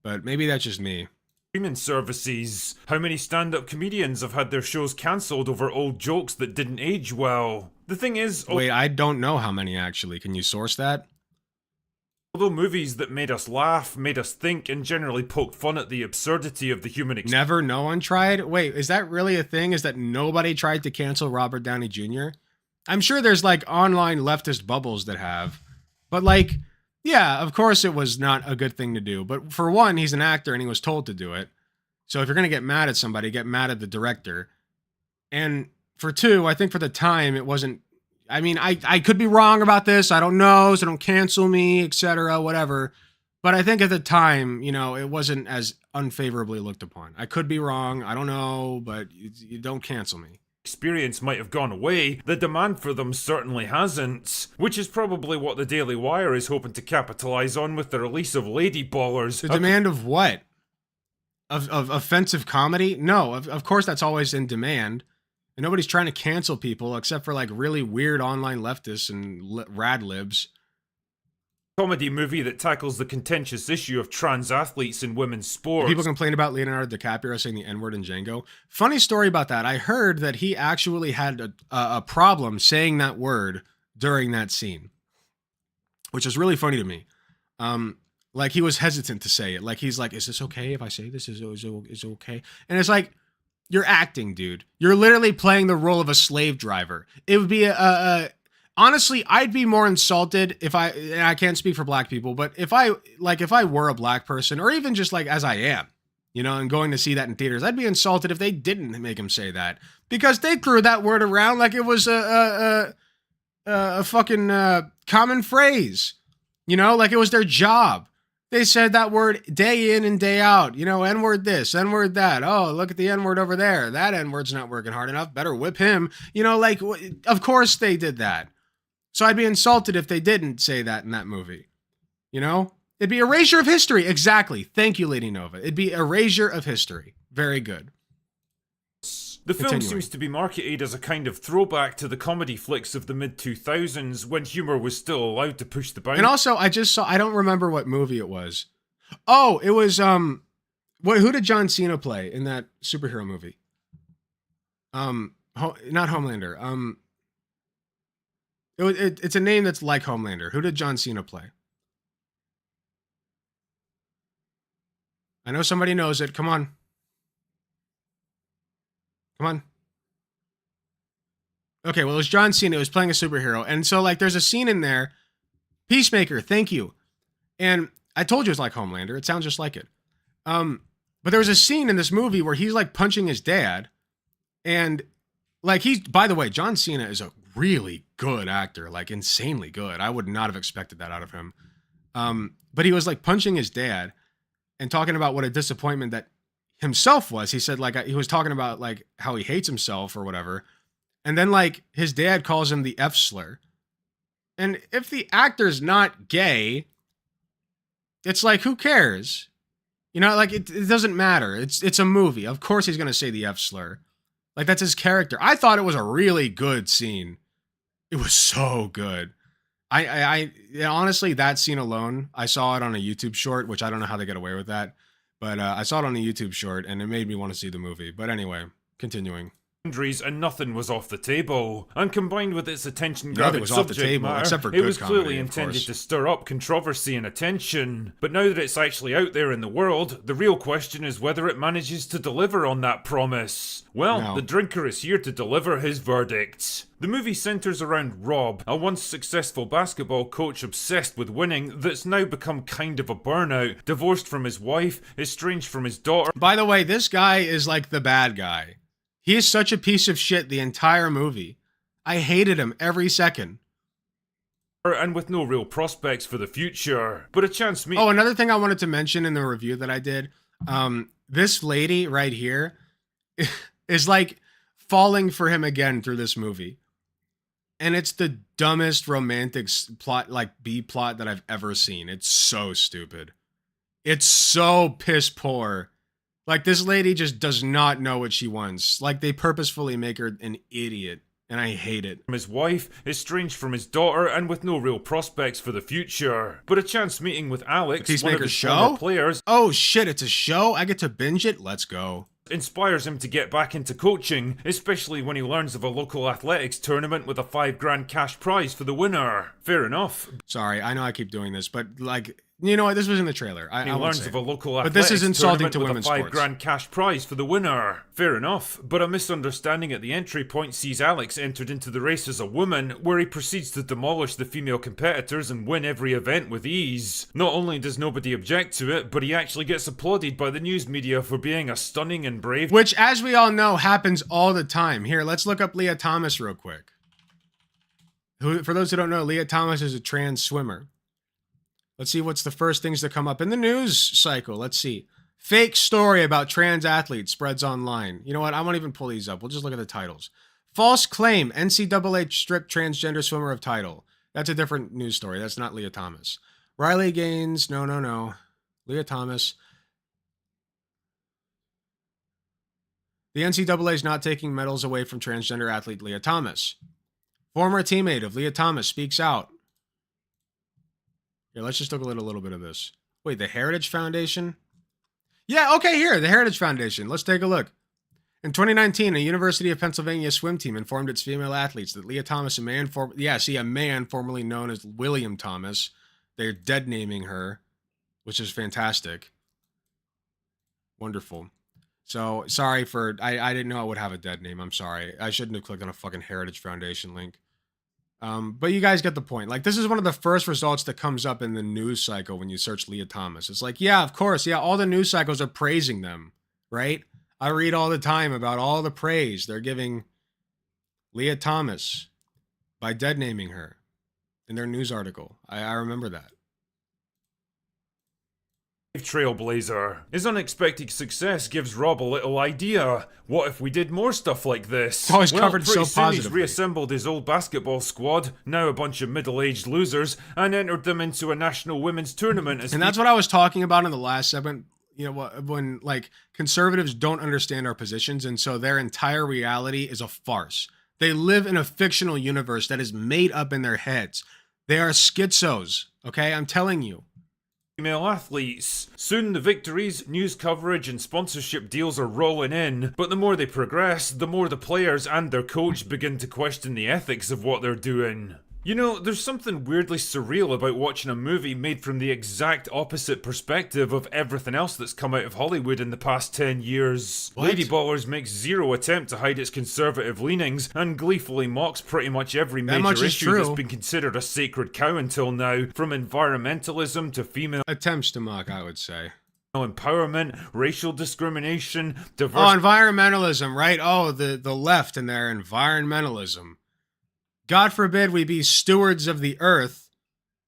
Speaker 2: But maybe that's just me.
Speaker 1: Streaming services. How many stand-up comedians have had their shows cancelled over old jokes that didn't age well? The thing is...
Speaker 2: Wait, I don't know how many, actually. Can you source that?
Speaker 1: Although movies that made us laugh, made us think, and generally poked fun at the absurdity of the human experience.
Speaker 2: Never? No one tried? Wait, is that really a thing? Is that nobody tried to cancel Robert Downey Jr.? I'm sure there's like online leftist bubbles that have. But like, yeah, of course it was not a good thing to do. But for one, he's an actor and he was told to do it. So if you're going to get mad at somebody, get mad at the director. And for two, I think for the time it wasn't... I mean, I could be wrong about this. I don't know, so don't cancel me, etc., whatever. But I think at the time, you know, it wasn't as unfavorably looked upon. I could be wrong. I don't know, but you don't cancel me.
Speaker 1: Experience might have gone away. The demand for them certainly hasn't. Which is probably what the Daily Wire is hoping to capitalize on with the release of Lady Ballers.
Speaker 2: The demand of what? Of offensive comedy? No, of course that's always in demand. And nobody's trying to cancel people except for like really weird online leftists and rad libs.
Speaker 1: Comedy movie that tackles the contentious issue of trans athletes in women's sports.
Speaker 2: People complain about Leonardo DiCaprio saying the N-word in Django. Funny story about that. I heard that he actually had a problem saying that word during that scene, which is really funny to me. Like he was hesitant to say it. Like he's like, "Is this okay if I say this? Is it okay?" And it's like, you're acting, dude. You're literally playing the role of a slave driver. It would be honestly, I'd be more insulted if and I can't speak for black people, but if I were a black person, or even just like as I am, you know, and going to see that in theaters, I'd be insulted if they didn't make him say that, because they threw that word around like it was a fucking common phrase. You know, like it was their job. They said that word day in and day out. You know, N-word this, N-word that. Oh, look at the N-word over there. That N-word's not working hard enough. Better whip him. You know, like, of course they did that. So I'd be insulted if they didn't say that in that movie. You know? It'd be erasure of history. Exactly. Thank you, Lady Nova. It'd be erasure of history. Very good.
Speaker 1: The film
Speaker 2: Continuing.
Speaker 1: seems to be marketed as a kind of throwback to the comedy flicks of the mid-2000s when humor was still allowed to push the boundaries.
Speaker 2: And also, I don't remember what movie it was. Oh, it was, who did John Cena play in that superhero movie? Not Homelander. It's a name that's like Homelander. Who did John Cena play? I know somebody knows it. Come on. Come on. Okay, well, it was John Cena. It was playing a superhero. And so, like, there's a scene in there. Peacemaker, thank you. And I told you it's like Homelander. It sounds just like it. But there was a scene in this movie where he's, like, punching his dad. And, like, by the way, John Cena is a really good actor. Like, insanely good. I would not have expected that out of him. But he was, like, punching his dad and talking about what a disappointment that himself was. He said, like, he was talking about, like, how he hates himself or whatever. And then, like, his dad calls him the F slur. And if the actor's not gay, it's like, who cares? You know, like, it doesn't matter. It's a movie. Of course he's going to say the F slur. Like, that's his character. I thought it was a really good scene. It was so good. I honestly, that scene alone, I saw it on a YouTube short, which I don't know how they get away with that. But I saw it on a YouTube short, and it made me want to see the movie. But anyway, continuing.
Speaker 1: And nothing was off the table. And combined with its attention-grabbing
Speaker 2: Nothing was off the
Speaker 1: subject
Speaker 2: table,
Speaker 1: matter,
Speaker 2: except for
Speaker 1: it
Speaker 2: good
Speaker 1: was
Speaker 2: comedy,
Speaker 1: clearly
Speaker 2: of
Speaker 1: intended
Speaker 2: course.
Speaker 1: to stir up controversy and attention. But now that it's actually out there in the world, the real question is whether it manages to deliver on that promise. Well,
Speaker 2: No.
Speaker 1: the drinker is here to deliver his verdict. The movie centers around Rob, a once successful basketball coach obsessed with winning that's now become kind of a burnout, divorced from his wife, estranged from his daughter.
Speaker 2: By the way, this guy is like the bad guy. He is such a piece of shit the entire movie. I hated him every second.
Speaker 1: And with no real prospects for the future. But a chance meet.
Speaker 2: Oh, another thing I wanted to mention in the review that I did, this lady right here is like falling for him again through this movie. And it's the dumbest romantic plot, like B plot that I've ever seen. It's so stupid. It's so piss poor. Like, this lady just does not know what she wants. Like, they purposefully make her an idiot. And I hate it.
Speaker 1: From his wife, estranged from his daughter, and with no real prospects for the future. But a chance meeting with Alex, one of his former players.
Speaker 2: Oh shit, it's a show? I get to binge it? Let's go.
Speaker 1: Inspires him to get back into coaching, especially when he learns of a local athletics tournament with a $5,000 cash prize for the winner. Fair enough.
Speaker 2: Sorry, I know I keep doing this, but like, you know what? This was in the trailer.
Speaker 1: He learns of a local
Speaker 2: but this
Speaker 1: athletics
Speaker 2: is insulting
Speaker 1: tournament
Speaker 2: to
Speaker 1: with
Speaker 2: women's
Speaker 1: a
Speaker 2: sports.
Speaker 1: $5,000 cash prize for the winner. Fair enough, but a misunderstanding at the entry point sees Alex entered into the race as a woman, where he proceeds to demolish the female competitors and win every event with ease. Not only does nobody object to it, but he actually gets applauded by the news media for being a stunning and brave.
Speaker 2: Which, as we all know, happens all the time. Here, let's look up Leah Thomas real quick. For those who don't know, Leah Thomas is a trans swimmer. Let's see what's the first things that come up in the news cycle. Let's see. Fake story about trans athlete spreads online. You know what? I won't even pull these up. We'll just look at the titles. False claim. NCAA stripped transgender swimmer of title. That's a different news story. That's not Leah Thomas. Riley Gaines. No. Leah Thomas. The NCAA is not taking medals away from transgender athlete Leah Thomas. Former teammate of Leah Thomas speaks out. Here, let's just look at a little bit of this. Wait, the Heritage Foundation? Yeah, okay, here, the Heritage Foundation. Let's take a look. In 2019, a University of Pennsylvania swim team informed its female athletes that Leah Thomas, a man formerly known as William Thomas, they're dead naming her, which is fantastic. Wonderful. So, sorry for, I didn't know I would have a dead name. I'm sorry. I shouldn't have clicked on a fucking Heritage Foundation link. But you guys get the point. Like, this is one of the first results that comes up in the news cycle when you search Leah Thomas. It's like, yeah, of course. Yeah, all the news cycles are praising them, right? I read all the time about all the praise they're giving Leah Thomas by dead naming her in their news article. I remember that.
Speaker 1: trailblazer. His unexpected success gives Rob a little idea. What if we did more stuff like this?
Speaker 2: always
Speaker 1: Well,
Speaker 2: covered
Speaker 1: pretty
Speaker 2: so
Speaker 1: soon he's
Speaker 2: positively.
Speaker 1: reassembled his old basketball squad, now a bunch of middle-aged losers, and entered them into a national women's tournament.
Speaker 2: And that's what I was talking about in the last segment. You know, when like conservatives don't understand our positions, and so their entire reality is a farce. They live in a fictional universe that is made up in their heads. They are schizos, okay? I'm telling you.
Speaker 1: Female athletes. Soon the victories, news coverage, and sponsorship deals are rolling in, but the more they progress, the more the players and their coach begin to question the ethics of what they're doing. You know, there's something weirdly surreal about watching a movie made from the exact opposite perspective of everything else that's come out of Hollywood in the past 10 years.
Speaker 2: What?
Speaker 1: Lady Ballers makes zero attempt to hide its conservative leanings and gleefully mocks pretty much every
Speaker 2: That much
Speaker 1: major
Speaker 2: is
Speaker 1: issue
Speaker 2: true.
Speaker 1: that's been considered a sacred cow until now, from environmentalism to female
Speaker 2: Attempts to mock, I would say.
Speaker 1: empowerment, racial discrimination,
Speaker 2: Oh,
Speaker 1: diversity.
Speaker 2: environmentalism, right? Oh, the left and their environmentalism. God forbid we be stewards of the earth.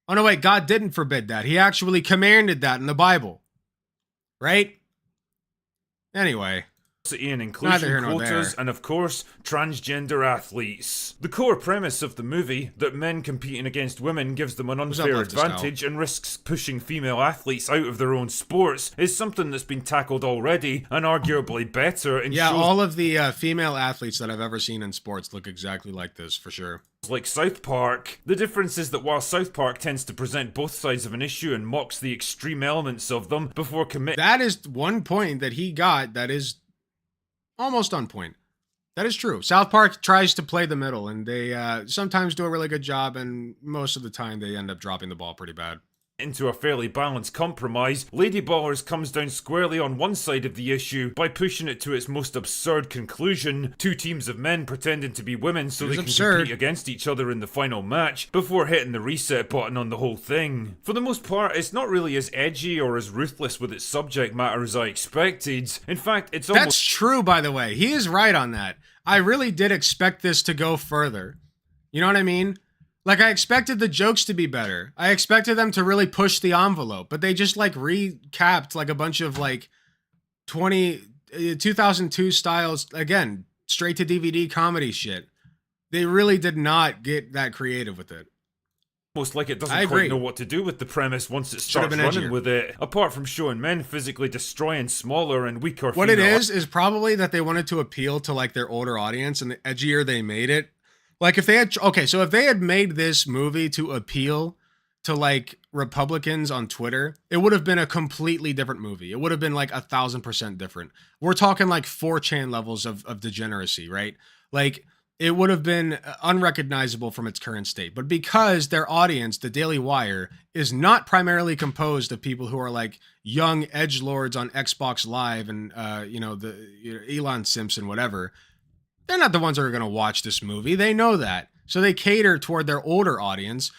Speaker 2: Oh, no, wait, God didn't forbid that. He actually commanded that in the Bible. Right? Anyway.
Speaker 1: And
Speaker 2: Neither
Speaker 1: inclusion
Speaker 2: here nor
Speaker 1: quotas,
Speaker 2: there.
Speaker 1: and of course, transgender athletes. The core premise of the movie, that men competing against women gives them an
Speaker 2: What's up,
Speaker 1: unfair
Speaker 2: Lefty Style?
Speaker 1: advantage and risks pushing female athletes out of their own sports, is something that's been tackled already, and arguably better in
Speaker 2: Yeah,
Speaker 1: shows
Speaker 2: all of the female athletes that I've ever seen in sports look exactly like this, for sure.
Speaker 1: like South Park. The difference is that while South Park tends to present both sides of an issue and mocks the extreme elements of them before committing
Speaker 2: That is one point that he got that is almost on point. That is true. South Park tries to play the middle, and they sometimes do a really good job, and most of the time they end up dropping the ball pretty bad.
Speaker 1: into a fairly balanced compromise, Lady Ballers comes down squarely on one side of the issue by pushing it to its most absurd conclusion, two teams of men pretending to be women so
Speaker 2: It
Speaker 1: they
Speaker 2: is
Speaker 1: can
Speaker 2: absurd.
Speaker 1: compete against each other in the final match, before hitting the reset button on the whole thing. For the most part, it's not really as edgy or as ruthless with its subject matter as I expected. In fact, it's almost...
Speaker 2: That's true, by the way. He is right on that. I really did expect this to go further. You know what I mean? Like, I expected the jokes to be better. I expected them to really push the envelope, but they just, like, recapped, like, a bunch of, like, 2002 styles, again, straight to DVD comedy shit. They really did not get that creative with it.
Speaker 1: Almost like it
Speaker 2: I
Speaker 1: doesn't
Speaker 2: agree.
Speaker 1: quite know what to do with the premise once it
Speaker 2: Should have
Speaker 1: starts
Speaker 2: been
Speaker 1: running
Speaker 2: edgier.
Speaker 1: with it, apart from showing men physically destroying smaller and weaker
Speaker 2: What it
Speaker 1: female
Speaker 2: is probably that they wanted to appeal to, like, their older audience, and the edgier they made it. Like, if they had, okay, so if they had made this movie to appeal to, like, Republicans on Twitter, it would have been a completely different movie. It would have been, like, 1,000% different. We're talking, like, 4chan levels of degeneracy, right? Like, it would have been unrecognizable from its current state. But because their audience, the Daily Wire, is not primarily composed of people who are, like, young edgelords on Xbox Live and, Elon Simpson, whatever, they're not the ones that are going to watch this movie. They know that. So they cater toward their older audience,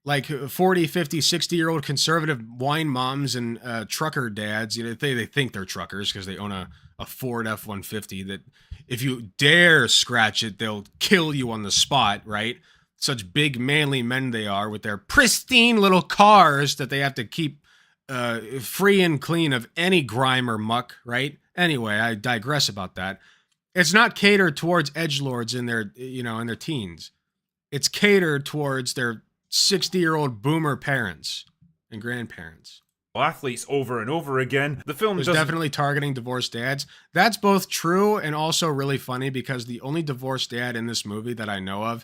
Speaker 2: like 40, 50, 60-year-old conservative wine moms and trucker dads. You know, they think they're truckers because they own a Ford F-150 that if you dare scratch it, they'll kill you on the spot, right? Such big, manly men they are with their pristine little cars that they have to keep free and clean of any grime or muck, right? Anyway, I digress about that. It's not catered towards edgelords in their, in their teens. It's catered towards their 60-year-old boomer parents and grandparents.
Speaker 1: athletes over and over again. The film
Speaker 2: It's
Speaker 1: doesn't
Speaker 2: definitely targeting divorced dads. That's both true and also really funny because the only divorced dad in this movie that I know of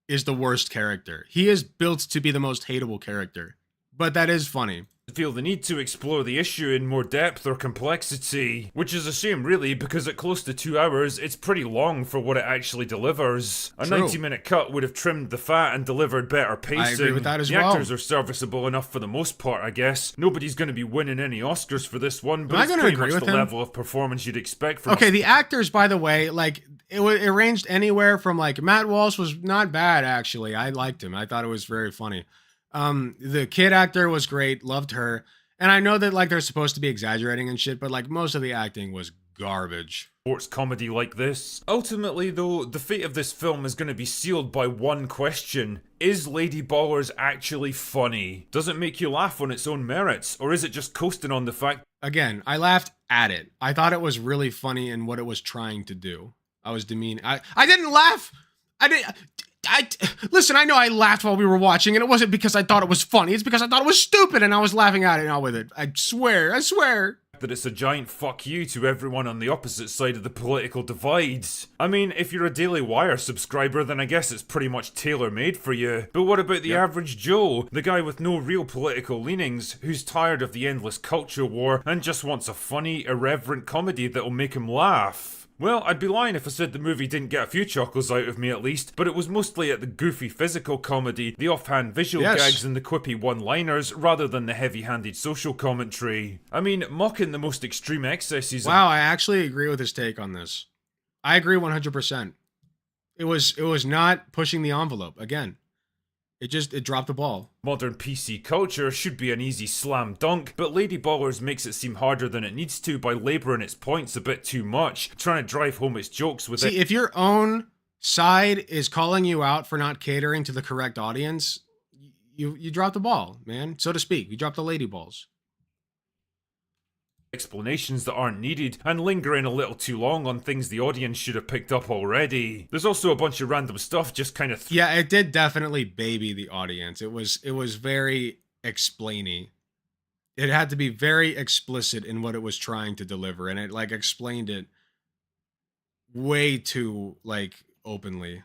Speaker 2: is the worst character. He is built to be the most hateable character, but that is funny.
Speaker 1: feel the need to explore the issue in more depth or complexity, which is a shame really because at close to 2 hours it's pretty long for what it actually delivers. A
Speaker 2: True.
Speaker 1: 90-minute cut would have trimmed the fat and delivered better pacing.
Speaker 2: I agree with that as
Speaker 1: the
Speaker 2: well.
Speaker 1: actors are serviceable enough for the most part, I guess. Nobody's going to be winning any Oscars for this one, but
Speaker 2: Am I
Speaker 1: it's
Speaker 2: gonna
Speaker 1: pretty
Speaker 2: agree
Speaker 1: much
Speaker 2: with
Speaker 1: the
Speaker 2: him?
Speaker 1: level of performance you'd expect from
Speaker 2: Okay, the actors, by the way, like it ranged anywhere from like Matt Walsh was not bad actually. I liked him. I thought it was very funny. The kid actor was great. Loved her. And I know that like they're supposed to be exaggerating and shit, but like most of the acting was garbage.
Speaker 1: Sports comedy like this. Ultimately, though, the fate of this film is going to be sealed by one question. Is Lady Ballers actually funny? Does it make you laugh on its own merits? Or is it just coasting on the fact...
Speaker 2: Again, I laughed at it. I thought it was really funny in what it was trying to do. I was demeaning. I didn't laugh! Listen, I know I laughed while we were watching, and it wasn't because I thought it was funny. It's because I thought it was stupid, and I was laughing at it now with it. I swear.
Speaker 1: that it's a giant fuck you to everyone on the opposite side of the political divide. I mean, if you're a Daily Wire subscriber, then I guess it's pretty much tailor-made for you. But what about the average Joe, the guy with no real political leanings, who's tired of the endless culture war and just wants a funny, irreverent comedy that'll make him laugh? Well, I'd be lying if I said the movie didn't get a few chuckles out of me at least, but it was mostly at the goofy physical comedy, the offhand visual gags and the quippy one-liners, rather than the heavy-handed social commentary. I mean, mocking the most extreme excesses...
Speaker 2: Wow, I actually agree with his take on this. I agree 100%. It was not pushing the envelope, again. It dropped the ball.
Speaker 1: Modern PC culture should be an easy slam dunk, but Lady Ballers makes it seem harder than it needs to by labouring its points a bit too much, trying to drive home its jokes with it.
Speaker 2: See, if your own side is calling you out for not catering to the correct audience, you drop the ball, man, so to speak. You drop the lady balls.
Speaker 1: Explanations that aren't needed, and lingering a little too long on things the audience should have picked up already. There's also a bunch of random stuff just kind of...
Speaker 2: Yeah, it did definitely baby the audience. It was very explainy. It had to be very explicit in what it was trying to deliver, and it like explained it way too like openly.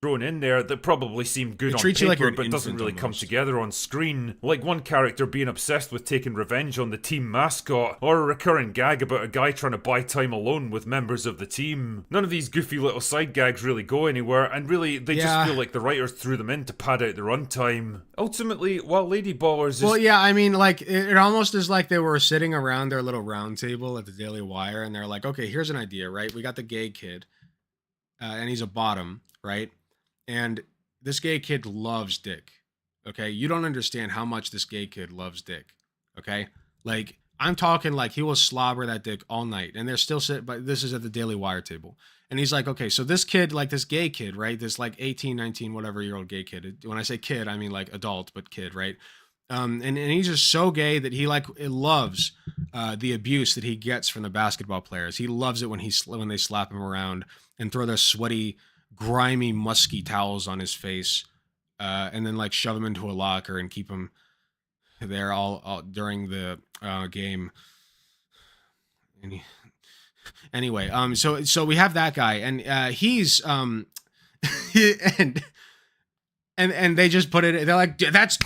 Speaker 1: Thrown in there that probably seemed good on
Speaker 2: treats you like you're
Speaker 1: paper
Speaker 2: an
Speaker 1: but doesn't
Speaker 2: infant
Speaker 1: really come
Speaker 2: almost.
Speaker 1: together on screen. Like one character being obsessed with taking revenge on the team mascot, or a recurring gag about a guy trying to buy time alone with members of the team. None of these goofy little side gags really go anywhere, and really they just feel like the writers threw them in to pad out the runtime. Ultimately, while Lady Ballers is...
Speaker 2: Well, yeah, I mean, like, it almost is like they were sitting around their little round table at the Daily Wire, and they're like, okay, here's an idea, right? We got the gay kid, and he's a bottom, right? And this gay kid loves dick, okay? You don't understand how much this gay kid loves dick, okay? Like, I'm talking like he will slobber that dick all night, and they're still sitting, but this is at the Daily Wire table. And he's like, okay, so this kid, like this gay kid, right? This like 18, 19, whatever year old gay kid. When I say kid, I mean like adult, but kid, right? And he's just so gay that he like loves the abuse that he gets from the basketball players. He loves it when they slap him around and throw their sweaty, grimy, musky towels on his face, and then like shove him into a locker and keep him there all during the game. Anyway, so we have that guy, and he's and they just put it. They're like, that's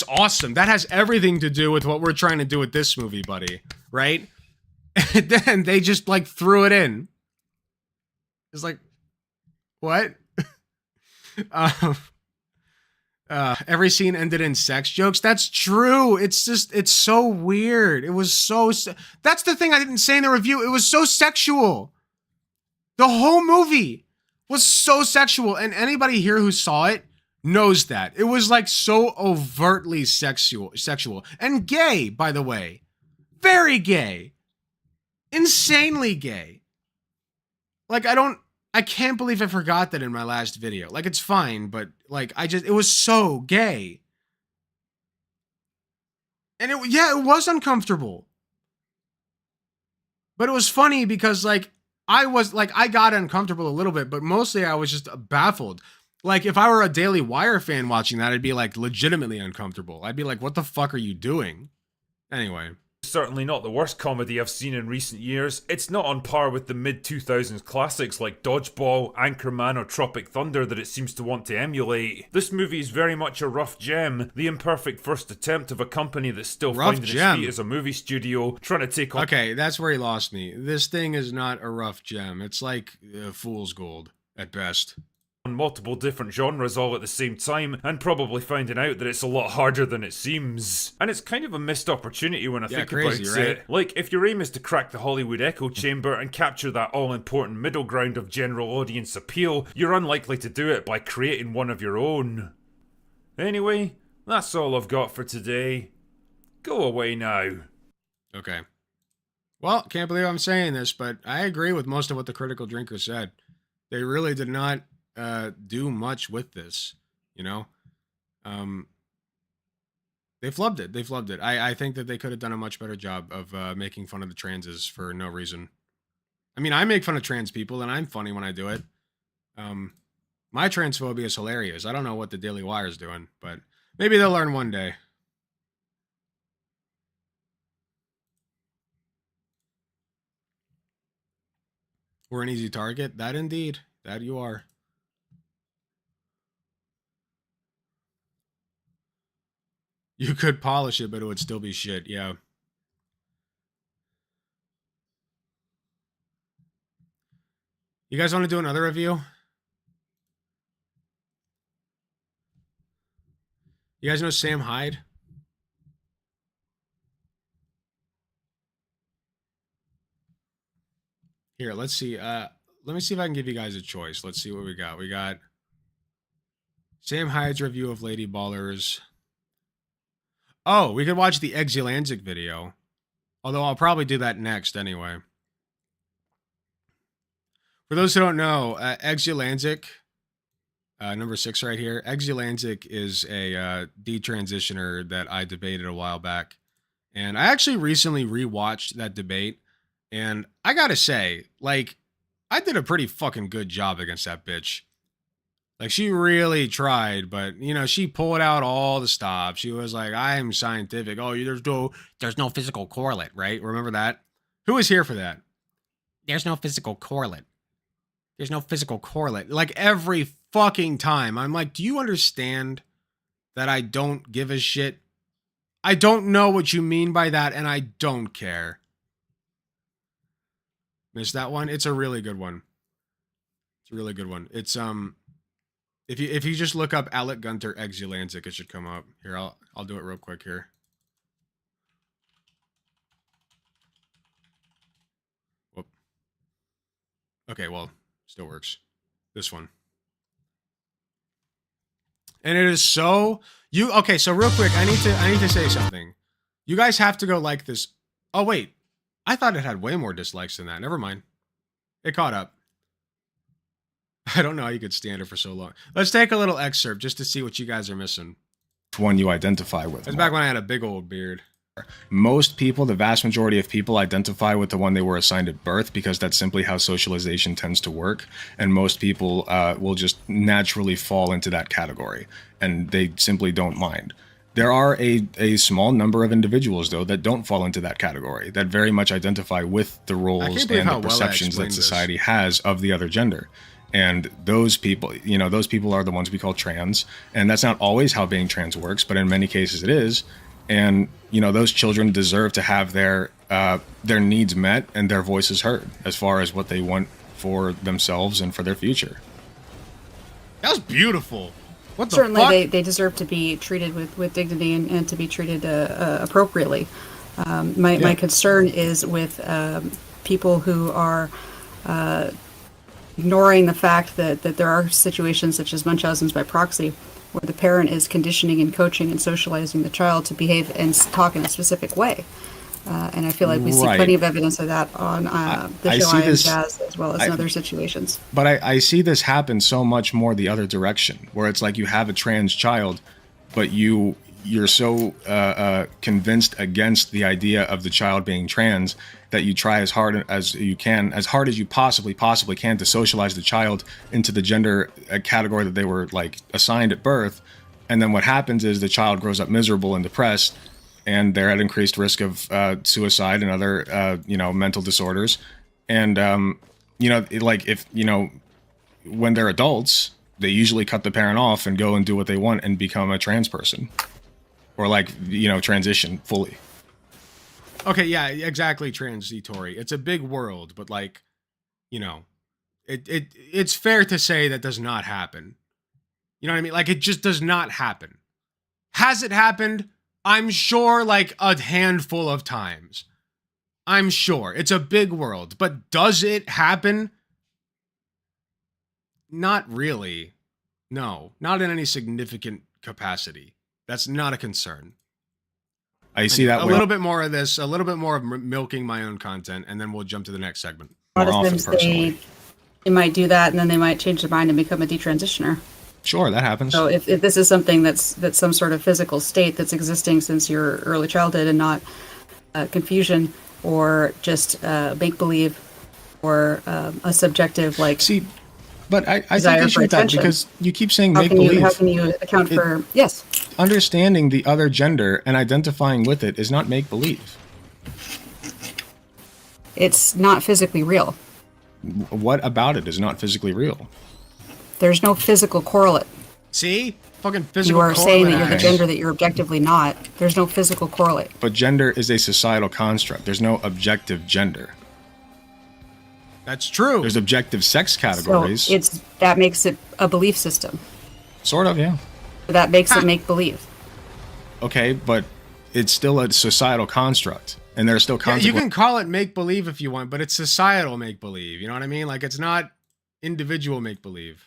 Speaker 2: awesome. That has everything to do with what we're trying to do with this movie, buddy. Right? And then they just like threw it in. It's like, what? Every scene ended in sex jokes. That's true. It's so weird. It was that's the thing I didn't say in the review. It was so sexual. The whole movie was so sexual, and anybody here who saw it knows that. It was like so overtly sexual and gay, by the way. Very gay. Insanely gay. Like, I can't believe I forgot that in my last video. Like, it's fine, but like, it was so gay. And it was uncomfortable. But it was funny because like, I got uncomfortable a little bit, but mostly I was just baffled. Like, if I were a Daily Wire fan watching that, I'd be like legitimately uncomfortable. I'd be like, what the fuck are you doing? Anyway.
Speaker 1: Certainly not the worst comedy I've seen in recent years. It's not on par with the mid-2000s classics like Dodgeball, Anchorman or Tropic Thunder that it seems to want to emulate. This movie is very much a rough gem, the imperfect first attempt of a company that's still finding its feet as a movie studio, trying to take on...
Speaker 2: Okay, that's where he lost me. This thing is not a rough gem. It's like fool's gold, at best.
Speaker 1: On multiple different genres all at the same time, and probably finding out that it's a lot harder than it seems. And it's kind of a missed opportunity when I think about it. Like, if your aim is to crack the Hollywood echo chamber and capture that all-important middle ground of general audience appeal, you're unlikely to do it by creating one of your own. Anyway, that's all I've got for today. Go away now.
Speaker 2: Okay. Well, can't believe I'm saying this, but I agree with most of what the critical drinker said. They really did not do much with this, you know? They flubbed it. They flubbed it. I think that they could have done a much better job of making fun of the transes for no reason. I mean, I make fun of trans people, and I'm funny when I do it. My transphobia is hilarious. I don't know what the Daily Wire is doing, but maybe they'll learn one day. We're an easy target. That indeed. That you are. You could polish it, but it would still be shit. Yeah. You guys want to do another review? You guys know Sam Hyde? Here, let's see. Let me see if I can give you guys a choice. Let's see what we got. We got Sam Hyde's review of Lady Ballers. Oh, we could watch the Exulansic video. Although I'll probably do that next anyway. For those who don't know, Exulansic, number 6 right here. Exulansic is a detransitioner that I debated a while back. And I actually recently rewatched that debate. And I gotta say, like, I did a pretty fucking good job against that bitch. Like, she really tried, but, you know, she pulled out all the stops. She was like, I'm scientific. Oh, there's no physical correlate, right? Remember that? Who was here for that? There's no physical correlate. There's no physical correlate. Like, every fucking time. I'm like, do you understand that I don't give a shit? I don't know what you mean by that, and I don't care. Missed that one? It's a really good one. It's a really good one. It's if you just look up Alec Gunter Exulansic, it should come up. Here, I'll do it real quick here. Whoop. Okay, well, still works. This one. And it is so okay, so real quick, I need to say something. You guys have to go like this. Oh wait. I thought it had way more dislikes than that. Never mind. It caught up. I don't know how you could stand it for so long. Let's take a little excerpt just to see what you guys are missing. One you identify with. It's back when I had a big old beard. Most people, the vast majority of people, identify with the one they were assigned at birth because that's simply how socialization tends to work. And most people will just naturally fall into that category, and they simply don't mind. There are a small number of individuals, though, that don't fall into that category, that very much identify with the roles and the perceptions that society has of the other gender. And those people, you know, those people are the ones we call trans. And that's not always how being trans works, but in many cases it is. And, you know, those children deserve to have their needs met and their voices heard as far as what they want for themselves and for their future. That was beautiful. What the
Speaker 20: Certainly,
Speaker 2: fuck?
Speaker 20: they deserve to be treated with dignity and to be treated appropriately. My concern is with people who are ignoring the fact that there are situations such as Munchausen's by proxy, where the parent is conditioning and coaching and socializing the child to behave and talk in a specific way. And I feel like we see plenty of evidence of that on the show I Am Jazz, as well as in other situations.
Speaker 2: But I see this happen so much more the other direction, where it's like you have a trans child, but you're so convinced against the idea of the child being trans that you try as hard as you possibly can to socialize the child into the gender category that they were like assigned at birth. And then what happens is the child grows up miserable and depressed, and they're at increased risk of suicide and other, mental disorders. And, when they're adults, they usually cut the parent off and go and do what they want and become a trans person. Or transition fully. Okay, yeah, exactly, transitory. It's a big world, but it's fair to say that does not happen. You know what I mean? Like, it just does not happen. Has it happened? I'm sure like a handful of times. I'm sure. It's a big world. But does it happen? Not really. No, not in any significant capacity. That's not a concern.
Speaker 21: I see that
Speaker 2: a
Speaker 21: way.
Speaker 2: little bit more of this, a little bit more of milking my own content, and then we'll jump to the next segment.
Speaker 20: A lot
Speaker 21: More
Speaker 20: of
Speaker 21: often,
Speaker 20: times
Speaker 21: personally.
Speaker 20: they might do that, and then they might change their mind and become a detransitioner.
Speaker 21: Sure, that happens.
Speaker 20: So if this is something that's some sort of physical state that's existing since your early childhood and not confusion or just make believe or a subjective
Speaker 21: But I think
Speaker 20: desire
Speaker 21: they
Speaker 20: for
Speaker 21: should that
Speaker 20: attention.
Speaker 21: because you keep saying
Speaker 20: How
Speaker 21: make
Speaker 20: can you
Speaker 21: believe.
Speaker 20: account for yes?
Speaker 21: Understanding the other gender and identifying with it is not make believe.
Speaker 20: It's not physically real.
Speaker 21: What about it is not physically real?
Speaker 20: There's no physical correlate.
Speaker 2: See? Fucking physical
Speaker 20: You are saying that
Speaker 2: correlate
Speaker 20: you're the
Speaker 21: act.
Speaker 20: gender that you're objectively not. There's no physical correlate.
Speaker 21: But gender is a societal construct. There's no objective gender.
Speaker 2: That's true.
Speaker 21: There's objective sex categories.
Speaker 20: So that makes it a belief system.
Speaker 21: Sort of, yeah.
Speaker 20: That makes it make believe.
Speaker 21: Okay, but it's still a societal construct, and there are still
Speaker 2: Yeah,
Speaker 21: consequences.
Speaker 2: you can call it make believe if you want, but it's societal make believe. You know what I mean? Like it's not individual make believe.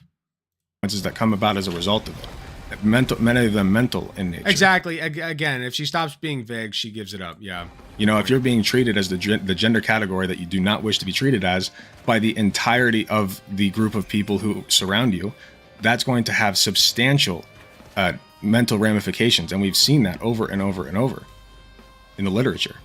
Speaker 21: That come about as a result of it. Many of them mental in nature.
Speaker 2: Exactly. Again, if she stops being vague, she gives it up. Yeah.
Speaker 21: You know, if you're being treated as the gender category that you do not wish to be treated as by the entirety of the group of people who surround you, that's going to have substantial mental ramifications, and we've seen that over and over and over in the literature.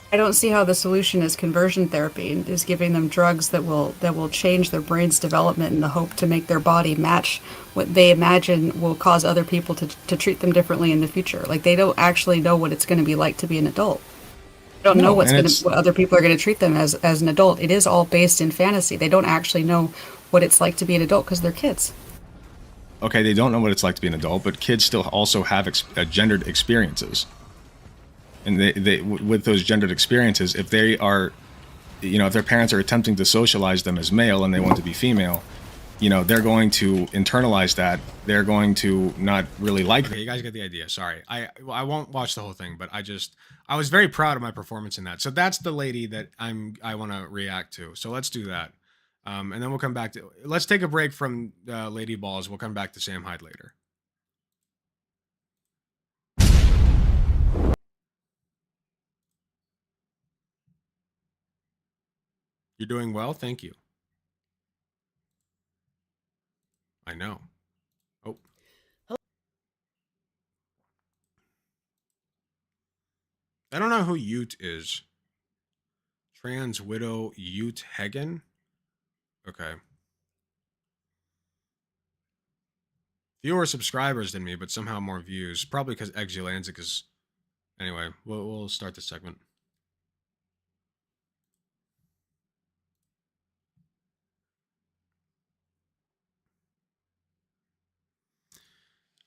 Speaker 20: I don't see how the solution is conversion therapy and is giving them drugs that will change their brain's development in the hope to make their body match what they imagine will cause other people to treat them differently in the future. Like they don't actually know what it's going to be like to be an adult. They don't know what other people are going to treat them as an adult. It is all based in fantasy. They don't actually know what it's like to be an adult because they're kids.
Speaker 21: Okay, they don't know what it's like to be an adult, but kids still also have gendered experiences. And they with those gendered experiences, if they are, you know, if their parents are attempting to socialize them as male and they want to be female, you know, they're going to internalize that. They're going to not really like
Speaker 2: Okay, you guys get the idea. Sorry. I won't watch the whole thing, but I was very proud of my performance in that. So that's the lady that I want to react to. So let's do that. And then we'll come back to, let's take a break from Lady Balls. We'll come back to Sam Hyde later. You're doing well, thank you. I know. Oh. I don't know who Ute is. Trans Widow Ute Hagen? Okay. Fewer subscribers than me, but somehow more views. Probably because Exulansic is... Anyway, we'll start the segment.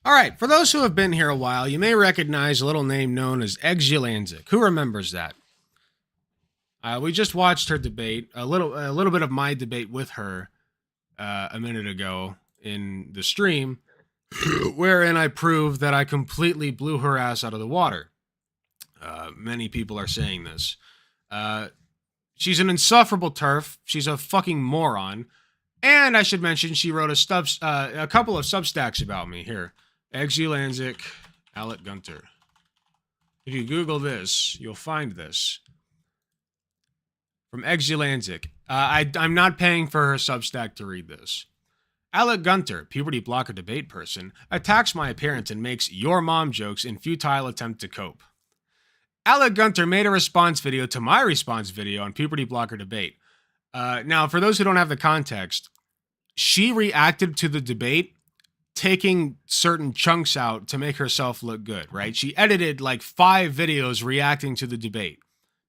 Speaker 2: All right, for those who have been here a while, you may recognize a little name known as Exulansic. Who remembers that? We just watched her debate, a little bit of my debate with her a minute ago in the stream, wherein I proved that I completely blew her ass out of the water. Many people are saying this. She's an insufferable turf. She's a fucking moron. And I should mention, she wrote a couple of Substacks about me here. Exulansic, Alec Gunter. If you Google this, you'll find this. From Exulansic. I'm not paying for her Substack to read this. Alec Gunter, puberty blocker debate person, attacks my appearance and makes your mom jokes in futile attempt to cope. Alec Gunter made a response video to my response video on puberty blocker debate. Now, for those who don't have the context, she reacted to the debate taking certain chunks out to make herself look good, right? She edited like 5 videos reacting to the debate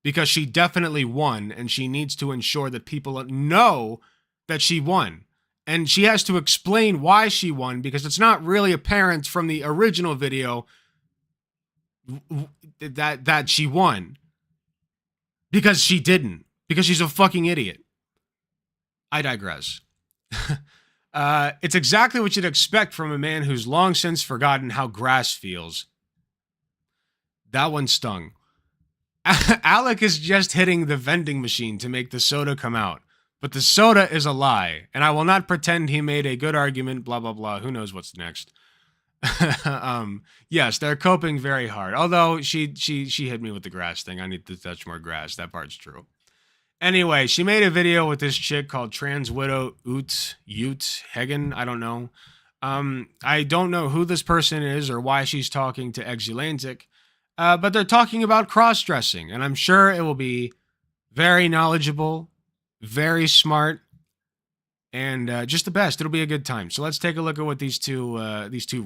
Speaker 2: because she definitely won and she needs to ensure that people know that she won. And she has to explain why she won because it's not really apparent from the original video that she won. Because she didn't. Because she's a fucking idiot. I digress. It's exactly what you'd expect from a man who's long since forgotten how grass feels. That one stung. Alec is just hitting the vending machine to make the soda come out. But the soda is a lie, and I will not pretend he made a good argument, blah, blah, blah. Who knows what's next. Yes, they're coping very hard. Although she hit me with the grass thing. I need to touch more grass. That part's true. Anyway, she made a video with this chick called Trans Widow Ute Hagen. I don't know. I don't know who this person is or why she's talking to Exulantic, but they're talking about cross-dressing, and I'm sure it will be very knowledgeable, very smart, and just the best. It'll be a good time. So let's take a look at what these two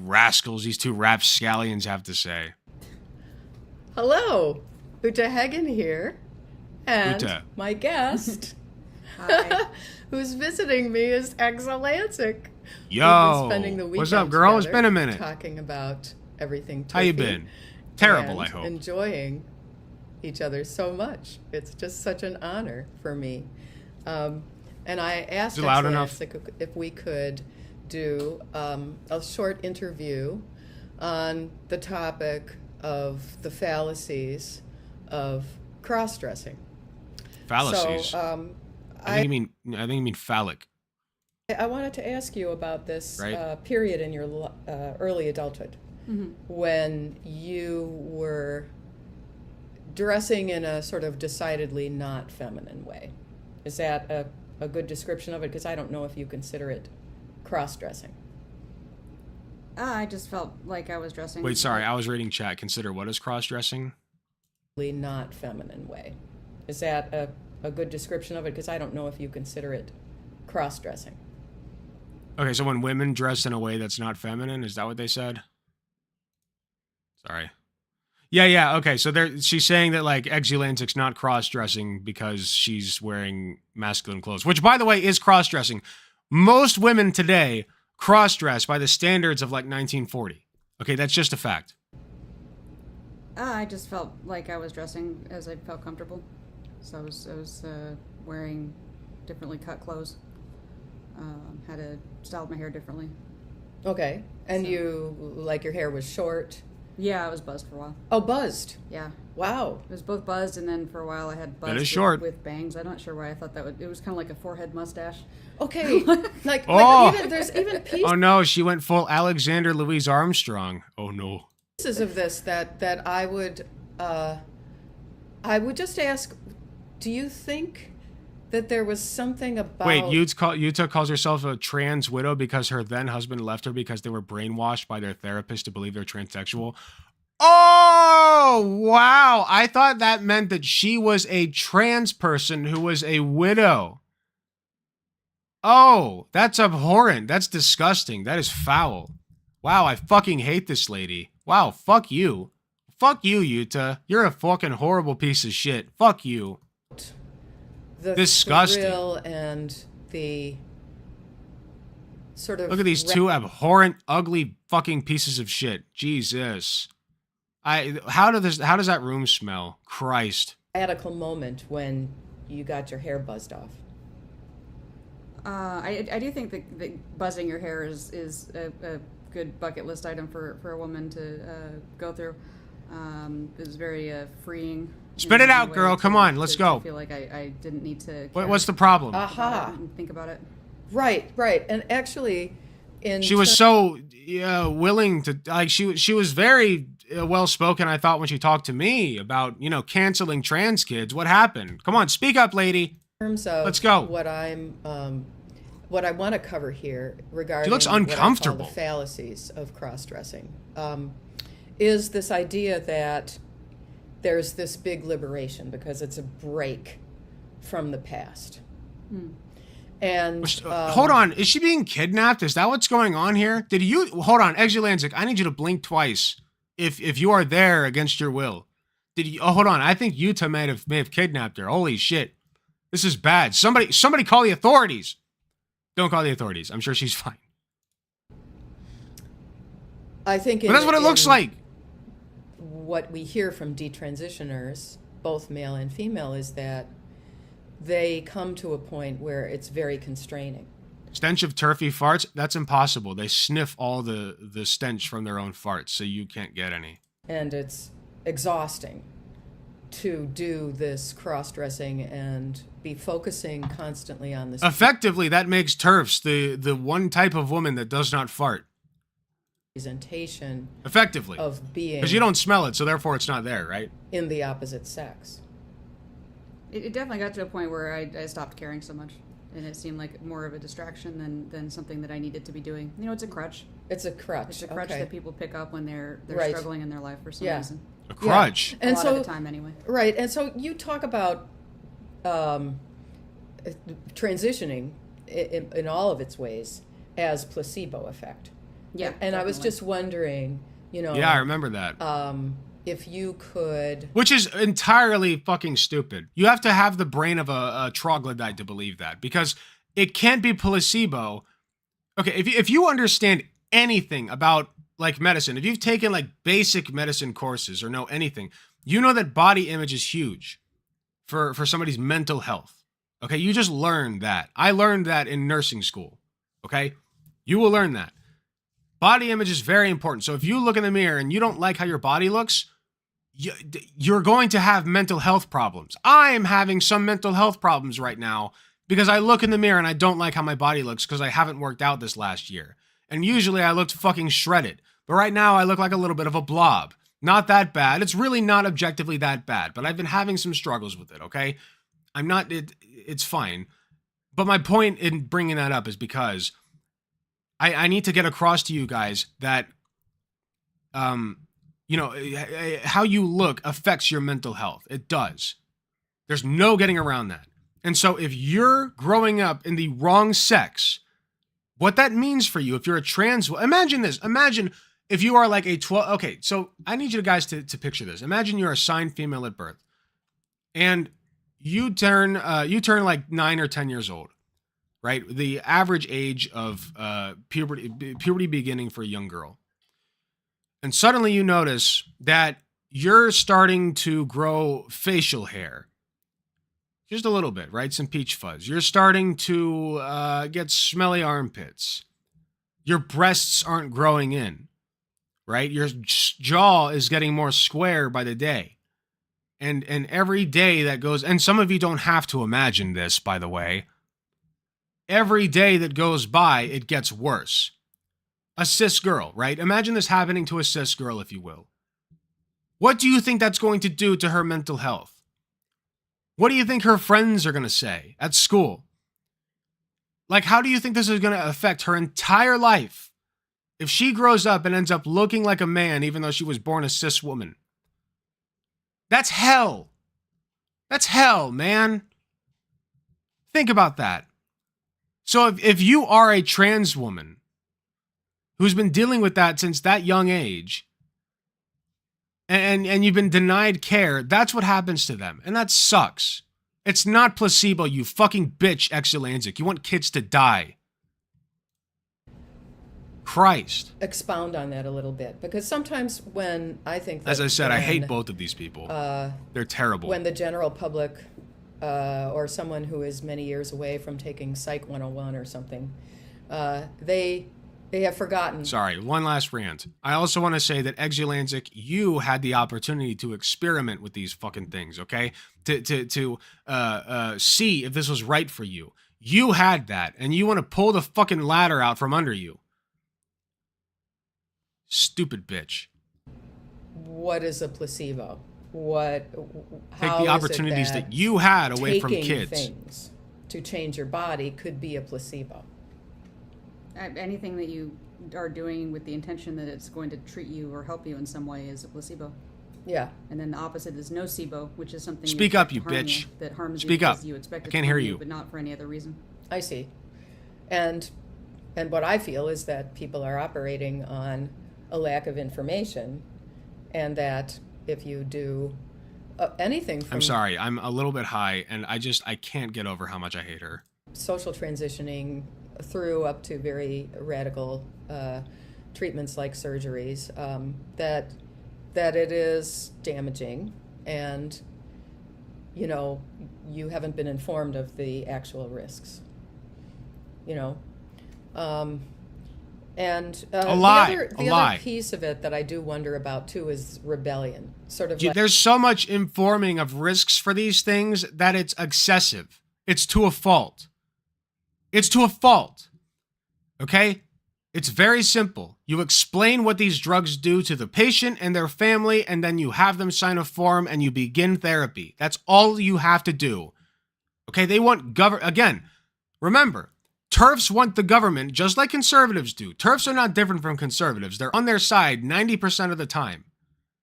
Speaker 2: rascals, these two rapscallions have to say.
Speaker 5: Hello, Uta Hagen here, and
Speaker 2: Uta.
Speaker 5: my guest, who's visiting me, is Exulantic.
Speaker 2: Yo,
Speaker 5: We've been spending the weekend
Speaker 2: what's up, girl? It's
Speaker 5: together,
Speaker 2: been a minute.
Speaker 5: talking about everything.
Speaker 2: How you
Speaker 5: turfy
Speaker 2: been? Terrible,
Speaker 5: and
Speaker 2: I hope.
Speaker 5: Enjoying each other so much. It's just such an honor for me. And I asked
Speaker 2: Is it loud enough?
Speaker 5: if we could do a short interview on the topic of the fallacies of cross-dressing.
Speaker 2: Fallacies.
Speaker 5: So,
Speaker 2: I think you mean phallic.
Speaker 5: I wanted to ask you about this
Speaker 2: Right.
Speaker 5: period in your early adulthood when you were dressing in a sort of decidedly not feminine way. Is that a good description of it? Because I don't know if you consider it cross-dressing.
Speaker 20: I just felt like I was dressing.
Speaker 2: Wait, sorry, I was reading chat. Consider what is cross-dressing?
Speaker 5: Not feminine way. Is that a good description of it? Because I don't know if you consider it cross-dressing.
Speaker 2: Okay, so when women dress in a way that's not feminine, is that what they said? Sorry. Yeah, okay, so she's saying that, like, Exulantic's not cross-dressing because she's wearing masculine clothes, which, by the way, is cross-dressing. Most women today cross-dress by the standards of, like, 1940. Okay, that's just a fact.
Speaker 20: I just felt like I was dressing as I felt comfortable. So I was wearing differently cut clothes. Had to style my hair differently.
Speaker 5: Okay. And your hair was short?
Speaker 20: Yeah, I was buzzed for a while.
Speaker 5: Oh, buzzed?
Speaker 20: Yeah.
Speaker 5: Wow.
Speaker 20: It was both buzzed, and then for a while I had buzzed with bangs. I'm not sure why I thought it was kind of like a forehead mustache.
Speaker 5: Okay. There's even pieces.
Speaker 2: Oh no, she went full Alexander Louise Armstrong. Oh no.
Speaker 5: Pieces of this that I would just ask, do you think that there was something about...
Speaker 2: Wait, Utah calls herself a trans widow because her then husband left her because they were brainwashed by their therapist to believe they're transsexual. Oh, wow. I thought that meant that she was a trans person who was a widow. Oh, that's abhorrent. That's disgusting. That is foul. Wow, I fucking hate this lady. Wow, fuck you. Fuck you, Utah. You're a fucking horrible piece of shit. Fuck you. Disgusting.
Speaker 5: The thrill and the sort of...
Speaker 2: Look at these two abhorrent, ugly fucking pieces of shit. Jesus. How does that room smell? Christ.
Speaker 5: Radical moment when you got your hair buzzed off.
Speaker 20: I do think that buzzing your hair is a good bucket list item for a woman to go through. It was very freeing.
Speaker 2: Spit it out, girl. Come on, let's go.
Speaker 20: I feel like I didn't need to...
Speaker 2: What's the problem?
Speaker 5: Aha.
Speaker 20: Think about it.
Speaker 5: Right. And actually...
Speaker 2: She was so willing to... Like, she was very well-spoken, I thought, when she talked to me about, canceling trans kids. What happened? Come on, speak up, lady.
Speaker 5: In terms of
Speaker 2: let's go.
Speaker 5: What I want to cover here regarding...
Speaker 2: She looks uncomfortable.
Speaker 5: What I call the fallacies of cross-dressing is this idea that there's this big liberation because it's a break from the past. And
Speaker 2: hold on, is she being kidnapped? Is that what's going on here? Hold on, Exulantic, I need you to blink twice if you are there against your will. Hold on, I think Utah may have kidnapped her. Holy shit. This is bad. Somebody call the authorities. Don't call the authorities. I'm sure she's fine.
Speaker 5: I think
Speaker 2: but that's what it looks like.
Speaker 5: What we hear from detransitioners, both male and female, is that they come to a point where it's very constraining.
Speaker 2: Stench of turfy farts? That's impossible. They sniff all the stench from their own farts, so you can't get any.
Speaker 5: And it's exhausting to do this cross-dressing and be focusing constantly on this.
Speaker 2: Effectively, that makes TERFs the one type of woman that does not fart.
Speaker 5: representation
Speaker 2: Effectively.
Speaker 5: of being
Speaker 2: Because you don't smell it, so therefore it's not there, right?
Speaker 5: in the opposite sex.
Speaker 20: It definitely got to a point where I stopped caring so much, and it seemed like more of a distraction than something that I needed to be doing. You know, it's a crutch.
Speaker 5: It's a crutch.
Speaker 20: It's a crutch
Speaker 5: okay.
Speaker 20: that people pick up when they're
Speaker 5: Right.
Speaker 20: struggling in their life for some
Speaker 5: Yeah.
Speaker 20: reason.
Speaker 2: A crutch.
Speaker 5: Yeah. And
Speaker 20: a lot
Speaker 5: so,
Speaker 20: of the time, anyway.
Speaker 5: Right, and so you talk about transitioning in all of its ways as placebo effect.
Speaker 20: Yeah,
Speaker 5: and I was
Speaker 20: definitely.
Speaker 5: just wondering, you know.
Speaker 2: Yeah, I remember that.
Speaker 5: If you could.
Speaker 2: Which is entirely fucking stupid. You have to have the brain of a troglodyte to believe that, because it can't be placebo. Okay, if you understand anything about like medicine, if you've taken like basic medicine courses or know anything, you know that body image is huge for somebody's mental health. Okay, you just learned that. I learned that in nursing school. Okay, you will learn that. Body image is very important. So if you look in the mirror and you don't like how your body looks, you're going to have mental health problems. I'm having some mental health problems right now because I look in the mirror and I don't like how my body looks because I haven't worked out this last year. And usually I looked fucking shredded. But right now I look like a little bit of a blob. Not that bad. It's really not objectively that bad, but I've been having some struggles with it, okay? It's fine. But my point in bringing that up is because I need to get across to you guys that, you know, how you look affects your mental health. It does. There's no getting around that. And so if you're growing up in the wrong sex, what that means for you, if you're a trans, imagine this. Imagine if you are like a 12, okay, so I need you guys to picture this. Imagine you're assigned female at birth and you turn like 9 or 10 years old, right? The average age of puberty beginning for a young girl. And suddenly you notice that you're starting to grow facial hair. Just a little bit, right? Some peach fuzz. You're starting to get smelly armpits. Your breasts aren't growing in, right? Your jaw is getting more square by the day. And every day that goes, and some of you don't have to imagine this, by the way. Every day that goes by, it gets worse. A cis girl, right? Imagine this happening to a cis girl, if you will. What do you think that's going to do to her mental health? What do you think her friends are going to say at school? Like, how do you think this is going to affect her entire life if she grows up and ends up looking like a man even though she was born a cis woman? That's hell. That's hell, man. Think about that. So if you are a trans woman who's been dealing with that since that young age, and you've been denied care, that's what happens to them. And that sucks. It's not placebo, you fucking bitch, Exulansic. You want kids to die. Christ.
Speaker 5: Expound on that a little bit, because sometimes when I think that
Speaker 2: As I said, I hate both of these people. They're terrible.
Speaker 5: When the general public or someone who is many years away from taking Psych 101 or something, they have forgotten.
Speaker 2: Sorry, one last rant. I also want to say that Exulansic, you had the opportunity to experiment with these fucking things, okay? To see if this was right for you. You had that, and you want to pull the fucking ladder out from under you. Stupid bitch.
Speaker 5: What is a placebo?
Speaker 2: Take the opportunities that you had away from kids.
Speaker 5: Things to change your body could be a placebo.
Speaker 20: Anything that you are doing with the intention that it's going to treat you or help you in some way is a placebo.
Speaker 5: Yeah.
Speaker 20: And then the opposite is nocebo, which is something
Speaker 2: Speak up, you bitch.
Speaker 20: that harms
Speaker 2: Speak
Speaker 20: you
Speaker 2: up.
Speaker 20: because you expect
Speaker 2: I
Speaker 20: it
Speaker 2: can't
Speaker 20: to
Speaker 2: hear
Speaker 20: harm
Speaker 2: you.
Speaker 20: but not for any other reason.
Speaker 5: I see. And what I feel is that people are operating on a lack of information, and that if you do anything from
Speaker 2: I'm sorry, I'm a little bit high, and I can't get over how much I hate her.
Speaker 5: social transitioning through up to very radical treatments like surgeries, that it is damaging, and you haven't been informed of the actual risks. And the other piece of it that I do wonder about too is rebellion. Sort of.
Speaker 2: There's so much informing of risks for these things that it's excessive. It's to a fault. It's to a fault. Okay? It's very simple. You explain what these drugs do to the patient and their family, and then you have them sign a form and you begin therapy. That's all you have to do. Okay, they want again, remember, TERFs want the government just like conservatives do. TERFs are not different from conservatives. They're on their side 90% of the time.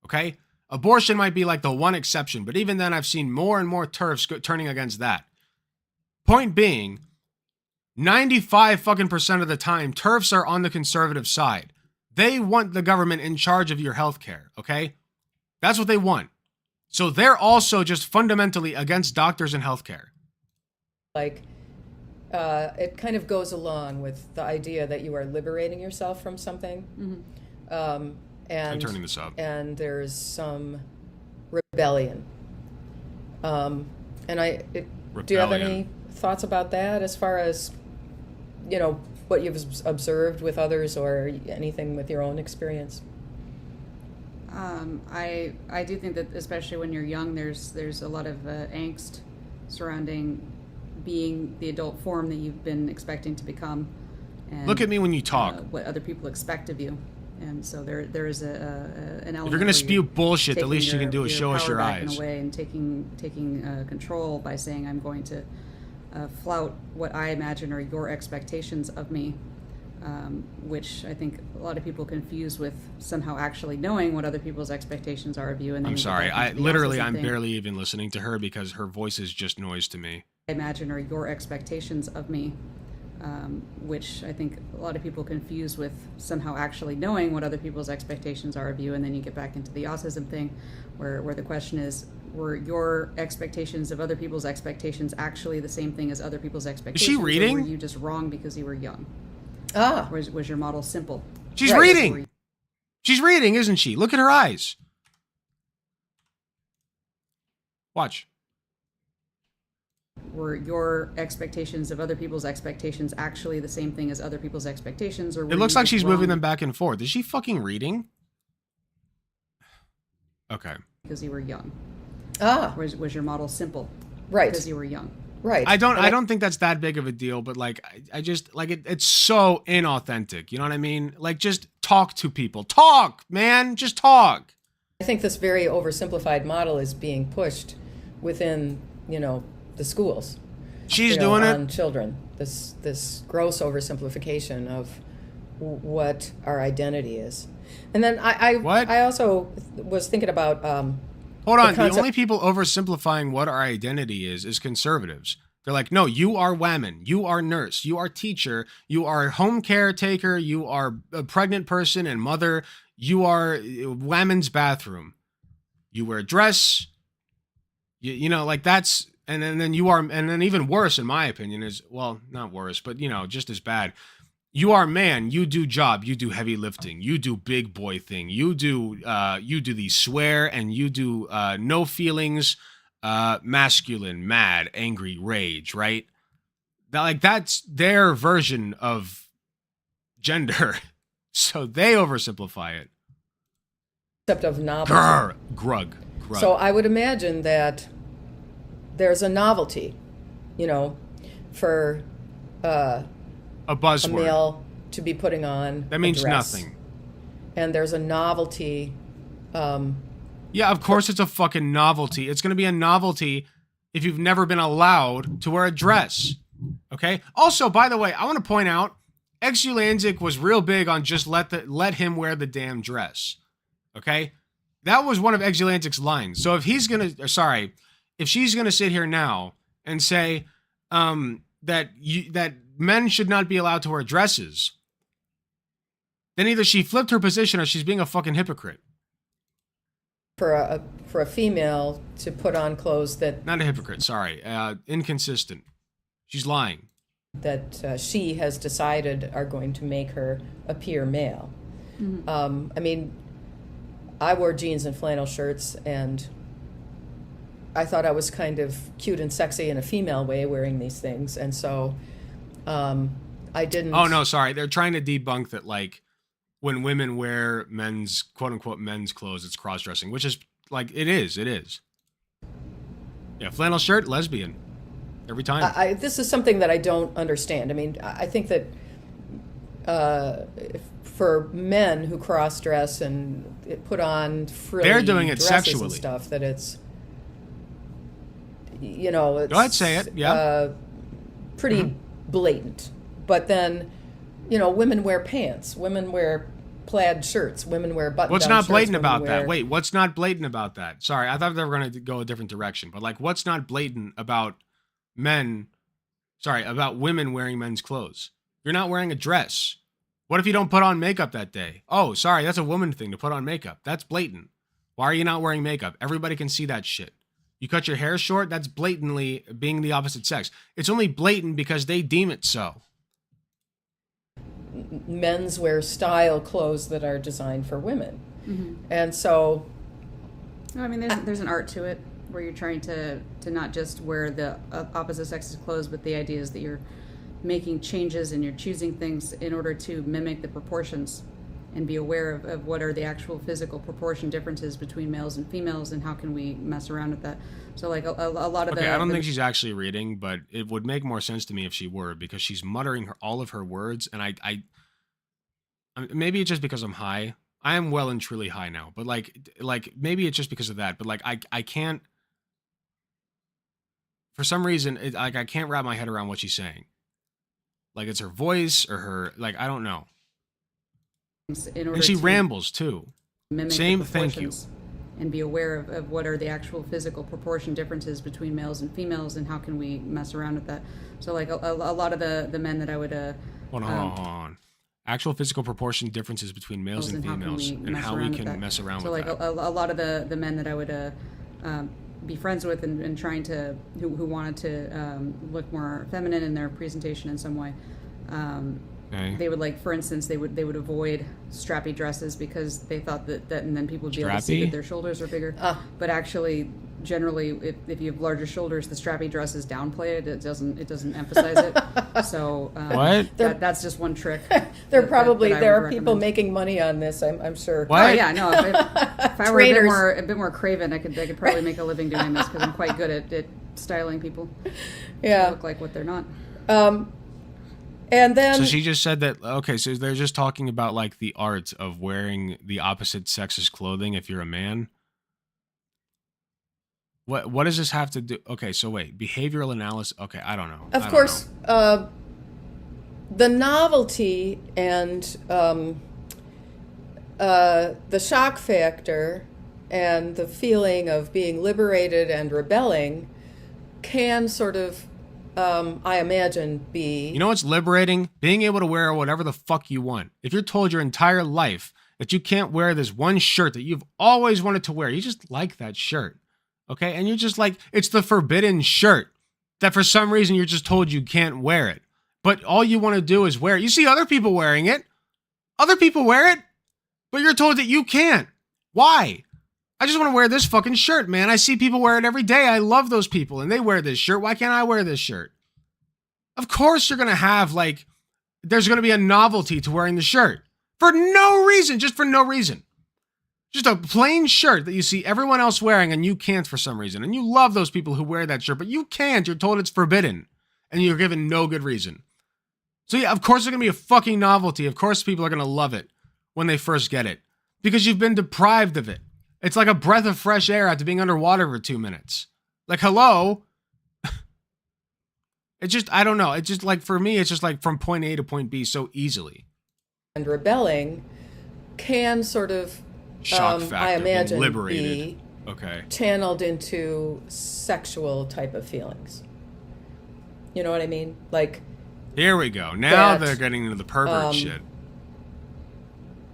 Speaker 2: Okay? Abortion might be like the one exception, but even then I've seen more and more TERFs turning against that. Point being, 95 fucking percent of the time, TERFs are on the conservative side. They want the government in charge of your healthcare, okay? That's what they want. So they're also just fundamentally against doctors and healthcare.
Speaker 5: Like, it kind of goes along with the idea that you are liberating yourself from something.
Speaker 2: I'm turning this up.
Speaker 5: And there's some rebellion. Do you have any thoughts about that as far as, you know, what you've observed with others or anything with your own experience?
Speaker 20: I do think that especially when you're young, there's a lot of angst surrounding being the adult form that you've been expecting to become. And,
Speaker 2: look at me when you talk.
Speaker 20: What other people expect of you. And so there is an element.
Speaker 2: If you're going to spew bullshit, the least you can do is show us your eyes.
Speaker 20: In a way, and taking control by saying I'm going to flout what I imagine are your expectations of me, which I think a lot of people confuse with somehow actually knowing what other people's expectations are of you. And then
Speaker 2: I'm sorry, I'm barely even listening to her because her voice is just noise to me.
Speaker 20: I imagine are your expectations of me, which I think a lot of people confuse with somehow actually knowing what other people's expectations are of you, and then you get back into the autism thing, where the question is, were your expectations of other people's expectations actually the same thing as other people's expectations?
Speaker 2: Is she reading?
Speaker 20: Or were you just wrong because you were young? Was your model simple?
Speaker 2: She's reading. She's reading, isn't she? Look at her eyes. Watch.
Speaker 20: Were your expectations of other people's expectations actually the same thing as other people's expectations? Or
Speaker 2: it looks like she's moving them back and forth. Is she fucking reading? Okay.
Speaker 20: Because you were young. Was your model simple?
Speaker 5: Right.
Speaker 20: Because you were young.
Speaker 5: Right.
Speaker 2: I don't think that's that big of a deal, but like I just like it's so inauthentic. You know what I mean? Like just talk to people. Talk, man. Just talk.
Speaker 5: I think this very oversimplified model is being pushed within, you know, the schools.
Speaker 2: She's doing it
Speaker 5: on children. This gross oversimplification of what our identity is. And then I also was thinking about
Speaker 2: hold on. The only people oversimplifying what our identity is conservatives. They're like, no, you are woman, you are nurse, you are teacher, you are home caretaker, you are a pregnant person and mother, you are women's bathroom, you wear a dress, you know, like that's. And then you are, and then even worse, in my opinion, is, well, not worse, but, you know, just as bad. You are man, you do job, you do heavy lifting, you do big boy thing, you do the swear, and you do no feelings, masculine, mad, angry, rage, right? That's their version of gender. So they oversimplify it.
Speaker 5: Concept of novelty.
Speaker 2: Grug.
Speaker 5: So I would imagine that there's a novelty, you know, for
Speaker 2: a buzzword,
Speaker 5: a male to be putting on.
Speaker 2: That means
Speaker 5: a dress.
Speaker 2: nothing.
Speaker 5: And there's a novelty.
Speaker 2: Yeah, of course it's a fucking novelty. It's going to be a novelty if you've never been allowed to wear a dress. Okay. Also, by the way, I want to point out, Exulanzik was real big on just let him wear the damn dress. Okay, that was one of Exulanzik's lines. So if if she's going to sit here now and say that men should not be allowed to wear dresses, then either she flipped her position or she's being a fucking hypocrite.
Speaker 5: For a female to put on clothes that...
Speaker 2: Not a hypocrite, sorry. Inconsistent. She's lying.
Speaker 5: That she has decided are going to make her appear male. Mm-hmm. I mean, I wore jeans and flannel shirts, and I thought I was kind of cute and sexy in a female way wearing these things. And so I didn't...
Speaker 2: Oh, no, sorry. They're trying to debunk that, like, when women wear men's, quote-unquote, men's clothes, it's cross-dressing, which is, like, it is. Yeah, flannel shirt, lesbian. Every time.
Speaker 5: This is something that I don't understand. I mean, I think that for men who cross-dress and put on frilly
Speaker 2: They're doing it
Speaker 5: dresses
Speaker 2: sexually.
Speaker 5: and stuff, that it's, you know, it's,
Speaker 2: Go ahead, say it. Yeah.
Speaker 5: pretty blatant. But then, you know, women wear pants, women wear plaid shirts, women wear button-down
Speaker 2: What's not
Speaker 5: shirts,
Speaker 2: blatant
Speaker 5: women
Speaker 2: about that?
Speaker 5: wear-
Speaker 2: Wait, what's not blatant about that? Sorry, I thought they were going to go a different direction. But like, what's not blatant about men? Sorry, about women wearing men's clothes. You're not wearing a dress. What if you don't put on makeup that day? Oh, sorry, that's a woman thing to put on makeup. That's blatant. Why are you not wearing makeup? Everybody can see that shit. You cut your hair short, that's blatantly being the opposite sex. It's only blatant because they deem it so.
Speaker 5: Men's wear style clothes that are designed for women.
Speaker 20: Mm-hmm.
Speaker 5: And so...
Speaker 20: No, I mean, there's an art to it where you're trying to not just wear the opposite sex's clothes, but the idea is that you're making changes and you're choosing things in order to mimic the proportions and be aware of what are the actual physical proportion differences between males and females and how can we mess around with that. So like a lot of
Speaker 2: I don't think she's actually reading, but it would make more sense to me if she were, because she's muttering all of her words, and I maybe it's just because I'm high. I am well and truly high now, but like maybe it's just because of that. But like I can't, for some reason, I can't wrap my head around what she's saying. Like it's her voice or her, like I don't know. And she rambles too. Same, thank you.
Speaker 20: And be aware of what are the actual physical proportion differences between males and females and how can we mess around with that. So like a lot of the men that I would
Speaker 2: Hold on. Actual physical proportion differences between males and females and how we can mess around with that.
Speaker 20: So like a lot of the men that I would be friends with and trying to who wanted to look more feminine in their presentation in some way. They would, like, for instance, they would avoid strappy dresses because they thought that and then people would be able to see that their shoulders are bigger. But actually, generally, if you have larger shoulders, the strappy dresses downplay it. It doesn't emphasize it. So
Speaker 2: what?
Speaker 20: That's just one trick.
Speaker 5: There are people making money on this. I'm sure.
Speaker 20: What? Oh yeah, no. If I were a bit more craven, I could probably make a living doing this because I'm quite good at styling people.
Speaker 5: Yeah,
Speaker 20: to look like what they're not.
Speaker 5: And then,
Speaker 2: so she just said that, okay, so they're just talking about like the art of wearing the opposite sex's clothing if you're a man. What does this have to do? Okay, so wait, behavioral analysis. Okay, I don't know.
Speaker 5: Of course, the novelty and the shock factor and the feeling of being liberated and rebelling can sort of, I imagine, be...
Speaker 2: You know what's liberating? Being able to wear whatever the fuck you want. If you're told your entire life that you can't wear this one shirt that you've always wanted to wear, you just like that shirt, okay? And you're just like, it's the forbidden shirt that for some reason you're just told you can't wear it. But all you want to do is wear it. You see other people wearing it. Other people wear it, but you're told that you can't. Why? I just want to wear this fucking shirt, man. I see people wear it every day. I love those people, and they wear this shirt. Why can't I wear this shirt? Of course you're going to have, like, there's going to be a novelty to wearing the shirt. For no reason, just for no reason. Just a plain shirt that you see everyone else wearing, and you can't for some reason. And you love those people who wear that shirt, but you can't. You're told it's forbidden, and you're given no good reason. So yeah, of course there's going to be a fucking novelty. Of course people are going to love it when they first get it, because you've been deprived of it. It's like a breath of fresh air after being underwater for 2 minutes. Like, hello? It's just, I don't know. It's just like, for me, it's just like from point A to point B so easily.
Speaker 5: And rebelling can sort of,
Speaker 2: shock factor,
Speaker 5: I imagine,
Speaker 2: liberated.
Speaker 5: be channeled into sexual type of feelings. You know what I mean? Like,
Speaker 2: here we go. Now they're getting into the pervert shit.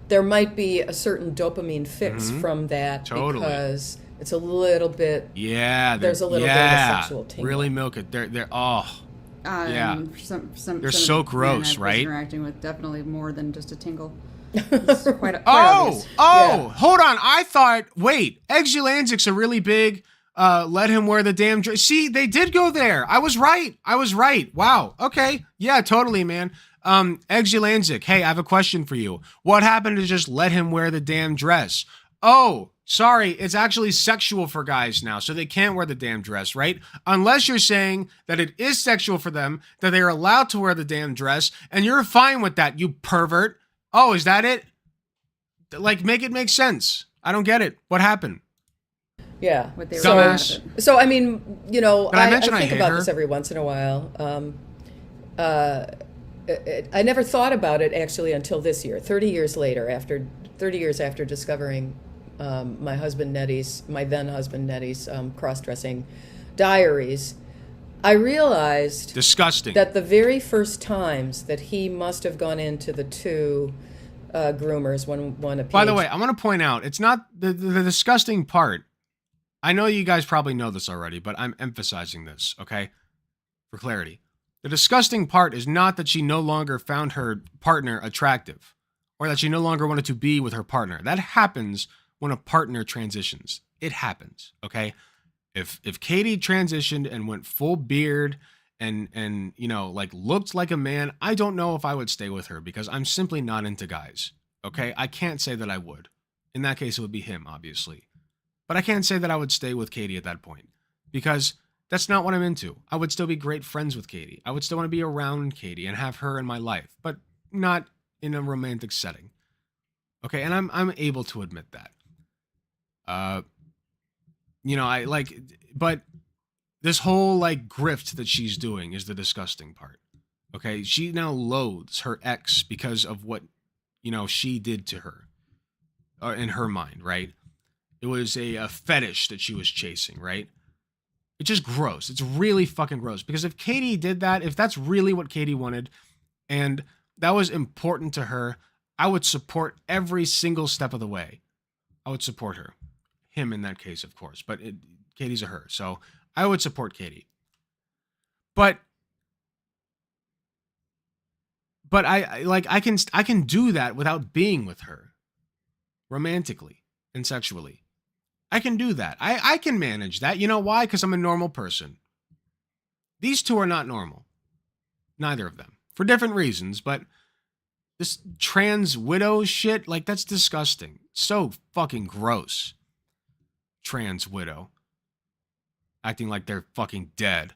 Speaker 5: There might be a certain dopamine fix from that because it's a little bit.
Speaker 2: Yeah,
Speaker 5: there's a little bit of a sexual tingle.
Speaker 2: Really milk it. They're yeah.
Speaker 20: They're
Speaker 2: so gross, right?
Speaker 20: Interacting with definitely more than just a tingle. Quite
Speaker 2: obvious. Hold on. I thought, wait, Eggsy a really big. Let him wear the damn dress. See, they did go there. I was right. Wow. Okay. Yeah, totally, man. Eggsy hey, I have a question for you. What happened to just let him wear the damn dress? Oh, Sorry, it's actually sexual for guys now, so they can't wear the damn dress, right? Unless you're saying that it is sexual for them, that they're allowed to wear the damn dress, and you're fine with that, you pervert. Oh, is that it? Like, make it make sense. I don't get it. What happened?
Speaker 5: Yeah.
Speaker 20: What they were
Speaker 2: Dumbass.
Speaker 5: So I mean, you know,
Speaker 2: Did I mention I
Speaker 5: think
Speaker 2: hate
Speaker 5: about
Speaker 2: her?
Speaker 5: this every once in a while. I never thought about it actually until this year, 30 years after discovering my then husband Nettie's cross-dressing diaries. I realized
Speaker 2: Disgusting.
Speaker 5: that the very first times that he must have gone into the two groomers when one appeared.
Speaker 2: By the way, I want to point out, it's not the disgusting part. I know you guys probably know this already, but I'm emphasizing this, okay? For clarity. The disgusting part is not that she no longer found her partner attractive or that she no longer wanted to be with her partner. That happens when a partner transitions. It happens, okay? If Katie transitioned and went full beard and you know, like looked like a man, I don't know if I would stay with her because I'm simply not into guys, okay? I can't say that I would. In that case, it would be him, obviously. But I can't say that I would stay with Katie at that point because that's not what I'm into. I would still be great friends with Katie. I would still want to be around Katie and have her in my life, but not in a romantic setting. Okay, and I'm able to admit that. You know, I like, but this whole like grift that she's doing is the disgusting part. Okay, she now loathes her ex because of what, you know, she did to her in her mind, right? It was a fetish that she was chasing, right? It's just gross. It's really fucking gross. Because if Katie did that, if that's really what Katie wanted, and that was important to her, I would support every single step of the way. I would support her. Him in that case, of course. But Katie's a her. So I would support Katie. But I can do that without being with her. Romantically and sexually. I can do that. I can manage that. You know why? Because I'm a normal person. These two are not normal. Neither of them. For different reasons, but this trans widow shit, like, that's disgusting. So fucking gross. Trans widow. Acting like they're fucking dead.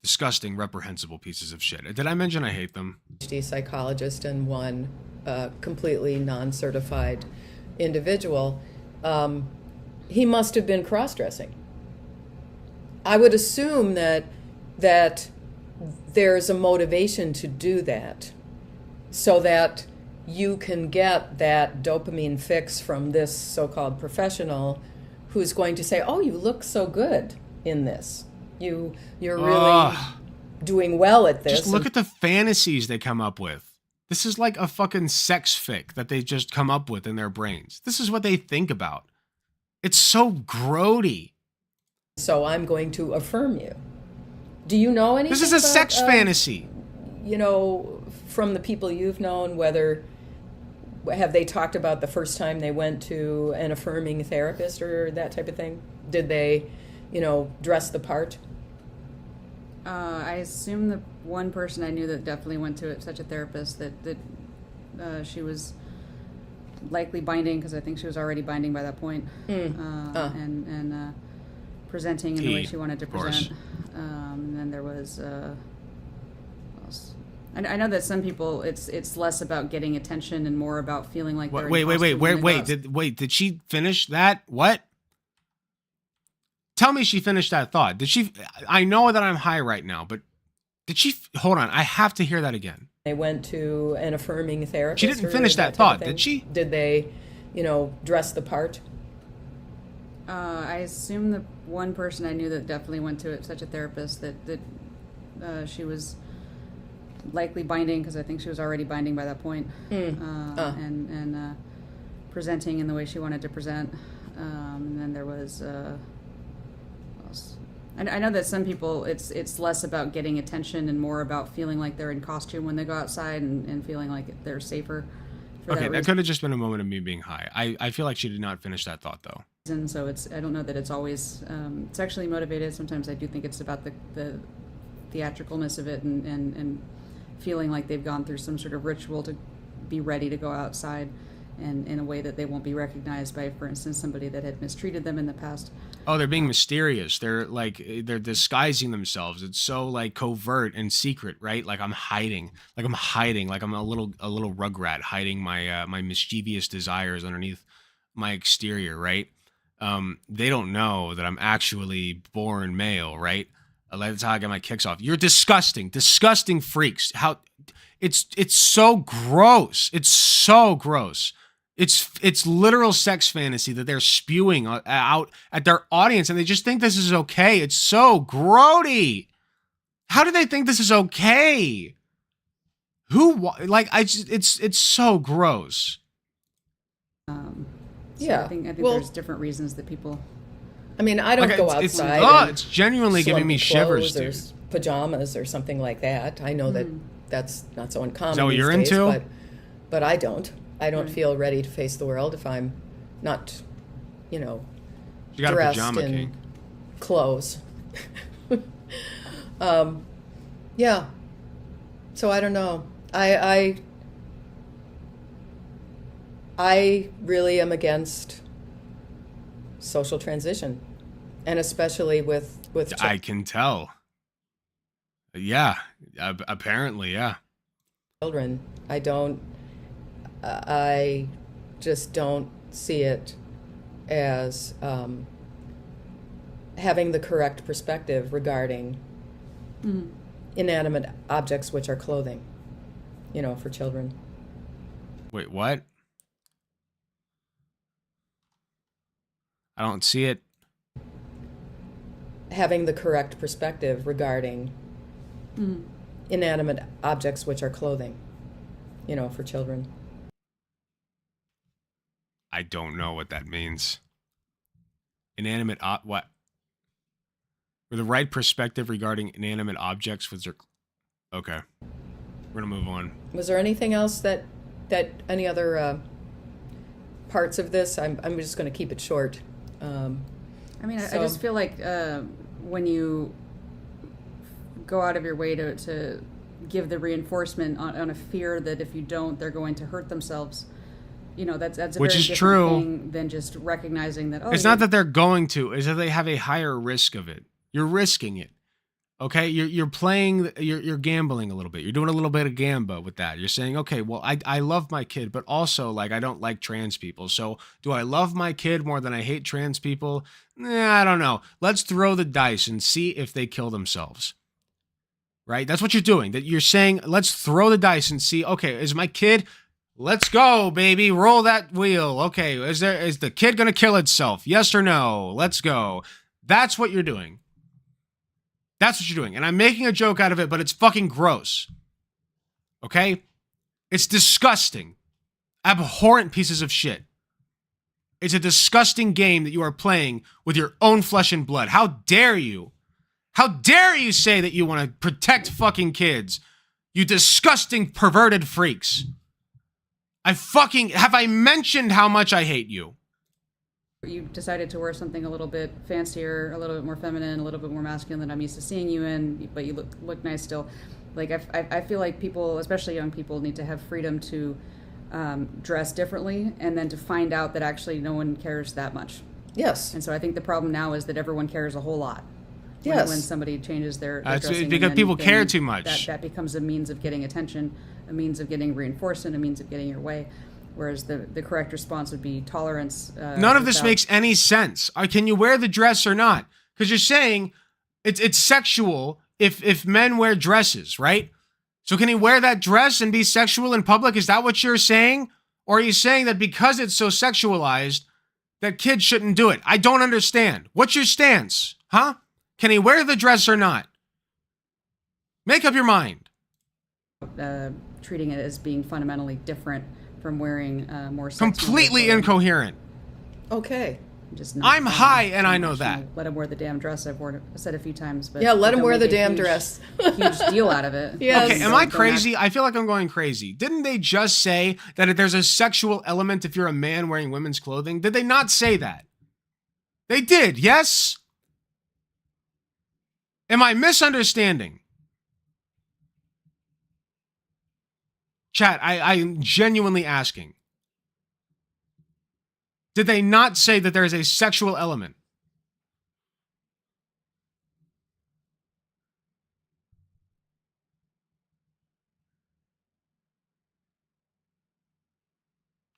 Speaker 2: Disgusting, reprehensible pieces of shit. Did I mention I hate them?
Speaker 5: PhD psychologist and one completely non-certified individual. He must have been cross-dressing. I would assume that there's a motivation to do that so that you can get that dopamine fix from this so-called professional who's going to say, oh, you look so good in this. You're really doing well at this.
Speaker 2: Just look at the fantasies they come up with. This is like a fucking sex fic that they just come up with in their brains. This is what they think about. It's so grody.
Speaker 5: So I'm going to affirm you. Do you know anything?
Speaker 2: This is a sex fantasy.
Speaker 5: You know, from the people you've known, have they talked about the first time they went to an affirming therapist or that type of thing? Did they, dress the part?
Speaker 20: I assume the one person I knew that definitely went to such a therapist that she was likely binding, because I think she was already binding by that point, and presenting in the way she wanted to present. And then there was I know that some people it's less about getting attention and more about feeling like they're
Speaker 2: Did she finish that? What? Tell me she finished that thought. Did she? I know that I'm high right now, but did she? Hold on, I have to hear that again.
Speaker 5: They went to an affirming therapist.
Speaker 2: She didn't finish that thought, did she?
Speaker 5: Did they, dress the part?
Speaker 20: I assume the one person I knew that definitely went to such a therapist that she was likely binding, because I think she was already binding by that point, and presenting in the way she wanted to present. And then there was. I know that some people it's less about getting attention and more about feeling like they're in costume when they go outside and feeling like they're safer.
Speaker 2: Okay, that could have just been a moment of me being high. I feel like she did not finish that thought though.
Speaker 20: And so I don't know that it's always sexually motivated. Sometimes I do think it's about the theatricalness of it and feeling like they've gone through some sort of ritual to be ready to go outside and in a way that they won't be recognized by, for instance, somebody that had mistreated them in the past.
Speaker 2: Oh, they're being mysterious. They're disguising themselves. It's so like covert and secret, right? Like I'm hiding. Like I'm a little rugrat hiding my my mischievous desires underneath my exterior, right? They don't know that I'm actually born male, right? That's how I get my kicks off. You're disgusting freaks. How it's so gross. It's so gross. It's literal sex fantasy that they're spewing out at their audience, and they just think this is okay. It's so grody. How do they think this is okay? It's so gross.
Speaker 20: I think there's different reasons that people.
Speaker 5: I mean, I don't go outside.
Speaker 2: It's genuinely giving me shivers,
Speaker 5: or
Speaker 2: dude.
Speaker 5: pajamas or something like that. I know that that's not so uncommon.
Speaker 2: Is that what
Speaker 5: these
Speaker 2: you're
Speaker 5: days,
Speaker 2: into?
Speaker 5: But I don't. I don't feel ready to face the world if I'm not,
Speaker 2: You got a
Speaker 5: dressed
Speaker 2: pajama
Speaker 5: in
Speaker 2: king.
Speaker 5: clothes. Yeah. So I don't know. I really am against social transition, and especially with
Speaker 2: I can tell. Yeah, apparently, yeah.
Speaker 5: children. I just don't see it as having the correct perspective regarding inanimate objects, which are clothing, for children.
Speaker 2: Wait, what? I don't see it.
Speaker 5: Having the correct perspective regarding inanimate objects, which are clothing, for children.
Speaker 2: I don't know what that means. Inanimate what? With the right perspective regarding inanimate objects, was there? Okay, we're gonna move on.
Speaker 5: Was there anything else that any other parts of this? I'm just going to keep it short.
Speaker 20: I just feel like when you go out of your way to give the reinforcement on a fear that if you don't, they're going to hurt themselves. That's a
Speaker 2: Which
Speaker 20: very
Speaker 2: is
Speaker 20: different
Speaker 2: true.
Speaker 20: thing than just recognizing that.
Speaker 2: It's not that they're going to; it's that they have a higher risk of it. You're risking it. Okay, you're playing, you're gambling a little bit. You're doing a little bit of gamba with that. You're saying, okay, well, I love my kid, but also like I don't like trans people. So do I love my kid more than I hate trans people? I don't know. Let's throw the dice and see if they kill themselves. Right? That's what you're doing. That you're saying, let's throw the dice and see. Okay, is my kid? Let's go, baby. Roll that wheel. Okay, is the kid gonna kill itself? Yes or no? Let's go. That's what you're doing. That's what you're doing. And I'm making a joke out of it, but it's fucking gross. Okay? It's disgusting. Abhorrent pieces of shit. It's a disgusting game that you are playing with your own flesh and blood. How dare you? How dare you say that you want to protect fucking kids? You disgusting perverted freaks. Have I mentioned how much I hate you?
Speaker 20: You decided to wear something a little bit fancier, a little bit more feminine, a little bit more masculine than I'm used to seeing you in, but you look nice still. Like I feel like people, especially young people, need to have freedom to dress differently, and then to find out that actually no one cares that much.
Speaker 5: Yes.
Speaker 20: And so I think the problem now is that everyone cares a whole lot.
Speaker 5: Yes.
Speaker 20: When somebody changes their
Speaker 2: It's
Speaker 20: dressing,
Speaker 2: because
Speaker 20: and
Speaker 2: people care too much.
Speaker 20: That becomes a means of getting attention, a means of getting reinforcement, a means of getting your way. Whereas the correct response would be tolerance.
Speaker 2: None of this makes any sense. Can you wear the dress or not? Because you're saying it's sexual if men wear dresses, right? So can he wear that dress and be sexual in public? Is that what you're saying? Or are you saying that because it's so sexualized, that kids shouldn't do it? I don't understand. What's your stance? Huh? Can he wear the dress or not? Make up your mind.
Speaker 20: Treating it as being fundamentally different from wearing more
Speaker 2: completely incoherent.
Speaker 5: Okay.
Speaker 20: Just
Speaker 2: I'm high and I know that.
Speaker 20: Let him wear the damn dress. I've said a few times, but
Speaker 5: yeah, let him
Speaker 20: don't
Speaker 5: wear the
Speaker 20: make a
Speaker 5: damn
Speaker 20: huge,
Speaker 5: dress.
Speaker 20: Huge deal out of it.
Speaker 5: Yes.
Speaker 2: Okay, am I crazy? I feel like I'm going crazy. Didn't they just say that if there's a sexual element if you're a man wearing women's clothing? Did they not say that? They did, yes? Am I misunderstanding? Chat, I'm genuinely asking. did they not say that there is a sexual element?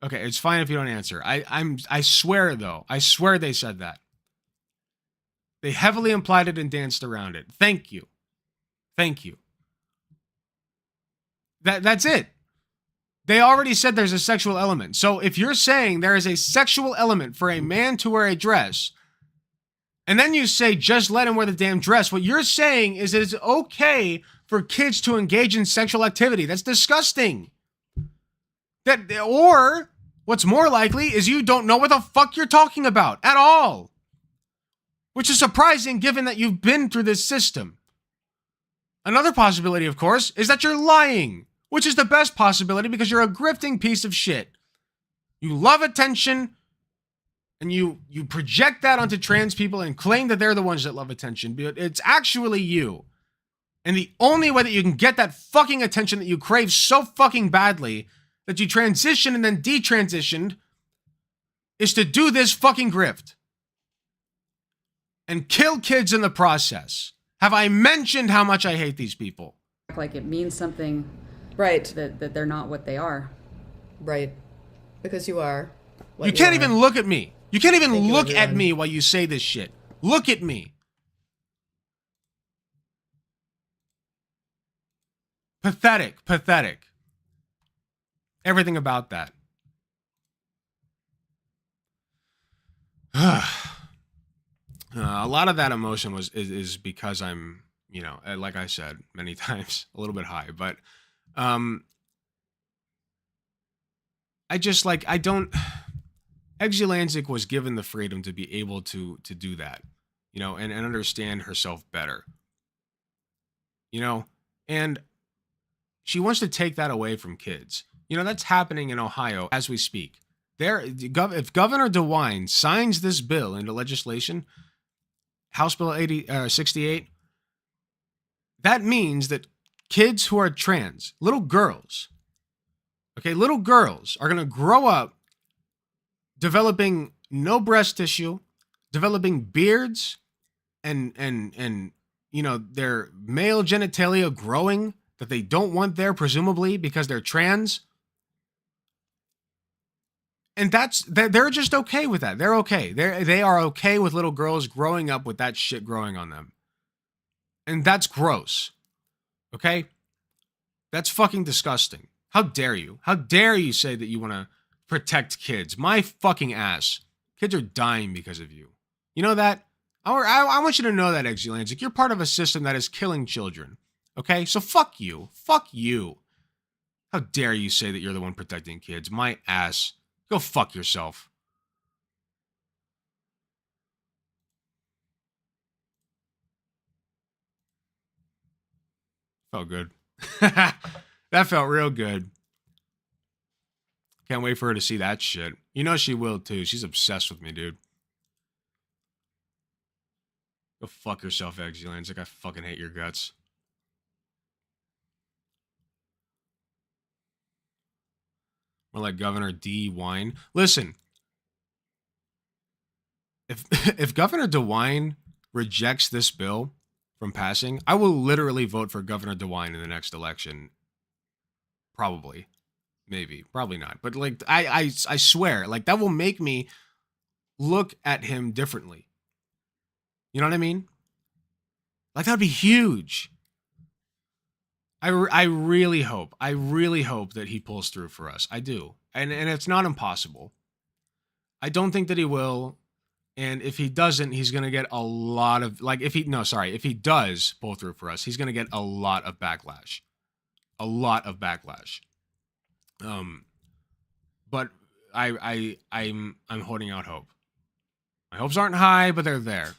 Speaker 2: Okay, it's fine if you don't answer. I swear though. I swear they said that. They heavily implied it and danced around it. Thank you. Thank you. That's it. They already said there's a sexual element. So if you're saying there is a sexual element for a man to wear a dress, and then you say just let him wear the damn dress, what you're saying is it's okay for kids to engage in sexual activity. That's disgusting. Or what's more likely is you don't know what the fuck you're talking about at all. Which is surprising given that you've been through this system. Another possibility, of course, is that you're lying, which is the best possibility because you're a grifting piece of shit. You love attention, and you project that onto trans people and claim that they're the ones that love attention, but it's actually you. And the only way that you can get that fucking attention that you crave so fucking badly that you transitioned and then detransitioned is to do this fucking grift. And kill kids in the process. Have I mentioned how much I hate these people?
Speaker 20: Like it means something,
Speaker 5: right?
Speaker 20: That they're not what they are,
Speaker 5: right? Because you are.
Speaker 2: You can't even look at me. You can't even look at me while you say this shit. Look at me. Pathetic, pathetic. Everything about that. A lot of that emotion is because I'm, you know, like I said many times, a little bit high, but I just like, I don't, Eggsy Lanzik was given the freedom to be able to do that, you know, and understand herself better, you know, and she wants to take that away from kids. You know, that's happening in Ohio as we speak. If Governor DeWine signs this bill into legislation, House Bill 68, that means that kids who are trans, little girls, little girls are going to grow up developing no breast tissue, developing beards, and you know, their male genitalia growing that they don't want there, presumably because they're trans. And they're just okay with that. They're okay. They are okay with little girls growing up with that shit growing on them. And that's gross. Okay? That's fucking disgusting. How dare you? How dare you say that you want to protect kids? My fucking ass. Kids are dying because of you. You know that? I want you to know that, Eggsy Lanzik. You're part of a system that is killing children. Okay? So fuck you. Fuck you. How dare you say that you're the one protecting kids? My ass. Go fuck yourself. Felt good. That felt real good. Can't wait for her to see that shit. You know she will too. She's obsessed with me, dude. Go fuck yourself, Eggsy Lanzik. I fucking hate your guts. More like Governor DeWine. Listen, if Governor DeWine rejects this bill from passing, I will literally vote for Governor DeWine in the next election. Probably. Maybe. Probably not. But like I swear, like that will make me look at him differently. You know what I mean? Like that would be huge. I really hope that he pulls through for us. I do. And it's not impossible. I don't think that he will. And if he doesn't, he's going to get a lot of, like, if he does pull through for us, he's going to get a lot of backlash. A lot of backlash. But I'm holding out hope. My hopes aren't high, but they're there.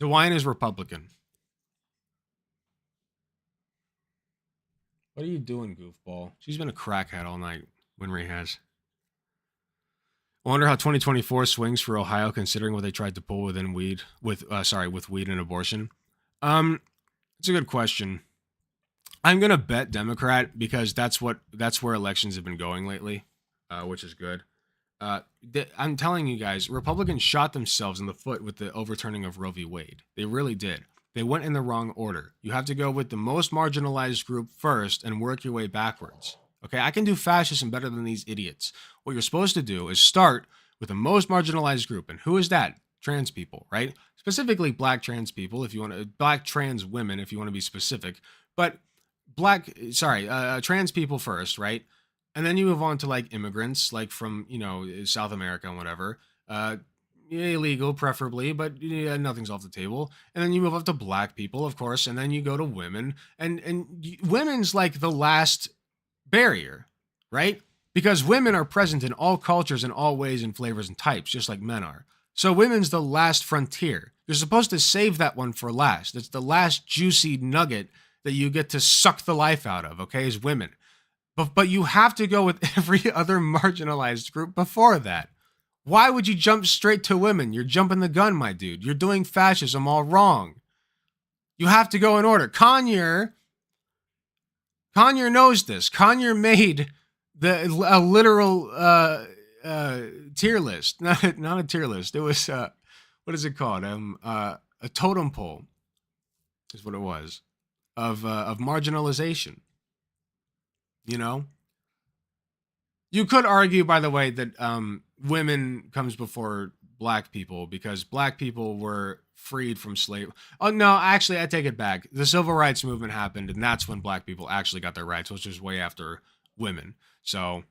Speaker 2: DeWine is Republican. What are you doing, goofball? She's been a crackhead all night. Winry has. I wonder how 2024 swings for Ohio, considering what they tried to pull with weed and abortion. It's a good question. I'm gonna bet Democrat because that's where elections have been going lately, which is good. I'm telling you guys, Republicans shot themselves in the foot with the overturning of Roe v. Wade. They really did. They went in the wrong order. You have to go with the most marginalized group first and work your way backwards. Okay, I can do fascism better than these idiots. What you're supposed to do is start with the most marginalized group. And who is that? Trans people, right? Specifically black trans people, if you want to, black trans women, if you want to be specific. But trans people first, right? And then you move on to like immigrants, like from, South America and whatever. Illegal, preferably, but nothing's off the table. And then you move up to black people, of course, and then you go to women. And women's like the last barrier, right? Because women are present in all cultures in all ways and flavors and types, just like men are. So women's the last frontier. You're supposed to save that one for last. It's the last juicy nugget that you get to suck the life out of, okay, is women. But you have to go with every other marginalized group before that. Why would you jump straight to women? You're jumping the gun, my dude. You're doing fascism all wrong. You have to go in order. Conyer knows this. Conyer made a literal tier list. Not a tier list. It was what is it called? A totem pole is what it was of marginalization. You could argue, by the way, that women comes before black people because black people were freed from slavery. Oh, no, actually, I take it back. The civil rights movement happened, and that's when black people actually got their rights, which was way after women. So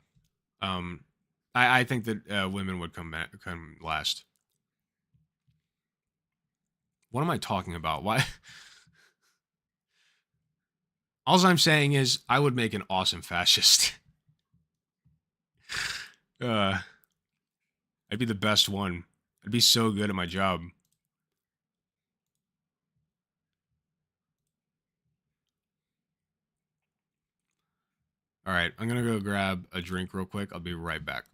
Speaker 2: I think that women would come last. What am I talking about? Why? All I'm saying is I would make an awesome fascist. I'd be the best one. I'd be so good at my job. All right, I'm going to go grab a drink real quick. I'll be right back.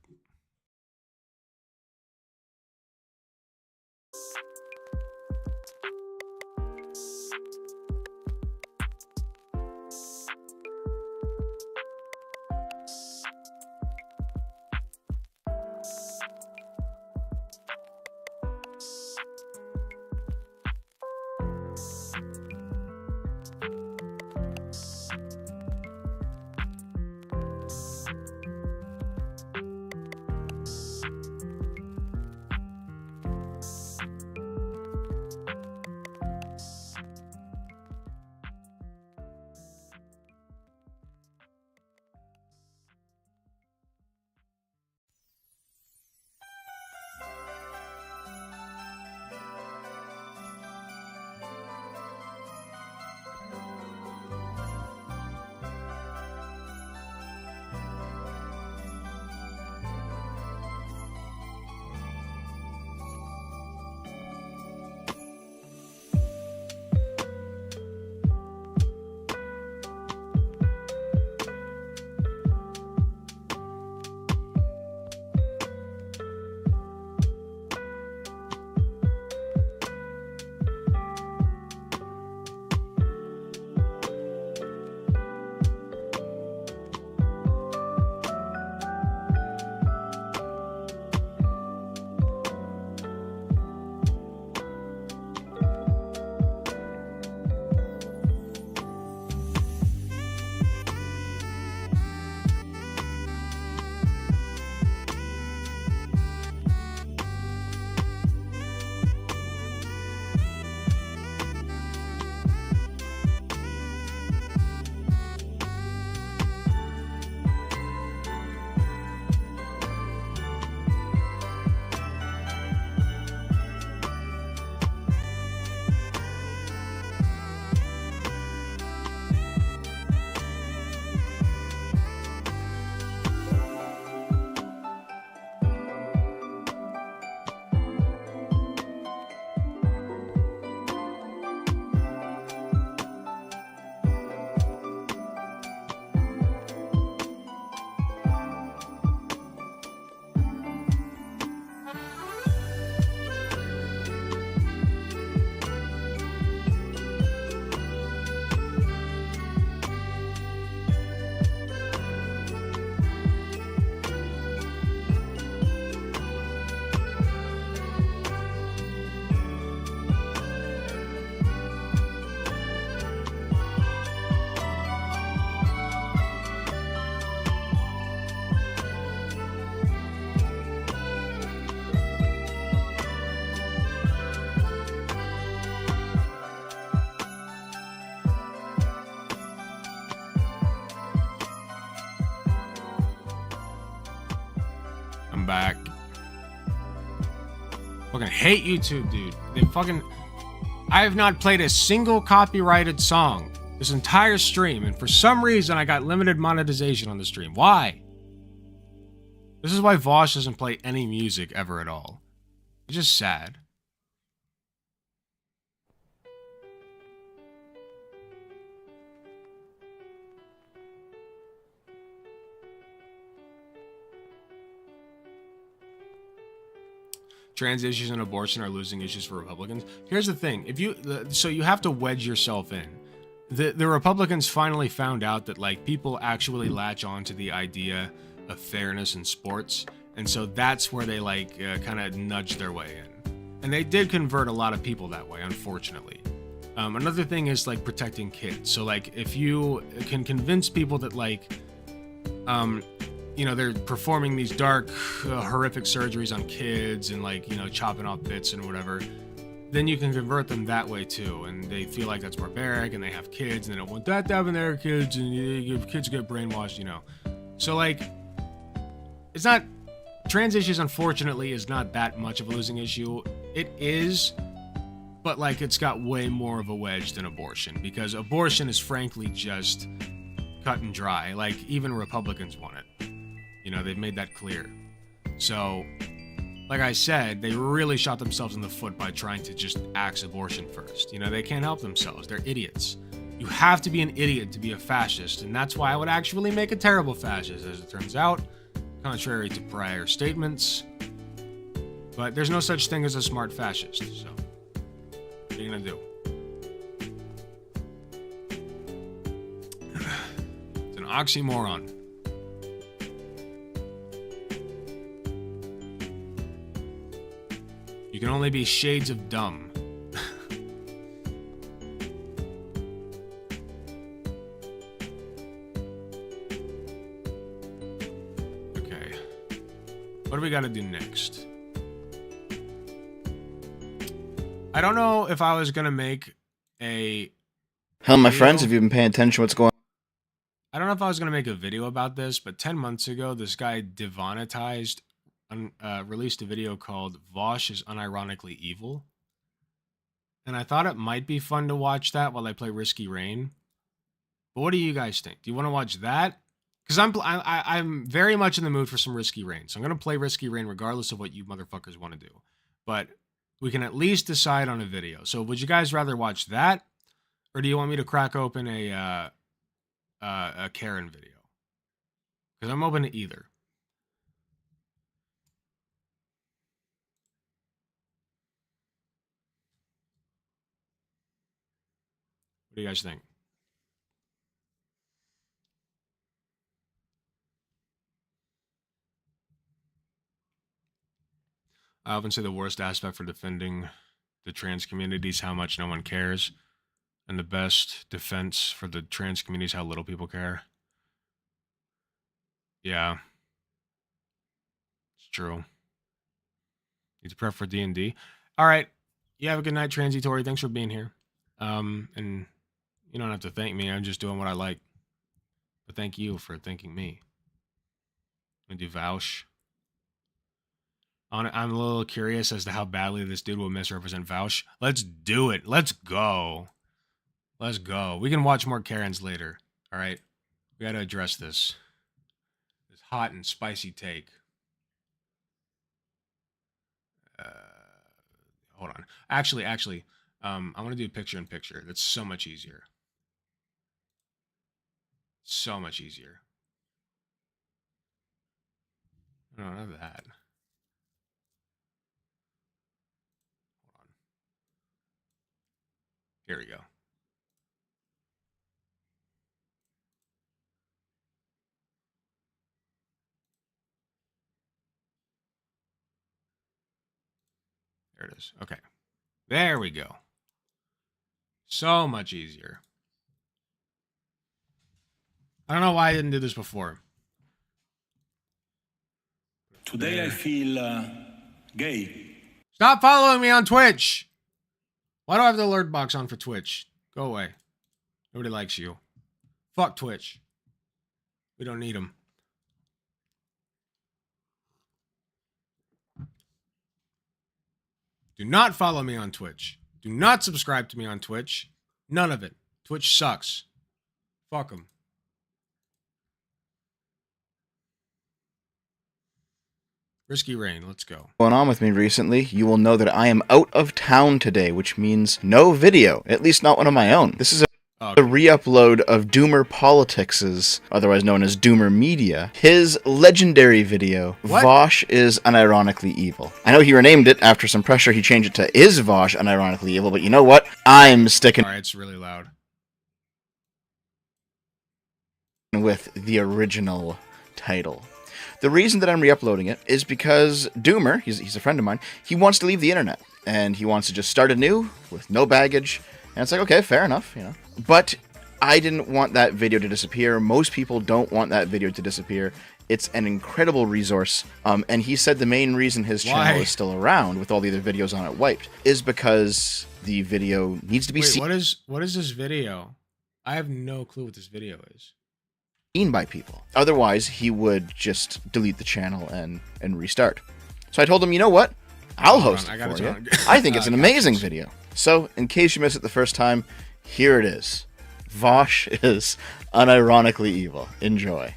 Speaker 2: Welcome back. Fucking hate YouTube, dude. I have not played a single copyrighted song this entire stream, and for some reason I got limited monetization on the stream. Why? This is why Vosh doesn't play any music ever at all. It's just sad. Trans issues and abortion are losing issues for Republicans. Here's the thing: so you have to wedge yourself in. The Republicans finally found out that like people actually latch on to the idea of fairness in sports, and so that's where they like kind of nudge their way in, and they did convert a lot of people that way, unfortunately. Another thing is like protecting kids. So like if you can convince people that like they're performing these dark, horrific surgeries on kids and like, chopping off bits and whatever, then you can convert them that way too. And they feel like that's barbaric and they have kids and they don't want that to happen to their kids, and if kids get brainwashed, So like, it's not, trans issues unfortunately is not that much of a losing issue. It is, but like it's got way more of a wedge than abortion, because abortion is frankly just cut and dry. Like even Republicans want it. They've made that clear. So, like I said, they really shot themselves in the foot by trying to just axe abortion first. They can't help themselves. They're idiots. You have to be an idiot to be a fascist, and that's why I would actually make a terrible fascist, as it turns out, contrary to prior statements. But there's no such thing as a smart fascist, so what are you gonna do? It's an oxymoron. You can only be shades of dumb. Okay. What do we gotta do next? I don't know if I was gonna make a...
Speaker 7: Hell, my friends, have you been paying attention to what's going on?
Speaker 2: I don't know if I was gonna make a video about this, but 10 months ago, this guy demonetized released a video called Vosh is Unironically Evil. And I thought it might be fun to watch that while I play Risky Rain. But what do you guys think? Do you want to watch that? Because I'm very much in the mood for some Risky Rain. So I'm going to play Risky Rain regardless of what you motherfuckers want to do. But we can at least decide on a video. So would you guys rather watch that? Or do you want me to crack open a Karen video? Because I'm open to either. What do you guys think? I often say the worst aspect for defending the trans community is how much no one cares. And the best defense for the trans community is how little people care. Yeah. It's true. Need to prep for D&D. All right. You have a good night, Transitory. Thanks for being here. And you don't have to thank me. I'm just doing what I like. But thank you for thanking me. I'm gonna do Vouch. I'm a little curious as to how badly this dude will misrepresent Vouch. Let's do it. Let's go. Let's go. We can watch more Karens later. All right. We got to address this. This hot and spicy take. Hold on. Actually, I want to do picture in picture. That's so much easier. So much easier. No, not that. Hold on. Here we go. There it is. Okay. There we go. So much easier. I don't know why I didn't do this before.
Speaker 22: Today I feel gay.
Speaker 2: Stop following me on Twitch. Why do I have the alert box on for Twitch? Go away. Nobody likes you. Fuck Twitch. We don't need them. Do not follow me on Twitch. Do not subscribe to me on Twitch. None of it. Twitch sucks. Fuck them. Risky Rain, let's go.
Speaker 7: Going on with me recently, you will know that I am out of town today, which means no video, at least not one of my own. This is a re-upload of Doomer Politics's, otherwise known as Doomer Media, his legendary video, Vosh is unironically evil. I know he renamed it after some pressure. He changed it to Is Vosh unironically evil, but you know what? I'm sticking
Speaker 2: Sorry, it's really loud.
Speaker 7: with the original title. The reason that I'm re-uploading it is because Doomer, he's a friend of mine, he wants to leave the internet, and he wants to just start anew with no baggage, and it's like, okay, fair enough, you know. But I didn't want that video to disappear. Most people don't want that video to disappear. It's an incredible resource, and he said the main reason his channel is still around, with all the other videos on it wiped, is because the video needs to be seen.
Speaker 2: What is this video? I have no clue what this video is.
Speaker 7: By people. Otherwise, he would just delete the channel and restart. So I told him, you know what? I'll host it for you. I think it's an amazing video. So, in case you missed it the first time, here it is. Vosh is unironically evil. Enjoy.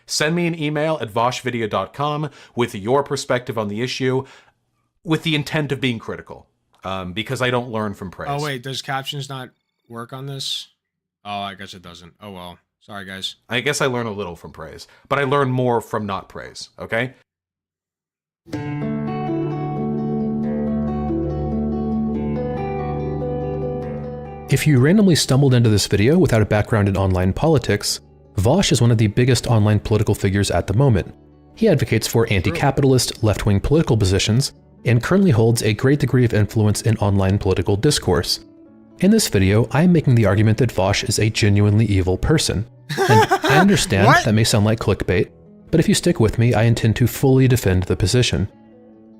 Speaker 8: Send me an email at voshvideo.com with your perspective on the issue, with the intent of being critical, because I don't learn from praise.
Speaker 2: Oh, wait, does captions not work on this? Oh, I guess it doesn't. Oh, well. Sorry, guys.
Speaker 8: I guess I learn a little from praise, but I learn more from not praise, okay?
Speaker 9: If you randomly stumbled into this video without a background in online politics, Vosh is one of the biggest online political figures at the moment. He advocates for anti-capitalist, left-wing political positions, and currently holds a great degree of influence in online political discourse. In this video, I am making the argument that Vosh is a genuinely evil person. And I understand that may sound like clickbait, but if you stick with me, I intend to fully defend the position.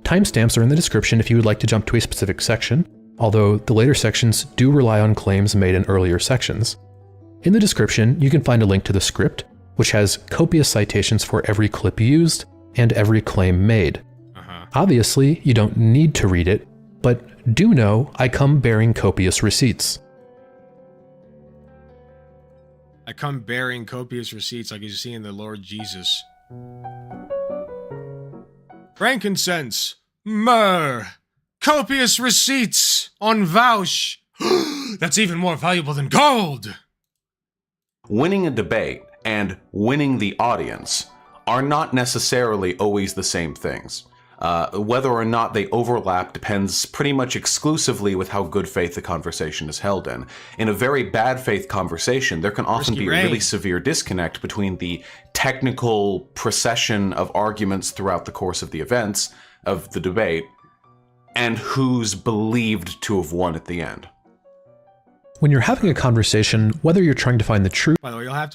Speaker 9: Timestamps are in the description if you would like to jump to a specific section, although the later sections do rely on claims made in earlier sections. In the description, you can find a link to the script, which has copious citations for every clip used and every claim made. Obviously, you don't need to read it, but do know I come bearing copious receipts.
Speaker 2: I come bearing copious receipts like you see in the Lord Jesus. Frankincense, myrrh, copious receipts on Vosh. That's even more valuable than gold.
Speaker 8: Winning a debate and winning the audience are not necessarily always the same things. Whether or not they overlap depends pretty much exclusively with how good faith the conversation is held in. In a very bad faith conversation, there can often be a really severe disconnect between the technical procession of arguments throughout the course of the events of the debate and who's believed to have won at the end.
Speaker 9: When you're having a conversation, whether you're trying to find the truth—
Speaker 2: By the way, you'll have to